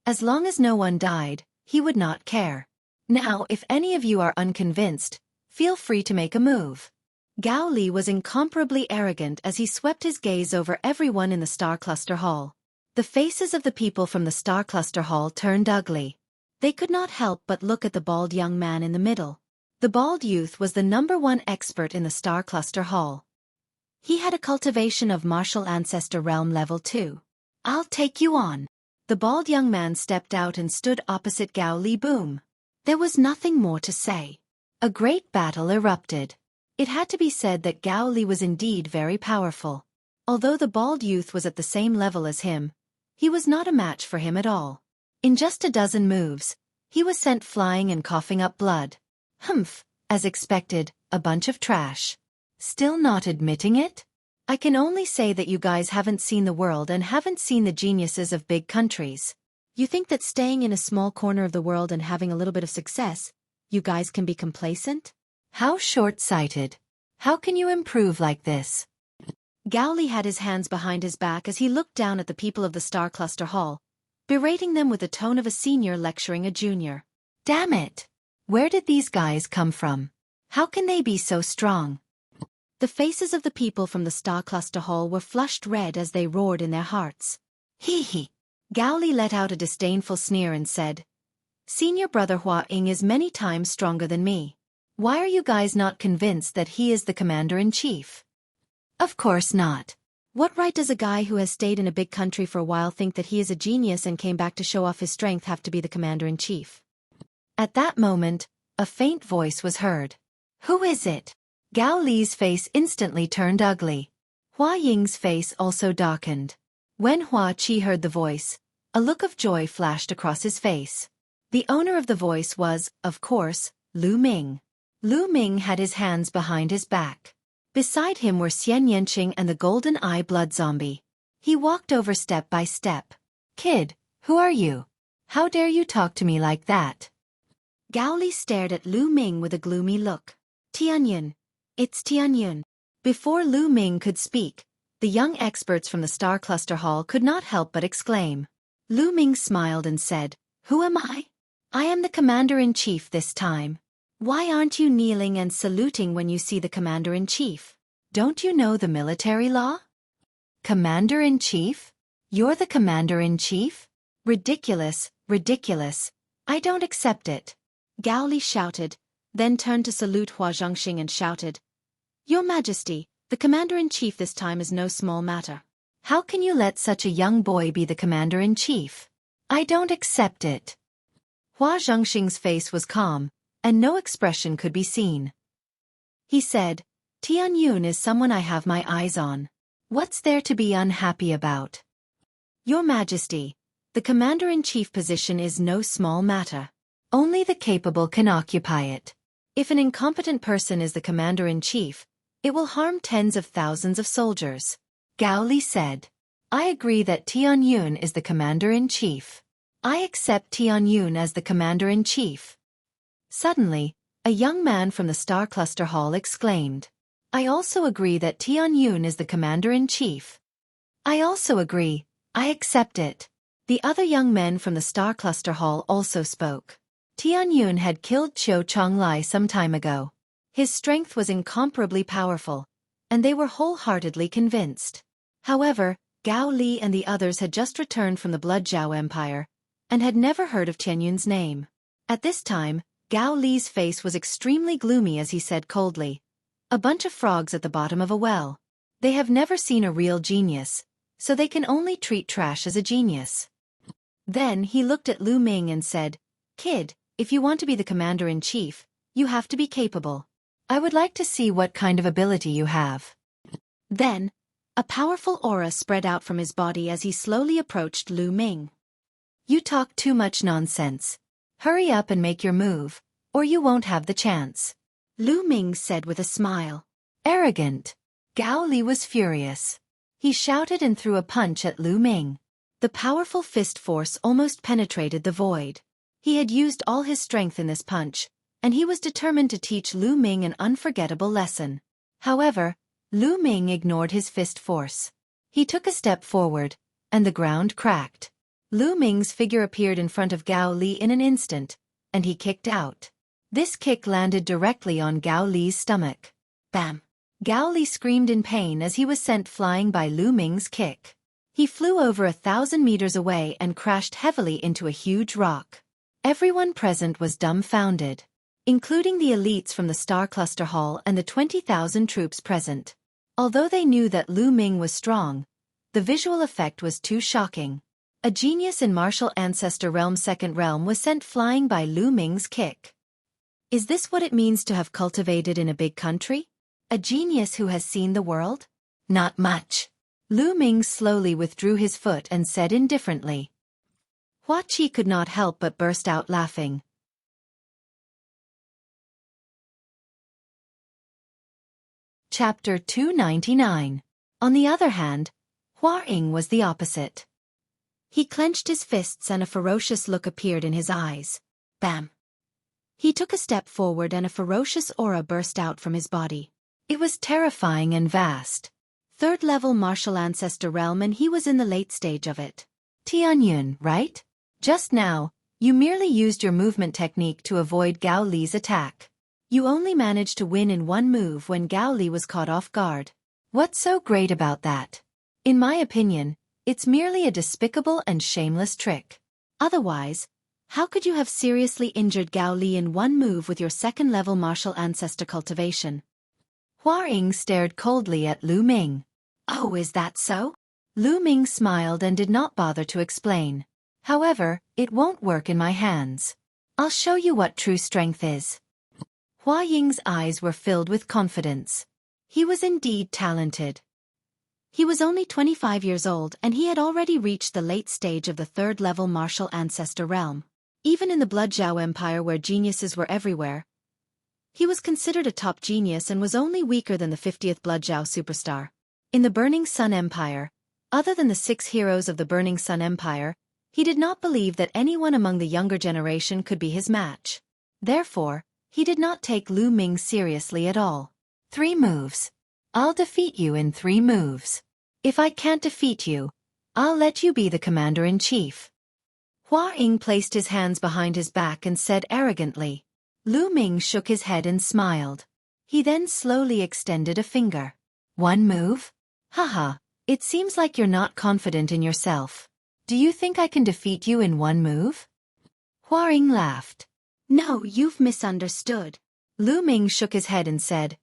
As long as no one died, he would not care. Now, if any of you are unconvinced, feel free to make a move. Gao Li was incomparably arrogant as he swept his gaze over everyone in the Star Cluster Hall. The faces of the people from the Star Cluster Hall turned ugly. They could not help but look at the bald young man in the middle. The bald youth was the #1 expert in the Star Cluster Hall. He had a cultivation of Martial Ancestor Realm Level 2. I'll take you on. The bald young man stepped out and stood opposite Gao Li. Boom. There was nothing more to say. A great battle erupted. It had to be said that Gao Li was indeed very powerful. Although the bald youth was at the same level as him, he was not a match for him at all. In just a dozen moves, he was sent flying and coughing up blood. Humph, as expected, a bunch of trash. Still not admitting it? I can only say that you guys haven't seen the world and haven't seen the geniuses of big countries. You think that staying in a small corner of the world and having a little bit of success, you guys can be complacent? How short-sighted. How can you improve like this? Gao Li had his hands behind his back as he looked down at the people of the Star Cluster Hall, berating them with the tone of a senior lecturing a junior. Damn it! Where did these guys come from? How can they be so strong? The faces of the people from the Star Cluster Hall were flushed red as they roared in their hearts. Hee hee. Gao Li let out a disdainful sneer and said, Senior brother Hua Ying is many times stronger than me. Why are you guys not convinced that he is the commander-in-chief? Of course not. What right does a guy who has stayed in a big country for a while think that he is a genius and came back to show off his strength have to be the commander-in-chief? At that moment, a faint voice was heard. Who is it? Gao Li's face instantly turned ugly. Hua Ying's face also darkened. When Hua Qi heard the voice, a look of joy flashed across his face. The owner of the voice was, of course, Lu Ming. Lu Ming had his hands behind his back. Beside him were Xian Yanqing and the Golden Eye Blood Zombie. He walked over step by step. Kid, who are you? How dare you talk to me like that? Gao Li stared at Lu Ming with a gloomy look. Tianyun. It's Tianyun. Before Lu Ming could speak, the young experts from the Star Cluster Hall could not help but exclaim. Lu Ming smiled and said, Who am I? I am the commander-in-chief this time. Why aren't you kneeling and saluting when you see the commander-in-chief? Don't you know the military law? Commander-in-chief? You're the commander-in-chief? Ridiculous, ridiculous. I don't accept it. Gao Li shouted, then turned to salute Hua Zhongxing and shouted, Your Majesty, the commander-in-chief this time is no small matter. How can you let such a young boy be the commander-in-chief? I don't accept it. Hua Zhongxing's face was calm, and no expression could be seen. He said, Tianyun is someone I have my eyes on. What's there to be unhappy about? Your Majesty, the commander-in-chief position is no small matter. Only the capable can occupy it. If an incompetent person is the commander-in-chief, it will harm tens of thousands of soldiers. Gao Li said, I agree that Tianyun is the commander-in-chief. I accept Tianyun as the commander-in-chief. Suddenly, a young man from the Star Cluster Hall exclaimed, I also agree that Tianyun is the commander-in-chief. I also agree, I accept it. The other young men from the Star Cluster Hall also spoke. Tianyun had killed Qiu Chonglai some time ago. His strength was incomparably powerful, and they were wholeheartedly convinced. However, Gao Li and the others had just returned from the Blood Zhao Empire, and had never heard of Tianyun's name. At this time, Gao Li's face was extremely gloomy as he said coldly, A bunch of frogs at the bottom of a well. They have never seen a real genius, so they can only treat trash as a genius. Then he looked at Lu Ming and said, Kid, if you want to be the commander-in-chief, you have to be capable. I would like to see what kind of ability you have. Then, a powerful aura spread out from his body as he slowly approached Lu Ming. You talk too much nonsense. Hurry up and make your move, or you won't have the chance. Lu Ming said with a smile. Arrogant. Gao Li was furious. He shouted and threw a punch at Lu Ming. The powerful fist force almost penetrated the void. He had used all his strength in this punch, and he was determined to teach Lu Ming an unforgettable lesson. However, Lu Ming ignored his fist force. He took a step forward, and the ground cracked. Lu Ming's figure appeared in front of Gao Li in an instant, and he kicked out. This kick landed directly on Gao Li's stomach. Bam! Gao Li screamed in pain as he was sent flying by Lu Ming's kick. He flew over 1,000 meters away and crashed heavily into a huge rock. Everyone present was dumbfounded, including the elites from the Star Cluster Hall and the 20,000 troops present. Although they knew that Lu Ming was strong, the visual effect was too shocking. A genius in martial ancestor realm second realm was sent flying by Lu Ming's kick. Is this what it means to have cultivated in a big country? A genius who has seen the world? Not much. Lu Ming slowly withdrew his foot and said indifferently. Hua Qi could not help but burst out laughing. Chapter 299. On the other hand, Hua Ying was the opposite. He clenched his fists and a ferocious look appeared in his eyes. Bam! He took a step forward and a ferocious aura burst out from his body. It was terrifying and vast. Third-level martial ancestor realm, and he was in the late stage of it. Tianyun, right? Just now, you merely used your movement technique to avoid Gao Li's attack. You only managed to win in one move when Gao Li was caught off guard. What's so great about that? In my opinion, it's merely a despicable and shameless trick. Otherwise, how could you have seriously injured Gao Li in one move with your second-level martial ancestor cultivation? Hua Ying stared coldly at Lu Ming. Oh, is that so? Lu Ming smiled and did not bother to explain. However, it won't work in my hands. I'll show you what true strength is. Hua Ying's eyes were filled with confidence. He was indeed talented. He was only 25 years old and he had already reached the late stage of the third-level martial ancestor realm. Even in the Blood Zhao Empire where geniuses were everywhere, he was considered a top genius and was only weaker than the 50th Blood Zhao superstar. In the Burning Sun Empire, other than the 6 heroes of the Burning Sun Empire, he did not believe that anyone among the younger generation could be his match. Therefore, he did not take Lu Ming seriously at all. 3 moves. I'll defeat you in 3 moves. If I can't defeat you, I'll let you be the commander-in-chief. Hua Ying placed his hands behind his back and said arrogantly. Lu Ming shook his head and smiled. He then slowly extended a finger. 1 move? Haha, it seems like you're not confident in yourself. Do you think I can defeat you in 1 move? Hua Ying laughed. No, you've misunderstood. Lu Ming shook his head and said,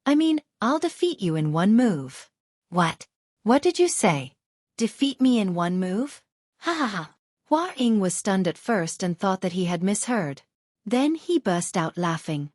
I mean, I'll defeat you in 1 move. What? What did you say? Defeat me in 1 move? Ha ha ha. Hua Ying was stunned at first and thought that he had misheard. Then he burst out laughing.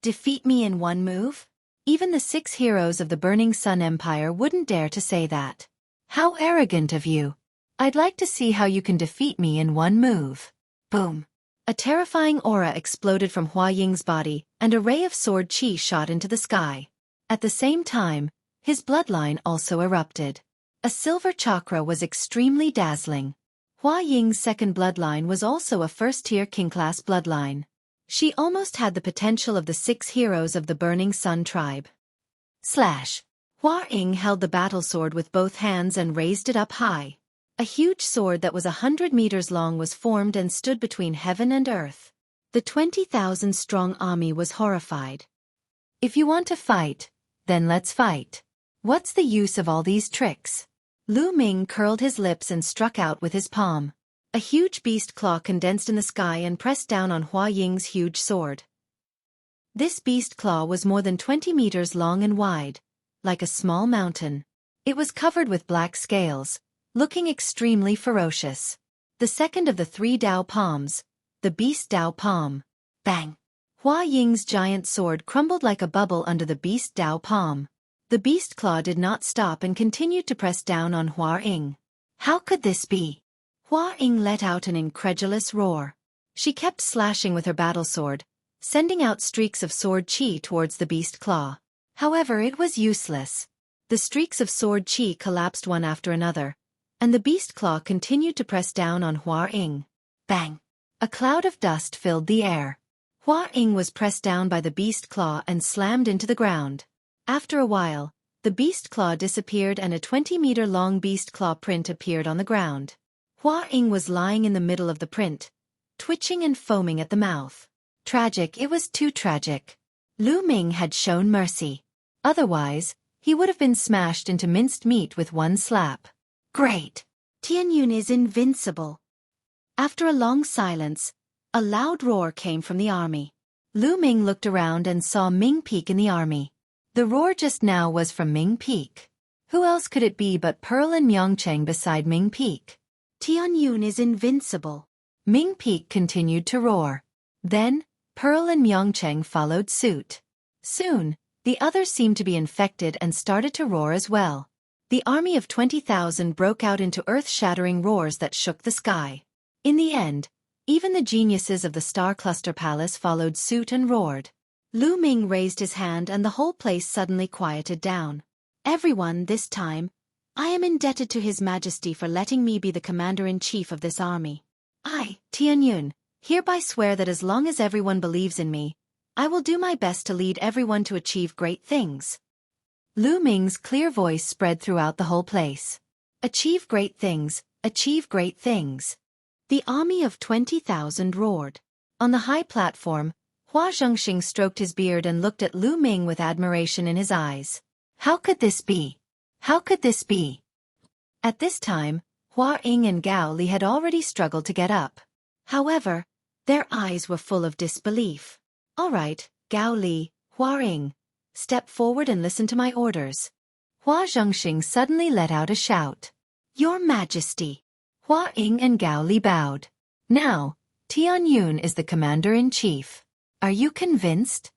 Defeat me in 1 move? Even the 6 heroes of the Burning Sun Empire wouldn't dare to say that. How arrogant of you. I'd like to see how you can defeat me in 1 move. Boom. A terrifying aura exploded from Hua Ying's body, and a ray of sword chi shot into the sky. At the same time, his bloodline also erupted. A silver chakra was extremely dazzling. Hua Ying's second bloodline was also a first-tier king-class bloodline. She almost had the potential of the 6 heroes of the Burning Sun tribe. Slash. Hua Ying held the battle sword with both hands and raised it up high. A huge sword that was 100 meters long was formed and stood between heaven and earth. The 20,000-strong army was horrified. If you want to fight, then let's fight. What's the use of all these tricks? Lu Ming curled his lips and struck out with his palm. A huge beast claw condensed in the sky and pressed down on Hua Ying's huge sword. This beast claw was more than 20 meters long and wide, like a small mountain. It was covered with black scales, looking extremely ferocious. The second of the 3 Dao palms, the beast Dao palm. Bang! Hua Ying's giant sword crumbled like a bubble under the beast Dao palm. The beast claw did not stop and continued to press down on Hua Ying. How could this be? Hua Ying let out an incredulous roar. She kept slashing with her battle sword, sending out streaks of sword chi towards the beast claw. However, it was useless. The streaks of sword chi collapsed one after another, and the beast claw continued to press down on Hua Ying. Bang! A cloud of dust filled the air. Hua Ying was pressed down by the beast claw and slammed into the ground. After a while, the beast claw disappeared and a 20-meter-long beast claw print appeared on the ground. Hua Ying was lying in the middle of the print, twitching and foaming at the mouth. Tragic, it was too tragic. Lu Ming had shown mercy. Otherwise, he would have been smashed into minced meat with 1 slap. Great! Tianyun is invincible. After a long silence, a loud roar came from the army. Lu Ming looked around and saw Ming Peak in the army. The roar just now was from Ming Peak. Who else could it be but Pearl and Myeongchang beside Ming Peak? Tianyun is invincible. Ming Peak continued to roar. Then, Pearl and Myeongchang followed suit. Soon, the others seemed to be infected and started to roar as well. The army of 20,000 broke out into earth-shattering roars that shook the sky. In the end, even the geniuses of the Star Cluster Palace followed suit and roared. Lu Ming raised his hand and the whole place suddenly quieted down. Everyone, this time, I am indebted to His Majesty for letting me be the commander-in-chief of this army. I, Tianyun, hereby swear that as long as everyone believes in me, I will do my best to lead everyone to achieve great things. Lu Ming's clear voice spread throughout the whole place. Achieve great things, achieve great things. The army of 20,000 roared. On the high platform, Hua Zhengxing stroked his beard and looked at Lu Ming with admiration in his eyes. How could this be? How could this be? At this time, Hua Ying and Gao Li had already struggled to get up. However, their eyes were full of disbelief. All right, Gao Li, Hua Ying, step forward and listen to my orders. Hua Zhengxing suddenly let out a shout. Your Majesty. Hua Ying and Gao Li bowed. Now, Tianyun is the commander-in-chief. Are you convinced?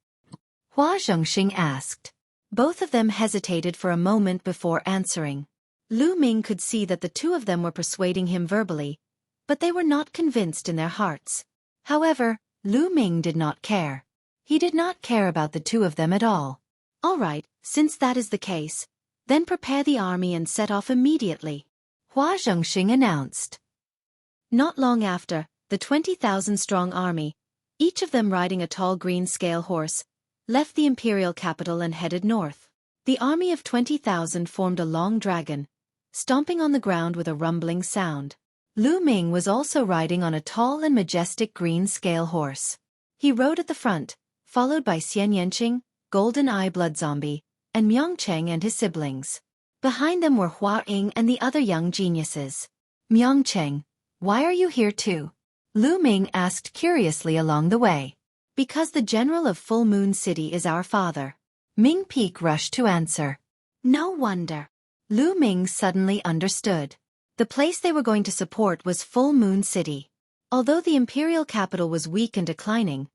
Hua Zhengxing asked. Both of them hesitated for a moment before answering. Lu Ming could see that the two of them were persuading him verbally, but they were not convinced in their hearts. However, Lu Ming did not care. He did not care about the two of them at all. All right, since that is the case, then prepare the army and set off immediately, Hua Zhengxing announced. Not long after, the 20,000-strong army, each of them riding a tall green scale horse, left the imperial capital and headed north. The army of 20,000 formed a long dragon, stomping on the ground with a rumbling sound. Lu Ming was also riding on a tall and majestic green scale horse. He rode at the front, followed by Xian Yanqing, Golden Eye Blood Zombie, and Myongcheng and his siblings. Behind them were Hua Ying and the other young geniuses. Myongcheng, why are you here too? Lu Ming asked curiously along the way. Because the general of Full Moon City is our father. Ming Peak rushed to answer. No wonder. Lu Ming suddenly understood. The place they were going to support was Full Moon City. Although the imperial capital was weak and declining,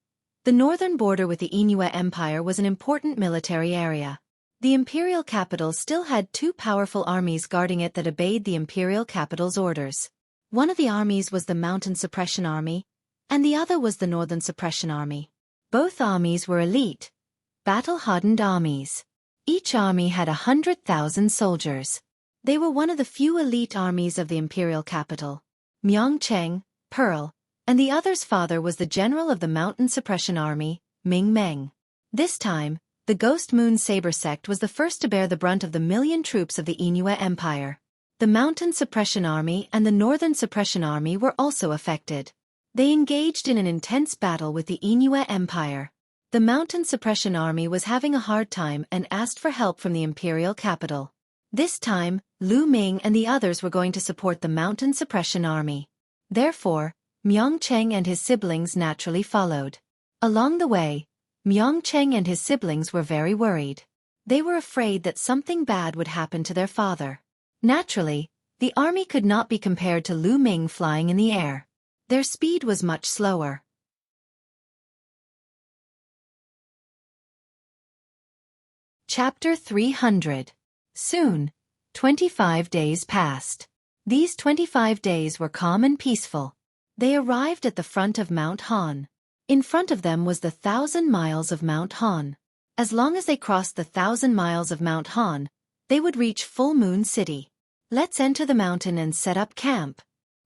the northern border with the Yinhua Empire was an important military area. The imperial capital still had two powerful armies guarding it that obeyed the imperial capital's orders. One of the armies was the Mountain Suppression Army, and the other was the Northern Suppression Army. Both armies were elite, battle-hardened armies. Each army had 100,000 soldiers. They were one of the few elite armies of the imperial capital. Myongcheng, Pearl, and the other's father was the general of the Mountain Suppression Army, Ming Meng. This time, the Ghost Moon Saber sect was the first to bear the brunt of the million troops of the Yinhua Empire. The Mountain Suppression Army and the Northern Suppression Army were also affected. They engaged in an intense battle with the Yinhua Empire. The Mountain Suppression Army was having a hard time and asked for help from the imperial capital. This time, Lu Ming and the others were going to support the Mountain Suppression Army. Therefore, Myongcheng and his siblings naturally followed. Along the way, Myongcheng and his siblings were very worried. They were afraid that something bad would happen to their father. Naturally, the army could not be compared to Lu Ming flying in the air. Their speed was much slower. Chapter 300. Soon, 25 days passed. These 25 days were calm and peaceful. They arrived at the front of Mount Han. In front of them was the 1,000 miles of Mount Han. As long as they crossed the 1,000 miles of Mount Han, they would reach Full Moon City. Let's enter the mountain and set up camp,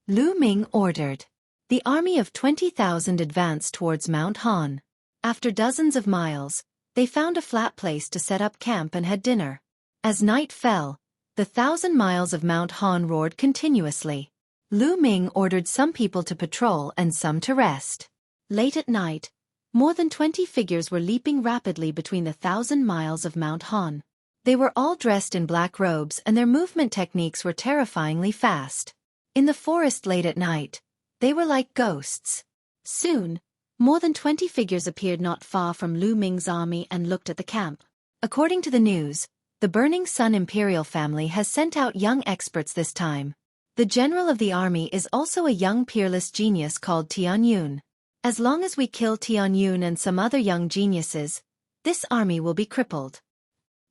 Lu Ming ordered. The army of 20,000 advanced towards Mount Han. After dozens of miles, they found a flat place to set up camp and had dinner. As night fell, the 1,000 miles of Mount Han roared continuously. Lu Ming ordered some people to patrol and some to rest. Late at night, more than 20 figures were leaping rapidly between the 1,000 miles of Mount Han. They were all dressed in black robes and their movement techniques were terrifyingly fast. In the forest late at night, they were like ghosts. Soon, more than 20 figures appeared not far from Lu Ming's army and looked at the camp. According to the news, the Burning Sun Imperial family has sent out young experts this time. The general of the army is also a young peerless genius called Tianyun. As long as we kill Tianyun and some other young geniuses, this army will be crippled.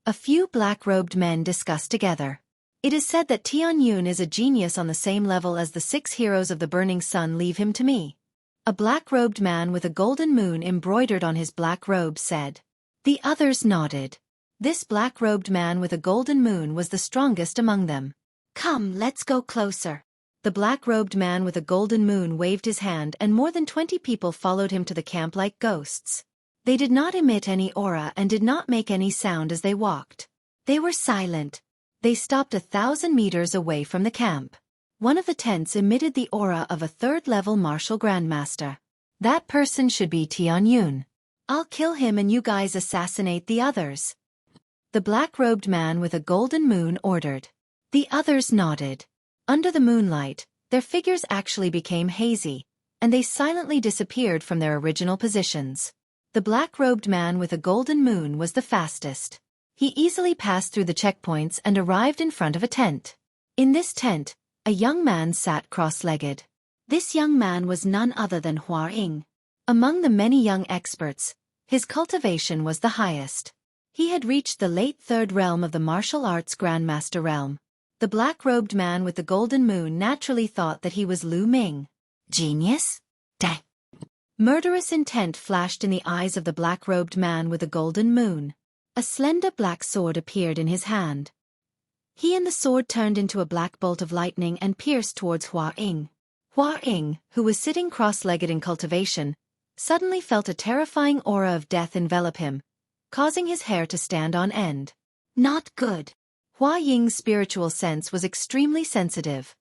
A few black-robed men discussed together. It is said that Tianyun is a genius on the same level as the 6 heroes of the Burning Sun. Leave him to me. A black-robed man with a golden moon embroidered on his black robe said. The others nodded. This black-robed man with a golden moon was the strongest among them. Come, let's go closer. The black-robed man with a golden moon waved his hand and more than 20 people followed him to the camp like ghosts. They did not emit any aura and did not make any sound as they walked. They were silent. They stopped 1,000 meters away from the camp. One of the tents emitted the aura of a third-level martial grandmaster. That person should be Tianyun. I'll kill him and you guys assassinate the others. The black-robed man with a golden moon ordered. The others nodded. Under the moonlight, their figures actually became hazy, and they silently disappeared from their original positions. The black-robed man with a golden moon was the fastest. He easily passed through the checkpoints and arrived in front of a tent. In this tent, a young man sat cross-legged. This young man was none other than Hua Ying. Among the many young experts, his cultivation was the highest. He had reached the late third realm of the martial arts grandmaster realm. The black-robed man with the golden moon naturally thought that he was Lu Ming. Genius? Dang. Murderous intent flashed in the eyes of the black-robed man with the golden moon. A slender black sword appeared in his hand. He and the sword turned into a black bolt of lightning and pierced towards Hua Ying. Hua Ying, who was sitting cross-legged in cultivation, suddenly felt a terrifying aura of death envelop him, causing his hair to stand on end. Not good. Hua Ying's spiritual sense was extremely sensitive.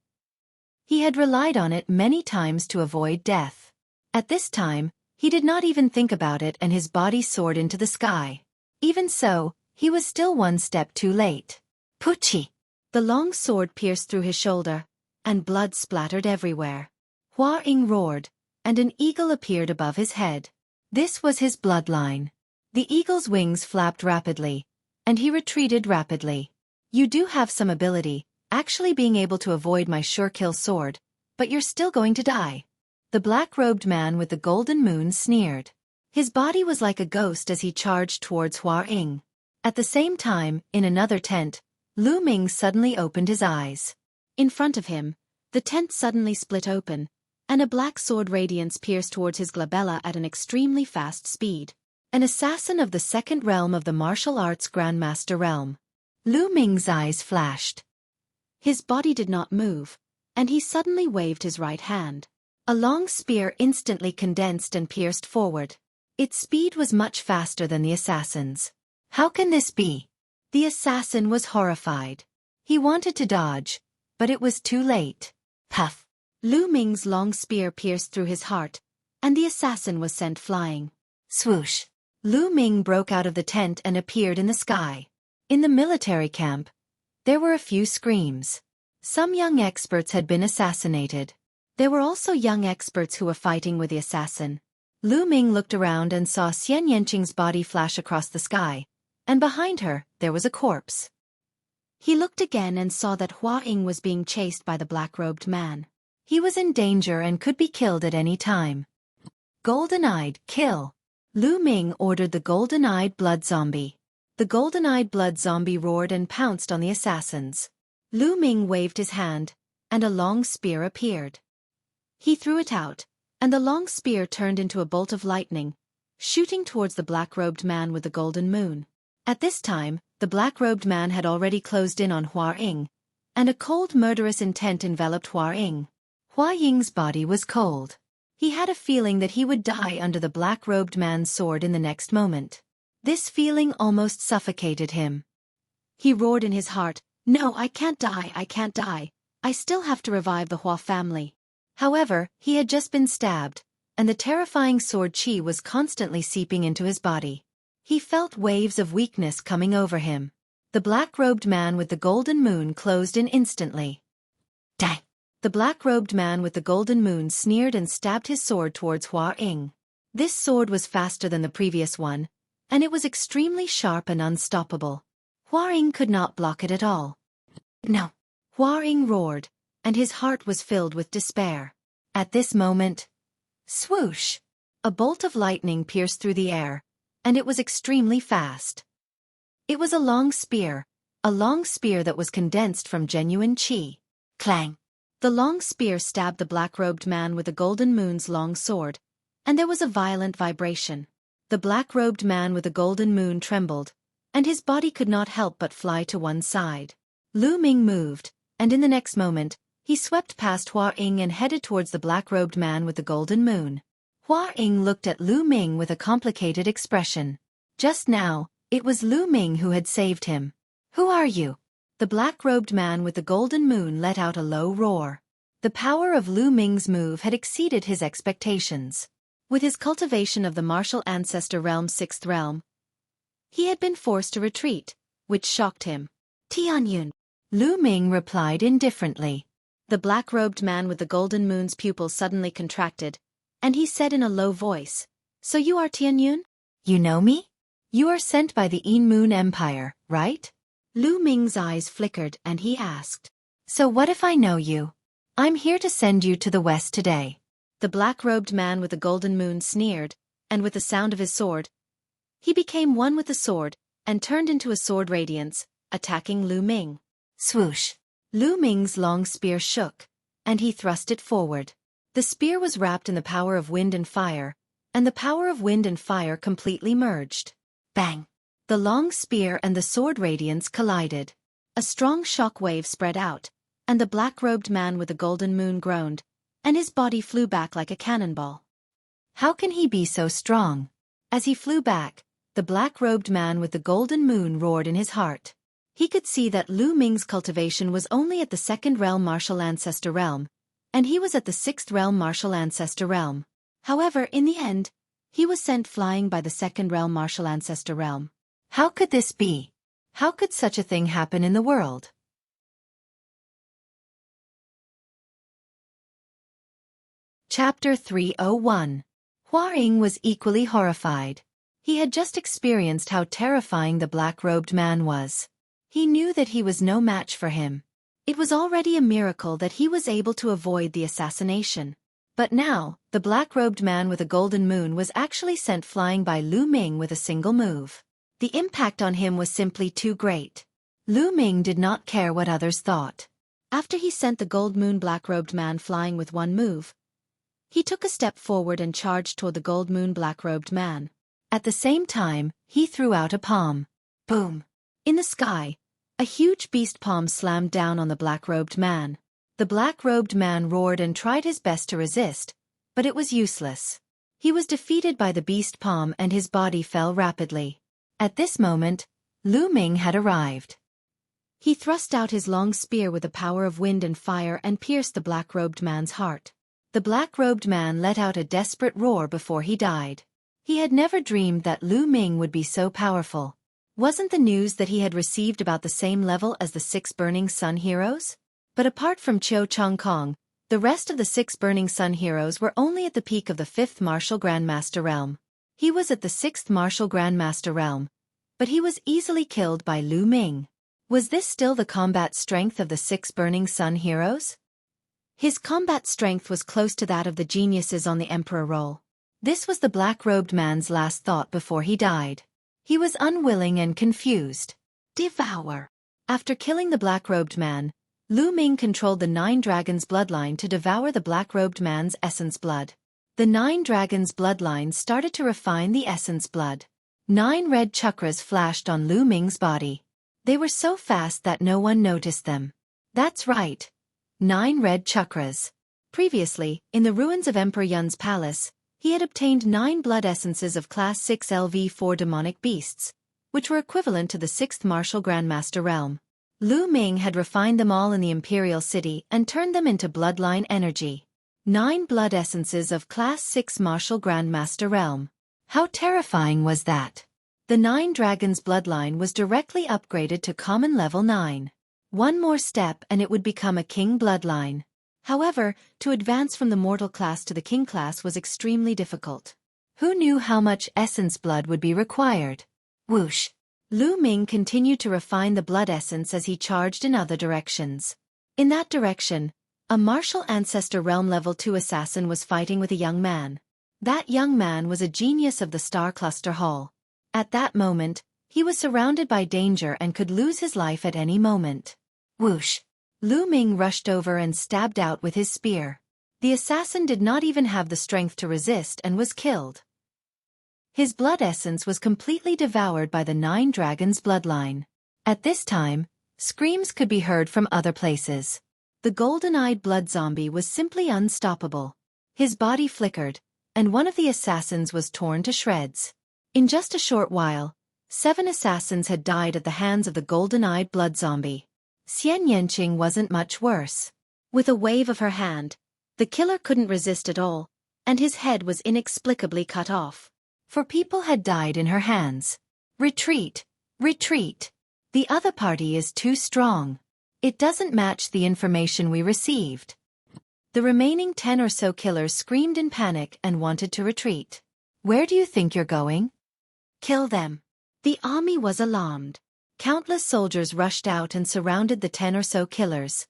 He had relied on it many times to avoid death. At this time, he did not even think about it and his body soared into the sky. Even so, he was still one step too late. Puchi! The long sword pierced through his shoulder, and blood splattered everywhere. Hua Ying roared, and an eagle appeared above his head. This was his bloodline. The eagle's wings flapped rapidly, and he retreated rapidly. You do have some ability, actually being able to avoid my sure-kill sword, but you're still going to die. The black-robed man with the golden moon sneered. His body was like a ghost as he charged towards Hua Ying. At the same time, in another tent, Lu Ming suddenly opened his eyes. In front of him, the tent suddenly split open, and a black sword radiance pierced towards his glabella at an extremely fast speed. An assassin of the second realm of the martial arts grandmaster realm. Lu Ming's eyes flashed. His body did not move, and he suddenly waved his right hand. A long spear instantly condensed and pierced forward. Its speed was much faster than the assassin's. How can this be? The assassin was horrified. He wanted to dodge, but it was too late. Puff! Lu Ming's long spear pierced through his heart, and the assassin was sent flying. Swoosh! Lu Ming broke out of the tent and appeared in the sky. In the military camp, there were a few screams. Some young experts had been assassinated. There were also young experts who were fighting with the assassin. Lu Ming looked around and saw Xian Yanqing's body flash across the sky, and behind her, there was a corpse. He looked again and saw that Hua Ying was being chased by the black-robed man. He was in danger and could be killed at any time. Golden-eyed, kill! Lu Ming ordered the golden-eyed blood zombie. The golden-eyed blood zombie roared and pounced on the assassins. Lu Ming waved his hand, and a long spear appeared. He threw it out, and the long spear turned into a bolt of lightning, shooting towards the black-robed man with the golden moon. At this time, the black-robed man had already closed in on Hua Ying, and a cold murderous intent enveloped Hua Ying. Hua Ying's body was cold. He had a feeling that he would die under the black-robed man's sword in the next moment. This feeling almost suffocated him. He roared in his heart, "No, I can't die, I can't die. I still have to revive the Hua family." However, he had just been stabbed, and the terrifying sword chi was constantly seeping into his body. He felt waves of weakness coming over him. The black-robed man with the golden moon closed in instantly. Dang! The black-robed man with the golden moon sneered and stabbed his sword towards Hua Ying. This sword was faster than the previous one, and it was extremely sharp and unstoppable. Hua Ying could not block it at all. No! Hua Ying roared, and his heart was filled with despair. At this moment, swoosh! A bolt of lightning pierced through the air, and it was extremely fast. It was a long spear that was condensed from genuine chi. Clang! The long spear stabbed the black-robed man with the golden moon's long sword, and there was a violent vibration. The black-robed man with the golden moon trembled, and his body could not help but fly to one side. Lu Ming moved, and in the next moment, he swept past Hua Ying and headed towards the black-robed man with the golden moon. Hua Ying looked at Lu Ming with a complicated expression. Just now, it was Lu Ming who had saved him. Who are you? The black-robed man with the golden moon let out a low roar. The power of Lu Ming's move had exceeded his expectations. With his cultivation of the martial ancestor realm's sixth realm, he had been forced to retreat, which shocked him. Tianyun. Lu Ming replied indifferently. The black-robed man with the golden moon's pupils suddenly contracted, and he said in a low voice, "So you are Tianyun? You know me? You are sent by the In Moon Empire, right?" Lu Ming's eyes flickered and he asked, "So what if I know you? I'm here to send you to the west today." The black-robed man with the golden moon sneered, and with the sound of his sword, he became one with the sword, and turned into a sword radiance, attacking Lu Ming. Swoosh! Lu Ming's long spear shook, and he thrust it forward. The spear was wrapped in the power of wind and fire, and the power of wind and fire completely merged. Bang! The long spear and the sword radiance collided. A strong shock wave spread out, and the black-robed man with the golden moon groaned, and his body flew back like a cannonball. How can he be so strong? As he flew back, the black-robed man with the golden moon roared in his heart. He could see that Lu Ming's cultivation was only at the second realm martial ancestor realm, and he was at the sixth realm martial ancestor realm. However, in the end, he was sent flying by the second realm martial ancestor realm. How could this be? How could such a thing happen in the world? Chapter 301. Hua Ying was equally horrified. He had just experienced how terrifying the black-robed man was. He knew that he was no match for him. It was already a miracle that he was able to avoid the assassination. But now, the black-robed man with a golden moon was actually sent flying by Lu Ming with a single move. The impact on him was simply too great. Lu Ming did not care what others thought. After he sent the gold moon black-robed man flying with one move, he took a step forward and charged toward the gold moon black-robed man. At the same time, he threw out a palm. Boom! In the sky, a huge beast palm slammed down on the black-robed man. The black-robed man roared and tried his best to resist, but it was useless. He was defeated by the beast palm and his body fell rapidly. At this moment, Lu Ming had arrived. He thrust out his long spear with the power of wind and fire and pierced the black-robed man's heart. The black-robed man let out a desperate roar before he died. He had never dreamed that Lu Ming would be so powerful. Wasn't the news that he had received about the same level as the 6 Burning Sun heroes? But apart from Qiu Changkong, the rest of the 6 Burning Sun heroes were only at the peak of the 5th Martial Grandmaster realm. He was at the 6th Martial Grandmaster realm, but he was easily killed by Lu Ming. Was this still the combat strength of the 6 Burning Sun heroes? His combat strength was close to that of the geniuses on the Emperor roll. This was the black-robed man's last thought before he died. He was unwilling and confused. Devour. After killing the black-robed man, Lu Ming controlled the 9 dragons' bloodline to devour the black-robed man's essence blood. The 9 dragons' bloodline started to refine the essence blood. 9 red chakras flashed on Lu Ming's body. They were so fast that no one noticed them. That's right. 9 red chakras. Previously, in the ruins of Emperor Yun's palace, he had obtained 9 blood essences of Class 6 LV4 demonic beasts, which were equivalent to the 6th Martial Grandmaster realm. Lu Ming had refined them all in the Imperial City and turned them into bloodline energy. 9 blood essences of Class 6 Martial Grandmaster realm. How terrifying was that? The 9 dragons' bloodline was directly upgraded to common level 9. One more step and it would become a king bloodline. However, to advance from the mortal class to the king class was extremely difficult. Who knew how much essence blood would be required? Whoosh! Lu Ming continued to refine the blood essence as he charged in other directions. In that direction, a martial ancestor realm level 2 assassin was fighting with a young man. That young man was a genius of the Star Cluster Hall. At that moment, he was surrounded by danger and could lose his life at any moment. Whoosh! Lu Ming rushed over and stabbed out with his spear. The assassin did not even have the strength to resist and was killed. His blood essence was completely devoured by the 9 dragons' bloodline. At this time, screams could be heard from other places. The golden-eyed blood zombie was simply unstoppable. His body flickered, and one of the assassins was torn to shreds. In just a short while, 7 assassins had died at the hands of the golden-eyed blood zombie. Xian Yanqing wasn't much worse. With a wave of her hand, the killer couldn't resist at all, and his head was inexplicably cut off. 4 people had died in her hands. Retreat! Retreat! The other party is too strong. It doesn't match the information we received. The remaining 10 or so killers screamed in panic and wanted to retreat. Where do you think you're going? Kill them. The army was alarmed. Countless soldiers rushed out and surrounded the 10 or so killers.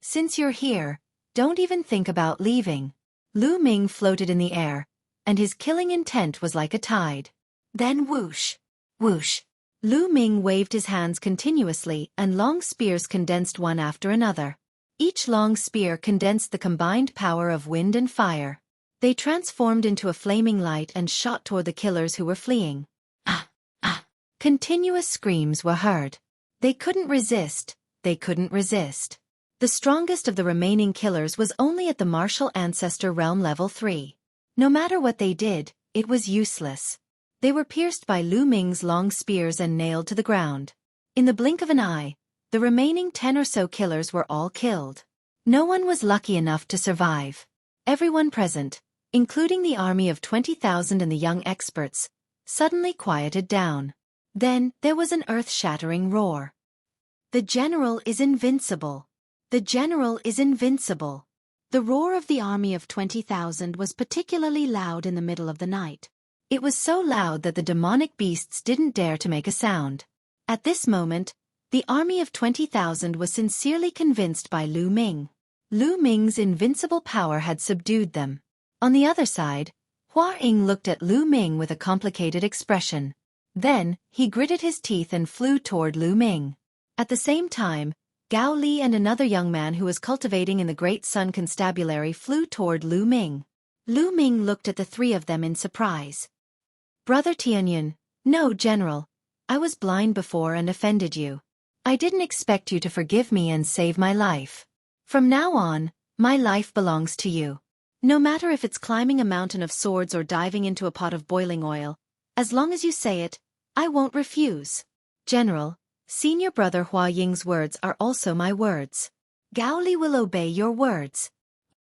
Since you're here, don't even think about leaving. Lu Ming floated in the air, and his killing intent was like a tide. Then whoosh, whoosh. Lu Ming waved his hands continuously and long spears condensed one after another. Each long spear condensed the combined power of wind and fire. They transformed into a flaming light and shot toward the killers who were fleeing. Ah, ah. Continuous screams were heard. They couldn't resist, they couldn't resist. The strongest of the remaining killers was only at the martial ancestor realm level 3. No matter what they did, it was useless. They were pierced by Lu Ming's long spears and nailed to the ground. In the blink of an eye, the remaining 10 or so killers were all killed. No one was lucky enough to survive. Everyone present, including the army of 20,000 and the young experts, suddenly quieted down. Then, there was an earth-shattering roar. The general is invincible. The general is invincible. The roar of the army of 20,000 was particularly loud in the middle of the night. It was so loud that the demonic beasts didn't dare to make a sound. At this moment, the army of 20,000 was sincerely convinced by Lu Ming. Lu Ming's invincible power had subdued them. On the other side, Hua Ying looked at Lu Ming with a complicated expression. Then, he gritted his teeth and flew toward Lu Ming. At the same time, Gao Li and another young man who was cultivating in the Great Sun Constabulary flew toward Lu Ming. Lu Ming looked at the 3 of them in surprise. Brother Tianyun, no, General. I was blind before and offended you. I didn't expect you to forgive me and save my life. From now on, my life belongs to you. No matter if it's climbing a mountain of swords or diving into a pot of boiling oil, as long as you say it, I won't refuse. General, Senior Brother Hua Ying's words are also my words. Gao Li will obey your words.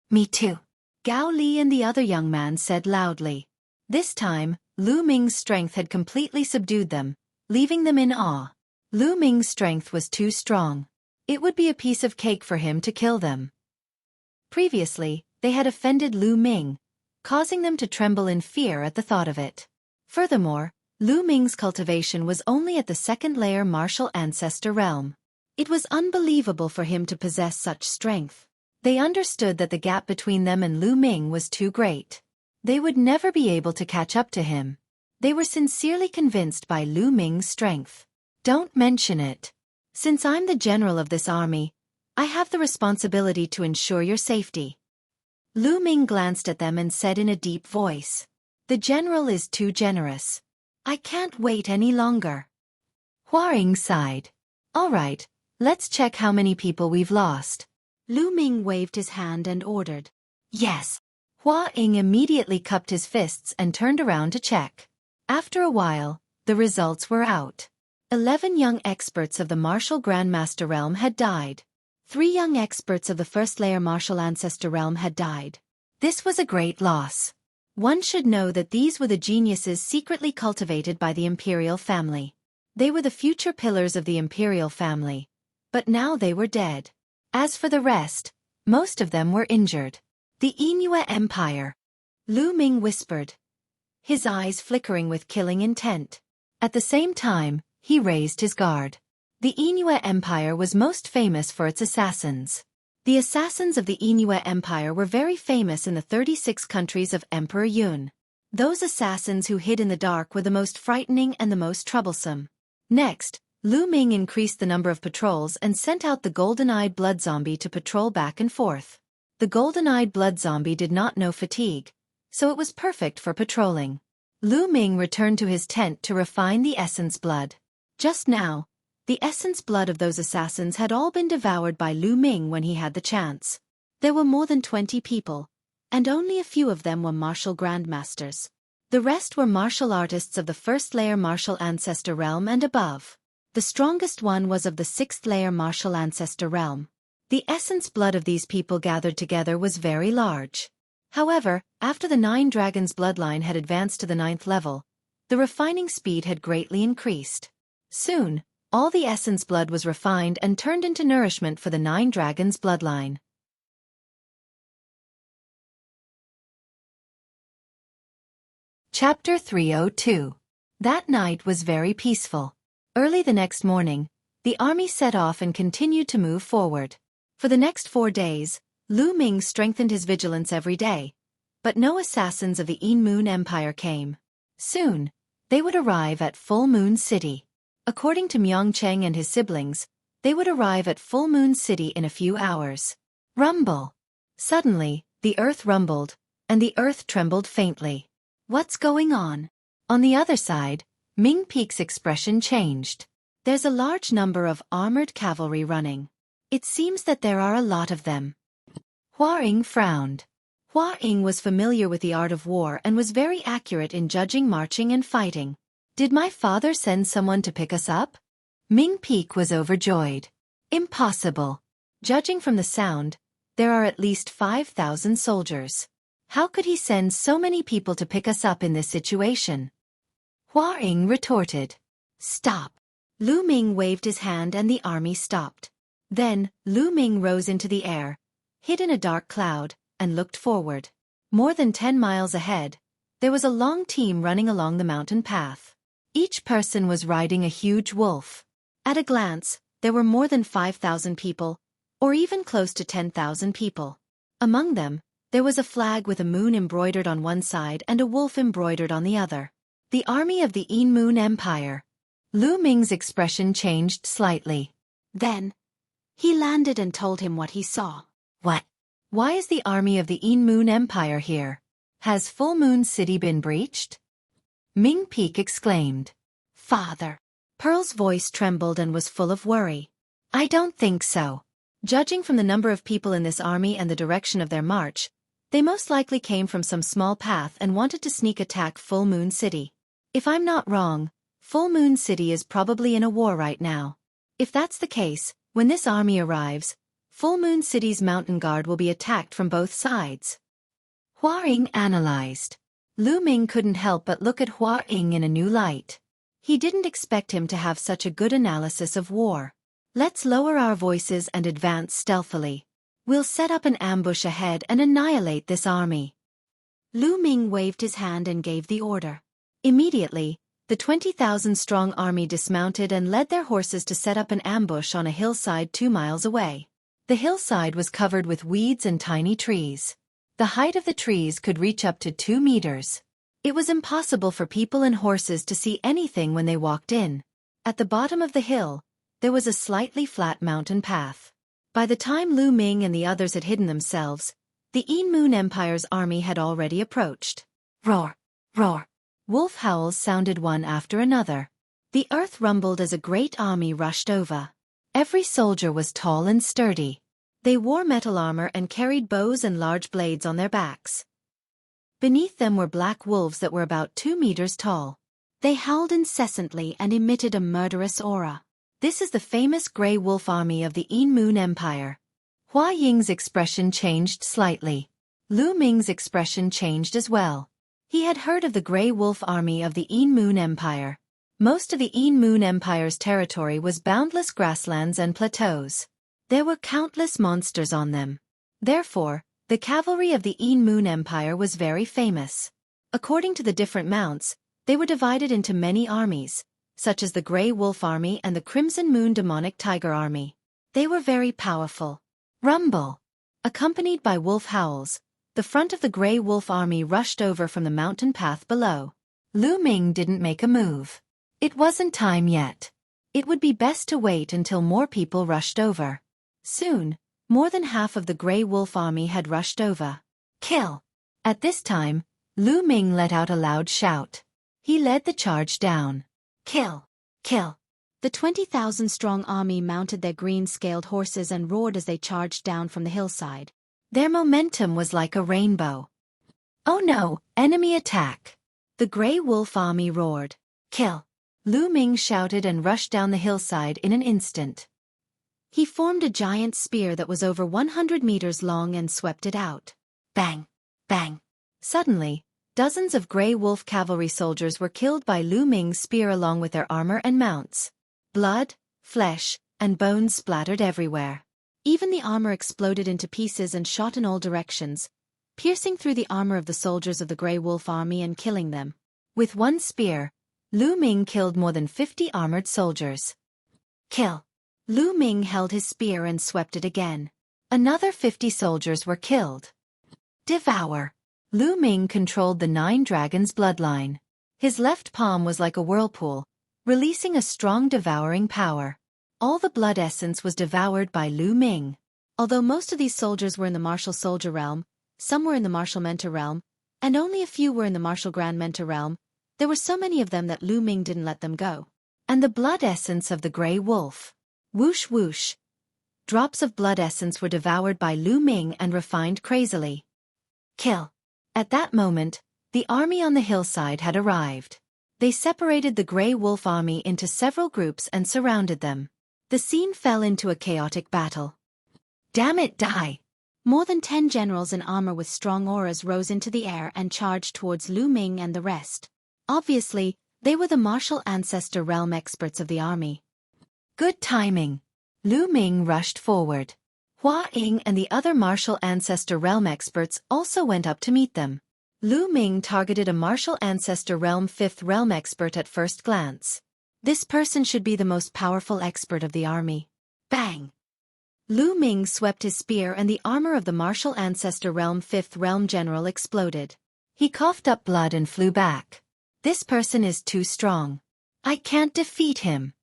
Me too. Gao Li and the other young man said loudly. This time, Lu Ming's strength had completely subdued them, leaving them in awe. Lu Ming's strength was too strong. It would be a piece of cake for him to kill them. Previously, they had offended Lu Ming, causing them to tremble in fear at the thought of it. Furthermore, Lu Ming's cultivation was only at the 2nd layer martial ancestor realm. It was unbelievable for him to possess such strength. They understood that the gap between them and Lu Ming was too great. They would never be able to catch up to him. They were sincerely convinced by Lu Ming's strength. Don't mention it. Since I'm the general of this army, I have the responsibility to ensure your safety. Lu Ming glanced at them and said in a deep voice. The general is too generous. I can't wait any longer. Hua Ying sighed. All right, let's check how many people we've lost. Lu Ming waved his hand and ordered. Yes. Hua Ying immediately cupped his fists and turned around to check. After a while, the results were out. 11 young experts of the martial Grandmaster realm had died. 3 young experts of the 1st layer martial ancestor realm had died. This was a great loss. One should know that these were the geniuses secretly cultivated by the imperial family. They were the future pillars of the imperial family. But now they were dead. As for the rest, most of them were injured. The Yingyue Empire. Lu Ming whispered, his eyes flickering with killing intent. At the same time, he raised his guard. The Yingyue Empire was most famous for its assassins. The assassins of the Yingyue Empire were very famous in the 36 countries of Emperor Yun. Those assassins who hid in the dark were the most frightening and the most troublesome. Next, Lu Ming increased the number of patrols and sent out the golden-eyed blood zombie to patrol back and forth. The golden-eyed blood zombie did not know fatigue, so it was perfect for patrolling. Lu Ming returned to his tent to refine the essence blood. Just now, the essence blood of those assassins had all been devoured by Lu Ming when he had the chance. There were more than 20 people, and only a few of them were martial grandmasters. The rest were martial artists of the first-layer martial ancestor realm and above. The strongest one was of the sixth-layer martial ancestor realm. The essence blood of these people gathered together was very large. However, after the 9 dragons' bloodline had advanced to the 9th level, the refining speed had greatly increased. Soon, all the essence blood was refined and turned into nourishment for the 9 dragons' bloodline. Chapter 302. That night was very peaceful. Early the next morning, the army set off and continued to move forward. For the next 4 days, Lu Ming strengthened his vigilance every day, but no assassins of the Yin Moon Empire came. Soon, they would arrive at Full Moon City. According to Myongcheng and his siblings, they would arrive at Full Moon City in a few hours. Rumble. Suddenly, the earth rumbled, and the earth trembled faintly. What's going on? On the other side, Ming Peak's expression changed. There's a large number of armored cavalry running. It seems that there are a lot of them. Hua Ying frowned. Hua Ying was familiar with the art of war and was very accurate in judging marching and fighting. Did my father send someone to pick us up? Ming Peak was overjoyed. Impossible. Judging from the sound, there are at least 5,000 soldiers. How could he send so many people to pick us up in this situation? Hua Ying retorted. Stop. Lu Ming waved his hand and the army stopped. Then, Lu Ming rose into the air, hid in a dark cloud, and looked forward. More than 10 miles ahead, there was a long team running along the mountain path. Each person was riding a huge wolf. At a glance, there were more than 5,000 people, or even close to 10,000 people. Among them, there was a flag with a moon embroidered on one side and a wolf embroidered on the other. The army of the Yin Moon Empire. Lu Ming's expression changed slightly. Then, he landed and told him what he saw. What? Why is the army of the Yin Moon Empire here? Has Full Moon City been breached? Ming Peak exclaimed. Father. Pearl's voice trembled and was full of worry. I don't think so. Judging from the number of people in this army and the direction of their march, they most likely came from some small path and wanted to sneak attack Full Moon City. If I'm not wrong, Full Moon City is probably in a war right now. If that's the case, when this army arrives, Full Moon City's mountain guard will be attacked from both sides. Hua Ying analyzed. Lu Ming couldn't help but look at Hua Ying in a new light. He didn't expect him to have such a good analysis of war. Let's lower our voices and advance stealthily. We'll set up an ambush ahead and annihilate this army. Lu Ming waved his hand and gave the order. Immediately, the 20,000-strong army dismounted and led their horses to set up an ambush on a hillside 2 miles away. The hillside was covered with weeds and tiny trees. The height of the trees could reach up to 2 meters. It was impossible for people and horses to see anything when they walked in. At the bottom of the hill, there was a slightly flat mountain path. By the time Lu Ming and the others had hidden themselves, the Yin Moon Empire's army had already approached. Roar! Roar! Wolf howls sounded one after another. The earth rumbled as a great army rushed over. Every soldier was tall and sturdy. They wore metal armor and carried bows and large blades on their backs. Beneath them were black wolves that were about 2 meters tall. They howled incessantly and emitted a murderous aura. This is the famous Grey Wolf Army of the Yin Moon Empire. Hua Ying's expression changed slightly. Lu Ming's expression changed as well. He had heard of the Grey Wolf Army of the Yin Moon Empire. Most of the Yin Moon Empire's territory was boundless grasslands and plateaus. There were countless monsters on them. Therefore, the cavalry of the Yin Moon Empire was very famous. According to the different mounts, they were divided into many armies, such as the Grey Wolf Army and the Crimson Moon Demonic Tiger Army. They were very powerful. Rumble! Accompanied by wolf howls, the front of the Grey Wolf Army rushed over from the mountain path below. Lu Ming didn't make a move. It wasn't time yet. It would be best to wait until more people rushed over. Soon, more than half of the Grey Wolf Army had rushed over. Kill! At this time, Lu Ming let out a loud shout. He led the charge down. Kill! Kill! The 20,000-strong army mounted their green-scaled horses and roared as they charged down from the hillside. Their momentum was like a rainbow. "Oh no, enemy attack!" The Grey Wolf army roared. "Kill!" Lu Ming shouted and rushed down the hillside in an instant. He formed a giant spear that was over 100 meters long and swept it out. Bang! Bang! Suddenly, dozens of Grey Wolf cavalry soldiers were killed by Lu Ming's spear along with their armor and mounts. Blood, flesh, and bones splattered everywhere. Even the armor exploded into pieces and shot in all directions, piercing through the armor of the soldiers of the Grey Wolf army and killing them. With one spear, Lu Ming killed more than 50 armored soldiers. Kill! Lu Ming held his spear and swept it again. Another 50 soldiers were killed. Devour! Lu Ming controlled the 9 dragons' bloodline. His left palm was like a whirlpool, releasing a strong devouring power. All the blood essence was devoured by Lu Ming. Although most of these soldiers were in the martial soldier realm, some were in the martial mentor realm, and only a few were in the martial grand mentor realm, there were so many of them that Lu Ming didn't let them go. And the blood essence of the Grey Wolf. Whoosh whoosh. Drops of blood essence were devoured by Lu Ming and refined crazily. Kill! At that moment, the army on the hillside had arrived. They separated the Grey Wolf army into several groups and surrounded them. The scene fell into a chaotic battle. Damn it, die! More than 10 generals in armor with strong auras rose into the air and charged towards Lu Ming and the rest. Obviously, they were the martial ancestor realm experts of the army. Good timing. Lu Ming rushed forward. Hua Ying and the other martial ancestor realm experts also went up to meet them. Lu Ming targeted a martial ancestor realm 5th realm expert at first glance. This person should be the most powerful expert of the army. Bang! Lu Ming swept his spear and the armor of the martial ancestor realm 5th realm general exploded. He coughed up blood and flew back. This person is too strong. I can't defeat him.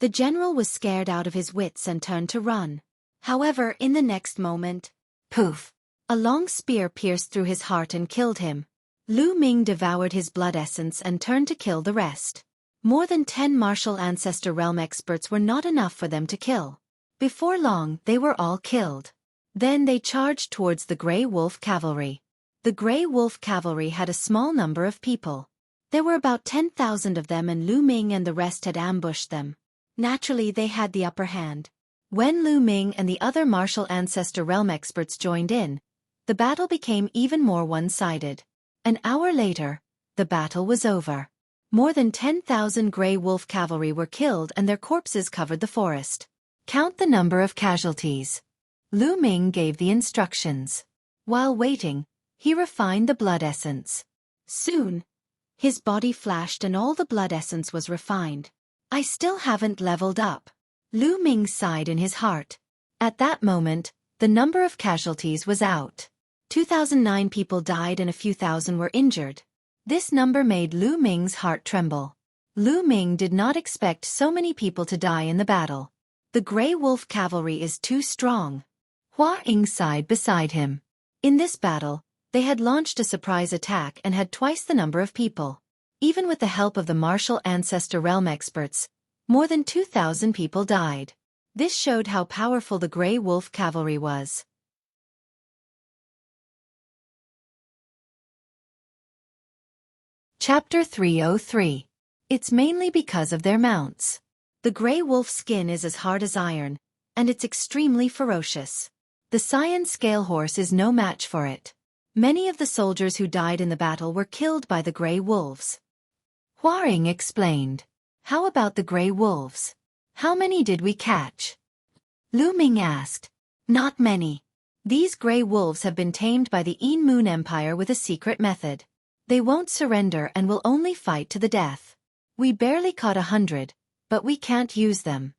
The general was scared out of his wits and turned to run. However, in the next moment, poof! A long spear pierced through his heart and killed him. Lu Ming devoured his blood essence and turned to kill the rest. More than 10 martial ancestor realm experts were not enough for them to kill. Before long, they were all killed. Then they charged towards the Grey Wolf cavalry. The Grey Wolf cavalry had a small number of people. There were about 10,000 of them and Lu Ming and the rest had ambushed them. Naturally, they had the upper hand. When Lu Ming and the other martial ancestor realm experts joined in, the battle became even more one-sided. An hour later, the battle was over. More than 10,000 Grey Wolf cavalry were killed and their corpses covered the forest. Count the number of casualties. Lu Ming gave the instructions. While waiting, he refined the blood essence. Soon, his body flashed and all the blood essence was refined. I still haven't leveled up. Lu Ming sighed in his heart. At that moment, the number of casualties was out. 2,009 people died and a few thousand were injured. This number made Lu Ming's heart tremble. Lu Ming did not expect so many people to die in the battle. The Grey Wolf cavalry is too strong. Hua Ying sighed beside him. In this battle, they had launched a surprise attack and had twice the number of people. Even with the help of the martial ancestor realm experts, more than 2,000 people died. This showed how powerful the Grey Wolf cavalry was. Chapter 303. It's mainly because of their mounts. The Grey Wolf skin is as hard as iron, and it's extremely ferocious. The Cyan Scale Horse is no match for it. Many of the soldiers who died in the battle were killed by the Grey Wolves. Hua Ying explained. How about the Grey Wolves? How many did we catch? Lu Ming asked. Not many. These Grey Wolves have been tamed by the Een Moon Empire with a secret method. They won't surrender and will only fight to the death. We barely caught 100, but we can't use them.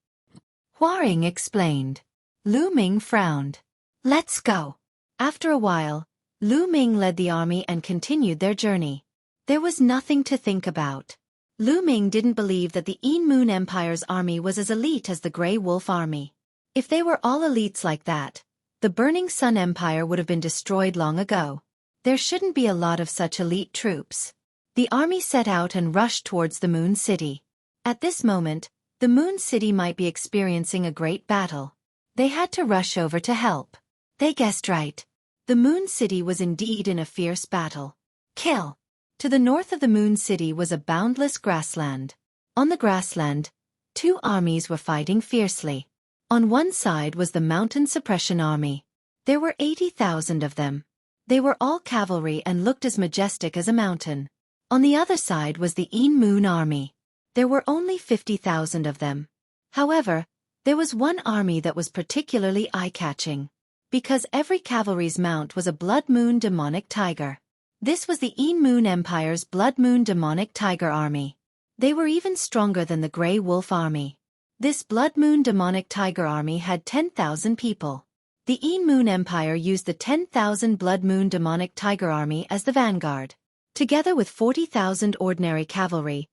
Hua Ying explained. Lu Ming frowned. Let's go. After a while, Lu Ming led the army and continued their journey. There was nothing to think about. Lu Ming didn't believe that the Een Moon Empire's army was as elite as the Grey Wolf army. If they were all elites like that, the Burning Sun Empire would have been destroyed long ago. There shouldn't be a lot of such elite troops. The army set out and rushed towards the Moon City. At this moment, the Moon City might be experiencing a great battle. They had to rush over to help. They guessed right. The Moon City was indeed in a fierce battle. Kill! To the north of the Moon City was a boundless grassland. On the grassland, two armies were fighting fiercely. On one side was the Mountain Suppression Army. There were 80,000 of them. They were all cavalry and looked as majestic as a mountain. On the other side was the Moon Army. There were only 50,000 of them. However, there was one army that was particularly eye-catching, because every cavalry's mount was a Blood Moon demonic tiger. This was the Moon Empire's Blood Moon demonic tiger army. They were even stronger than the Grey Wolf army. This Blood Moon demonic tiger army had 10,000 people. The Moon Empire used the 10,000 Blood Moon demonic tiger army as the vanguard. Together with 40,000 ordinary cavalry,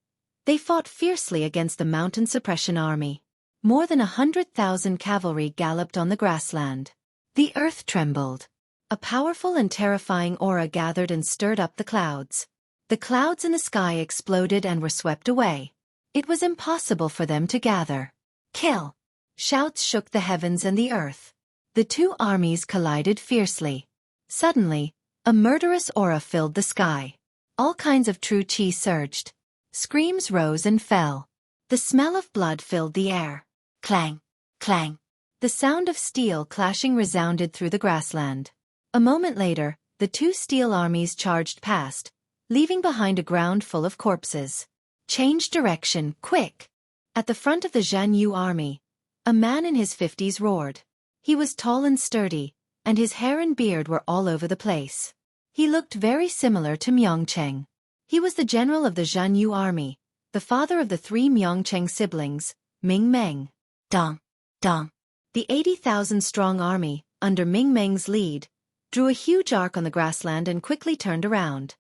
they fought fiercely against the Mountain Suppression Army. More than 100,000 cavalry galloped on the grassland. The earth trembled. A powerful and terrifying aura gathered and stirred up the clouds. The clouds in the sky exploded and were swept away. It was impossible for them to gather. Kill! Shouts shook the heavens and the earth. The two armies collided fiercely. Suddenly, a murderous aura filled the sky. All kinds of true chi surged. Screams rose and fell. The smell of blood filled the air. Clang! Clang! The sound of steel clashing resounded through the grassland. A moment later, the two steel armies charged past, leaving behind a ground full of corpses. Change direction, quick! At the front of the Xuanyu army, a man in his 50s roared. He was tall and sturdy, and his hair and beard were all over the place. He looked very similar to Myeongcheng. He was the general of the Xuanyu army, the father of the three Myeongcheng siblings, Ming Meng. Dong! Dong! The 80,000-strong army, under Ming Meng's lead, drew a huge arc on the grassland and quickly turned around.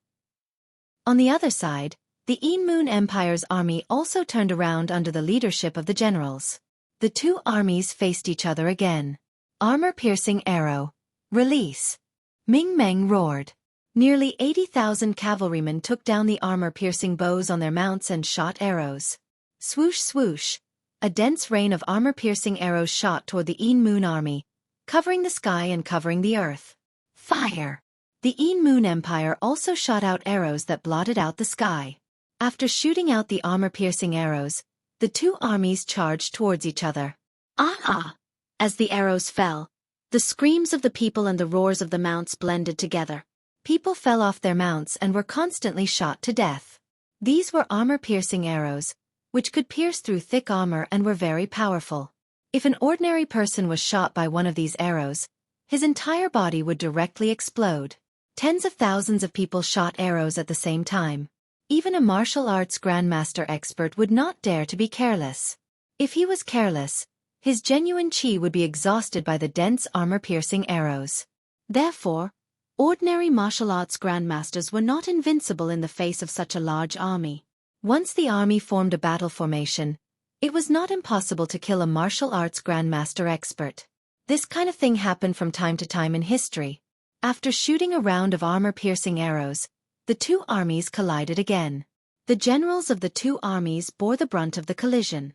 On the other side, the Moon Empire's army also turned around under the leadership of the generals. The two armies faced each other again. Armor-piercing arrow. Release. Ming Meng roared. Nearly 80,000 cavalrymen took down the armor-piercing bows on their mounts and shot arrows. Swoosh swoosh. A dense rain of armor-piercing arrows shot toward the Moon army, covering the sky and covering the earth. Fire! The Moon Empire also shot out arrows that blotted out the sky. After shooting out the armor-piercing arrows, the two armies charged towards each other. Ah! As the arrows fell, the screams of the people and the roars of the mounts blended together. People fell off their mounts and were constantly shot to death. These were armor-piercing arrows, which could pierce through thick armor and were very powerful. If an ordinary person was shot by one of these arrows, his entire body would directly explode. Tens of thousands of people shot arrows at the same time. Even a martial arts grandmaster expert would not dare to be careless. If he was careless, his genuine chi would be exhausted by the dense armor-piercing arrows. Therefore, ordinary martial arts grandmasters were not invincible in the face of such a large army. Once the army formed a battle formation, it was not impossible to kill a martial arts grandmaster expert. This kind of thing happened from time to time in history. After shooting a round of armor-piercing arrows, the two armies collided again. The generals of the two armies bore the brunt of the collision.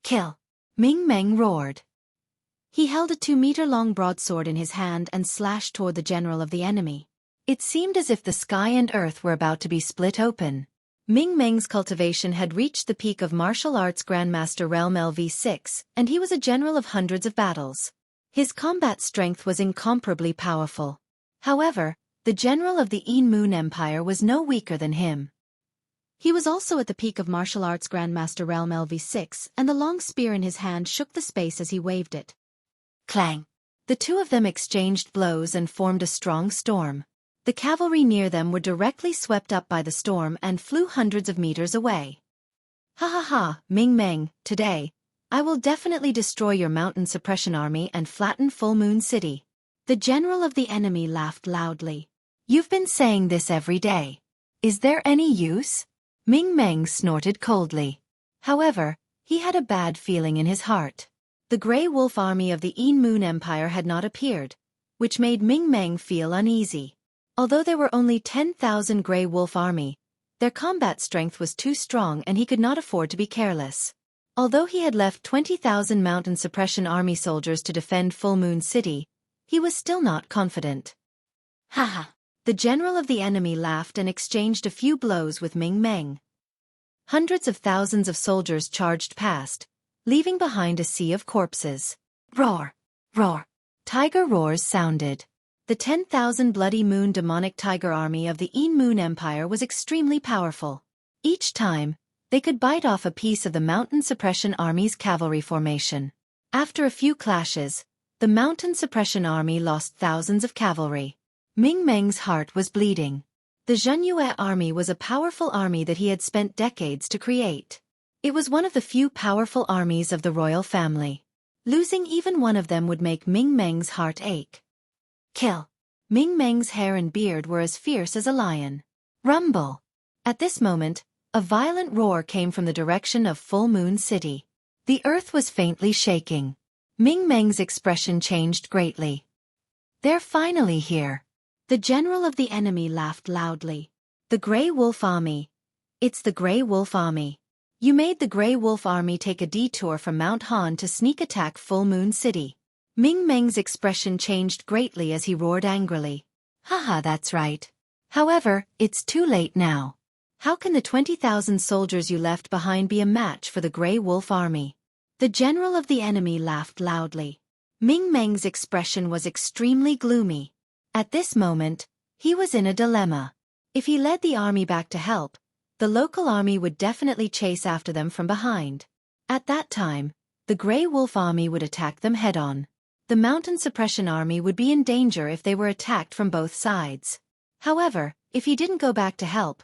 Kill! Ming Meng roared. He held a 2-meter-long broadsword in his hand and slashed toward the general of the enemy. It seemed as if the sky and earth were about to be split open. Ming Meng's cultivation had reached the peak of martial arts grandmaster realm LV6, and he was a general of hundreds of battles. His combat strength was incomparably powerful. However, the general of the Moon Empire was no weaker than him. He was also at the peak of martial arts grandmaster realm LV6, and the long spear in his hand shook the space as he waved it. Clang! The two of them exchanged blows and formed a strong storm. The cavalry near them were directly swept up by the storm and flew hundreds of meters away. Ha ha ha, Ming Meng, today, I will definitely destroy your Mountain Suppression Army and flatten Full Moon City. The general of the enemy laughed loudly. You've been saying this every day. Is there any use? Ming Meng snorted coldly. However, he had a bad feeling in his heart. The Grey Wolf army of the Moon Empire had not appeared, which made Ming Meng feel uneasy. Although there were only 10,000 Grey Wolf army, their combat strength was too strong and he could not afford to be careless. Although he had left 20,000 Mountain Suppression Army soldiers to defend Full Moon City, he was still not confident. Haha. The general of the enemy laughed and exchanged a few blows with Ming Meng. Hundreds of thousands of soldiers charged past, leaving behind a sea of corpses. Roar! Roar! Tiger roars sounded. The 10,000 Bloody Moon demonic tiger army of the Een Moon Empire was extremely powerful. Each time, they could bite off a piece of the Mountain Suppression Army's cavalry formation. After a few clashes, the Mountain Suppression Army lost thousands of cavalry. Ming Meng's heart was bleeding. The Xueqi army was a powerful army that he had spent decades to create. It was one of the few powerful armies of the royal family. Losing even one of them would make Ming Meng's heart ache. Kill! Ming Meng's hair and beard were as fierce as a lion. Rumble! At this moment, a violent roar came from the direction of Full Moon City. The earth was faintly shaking. Ming Meng's expression changed greatly. They're finally here. The general of the enemy laughed loudly. The Grey Wolf Army. It's the Grey Wolf Army. You made the Grey Wolf Army take a detour from Mount Han to sneak attack Full Moon City. Ming Meng's expression changed greatly as he roared angrily. Haha, that's right. However, it's too late now. How can the 20,000 soldiers you left behind be a match for the Grey Wolf Army? The general of the enemy laughed loudly. Ming Meng's expression was extremely gloomy. At this moment, he was in a dilemma. If he led the army back to help, the local army would definitely chase after them from behind. At that time, the Grey Wolf Army would attack them head-on. The Mountain Suppression Army would be in danger if they were attacked from both sides. However, if he didn't go back to help,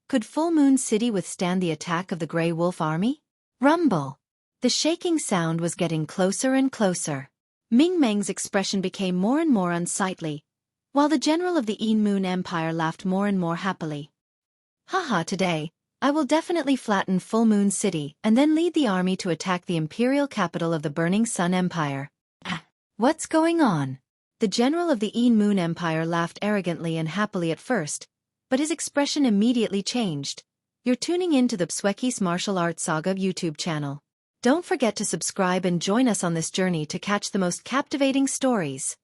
could Full Moon City withstand the attack of the Grey Wolf Army? Rumble! The shaking sound was getting closer and closer. Ming Meng's expression became more and more unsightly, while the general of the Een Moon Empire laughed more and more happily. Haha, today, I will definitely flatten Full Moon City and then lead the army to attack the imperial capital of the Burning Sun Empire. What's going on? The general of the Een Moon Empire laughed arrogantly and happily at first, but his expression immediately changed. You're tuning in to the Xueqi's Martial Arts Saga YouTube channel. Don't forget to subscribe and join us on this journey to catch the most captivating stories.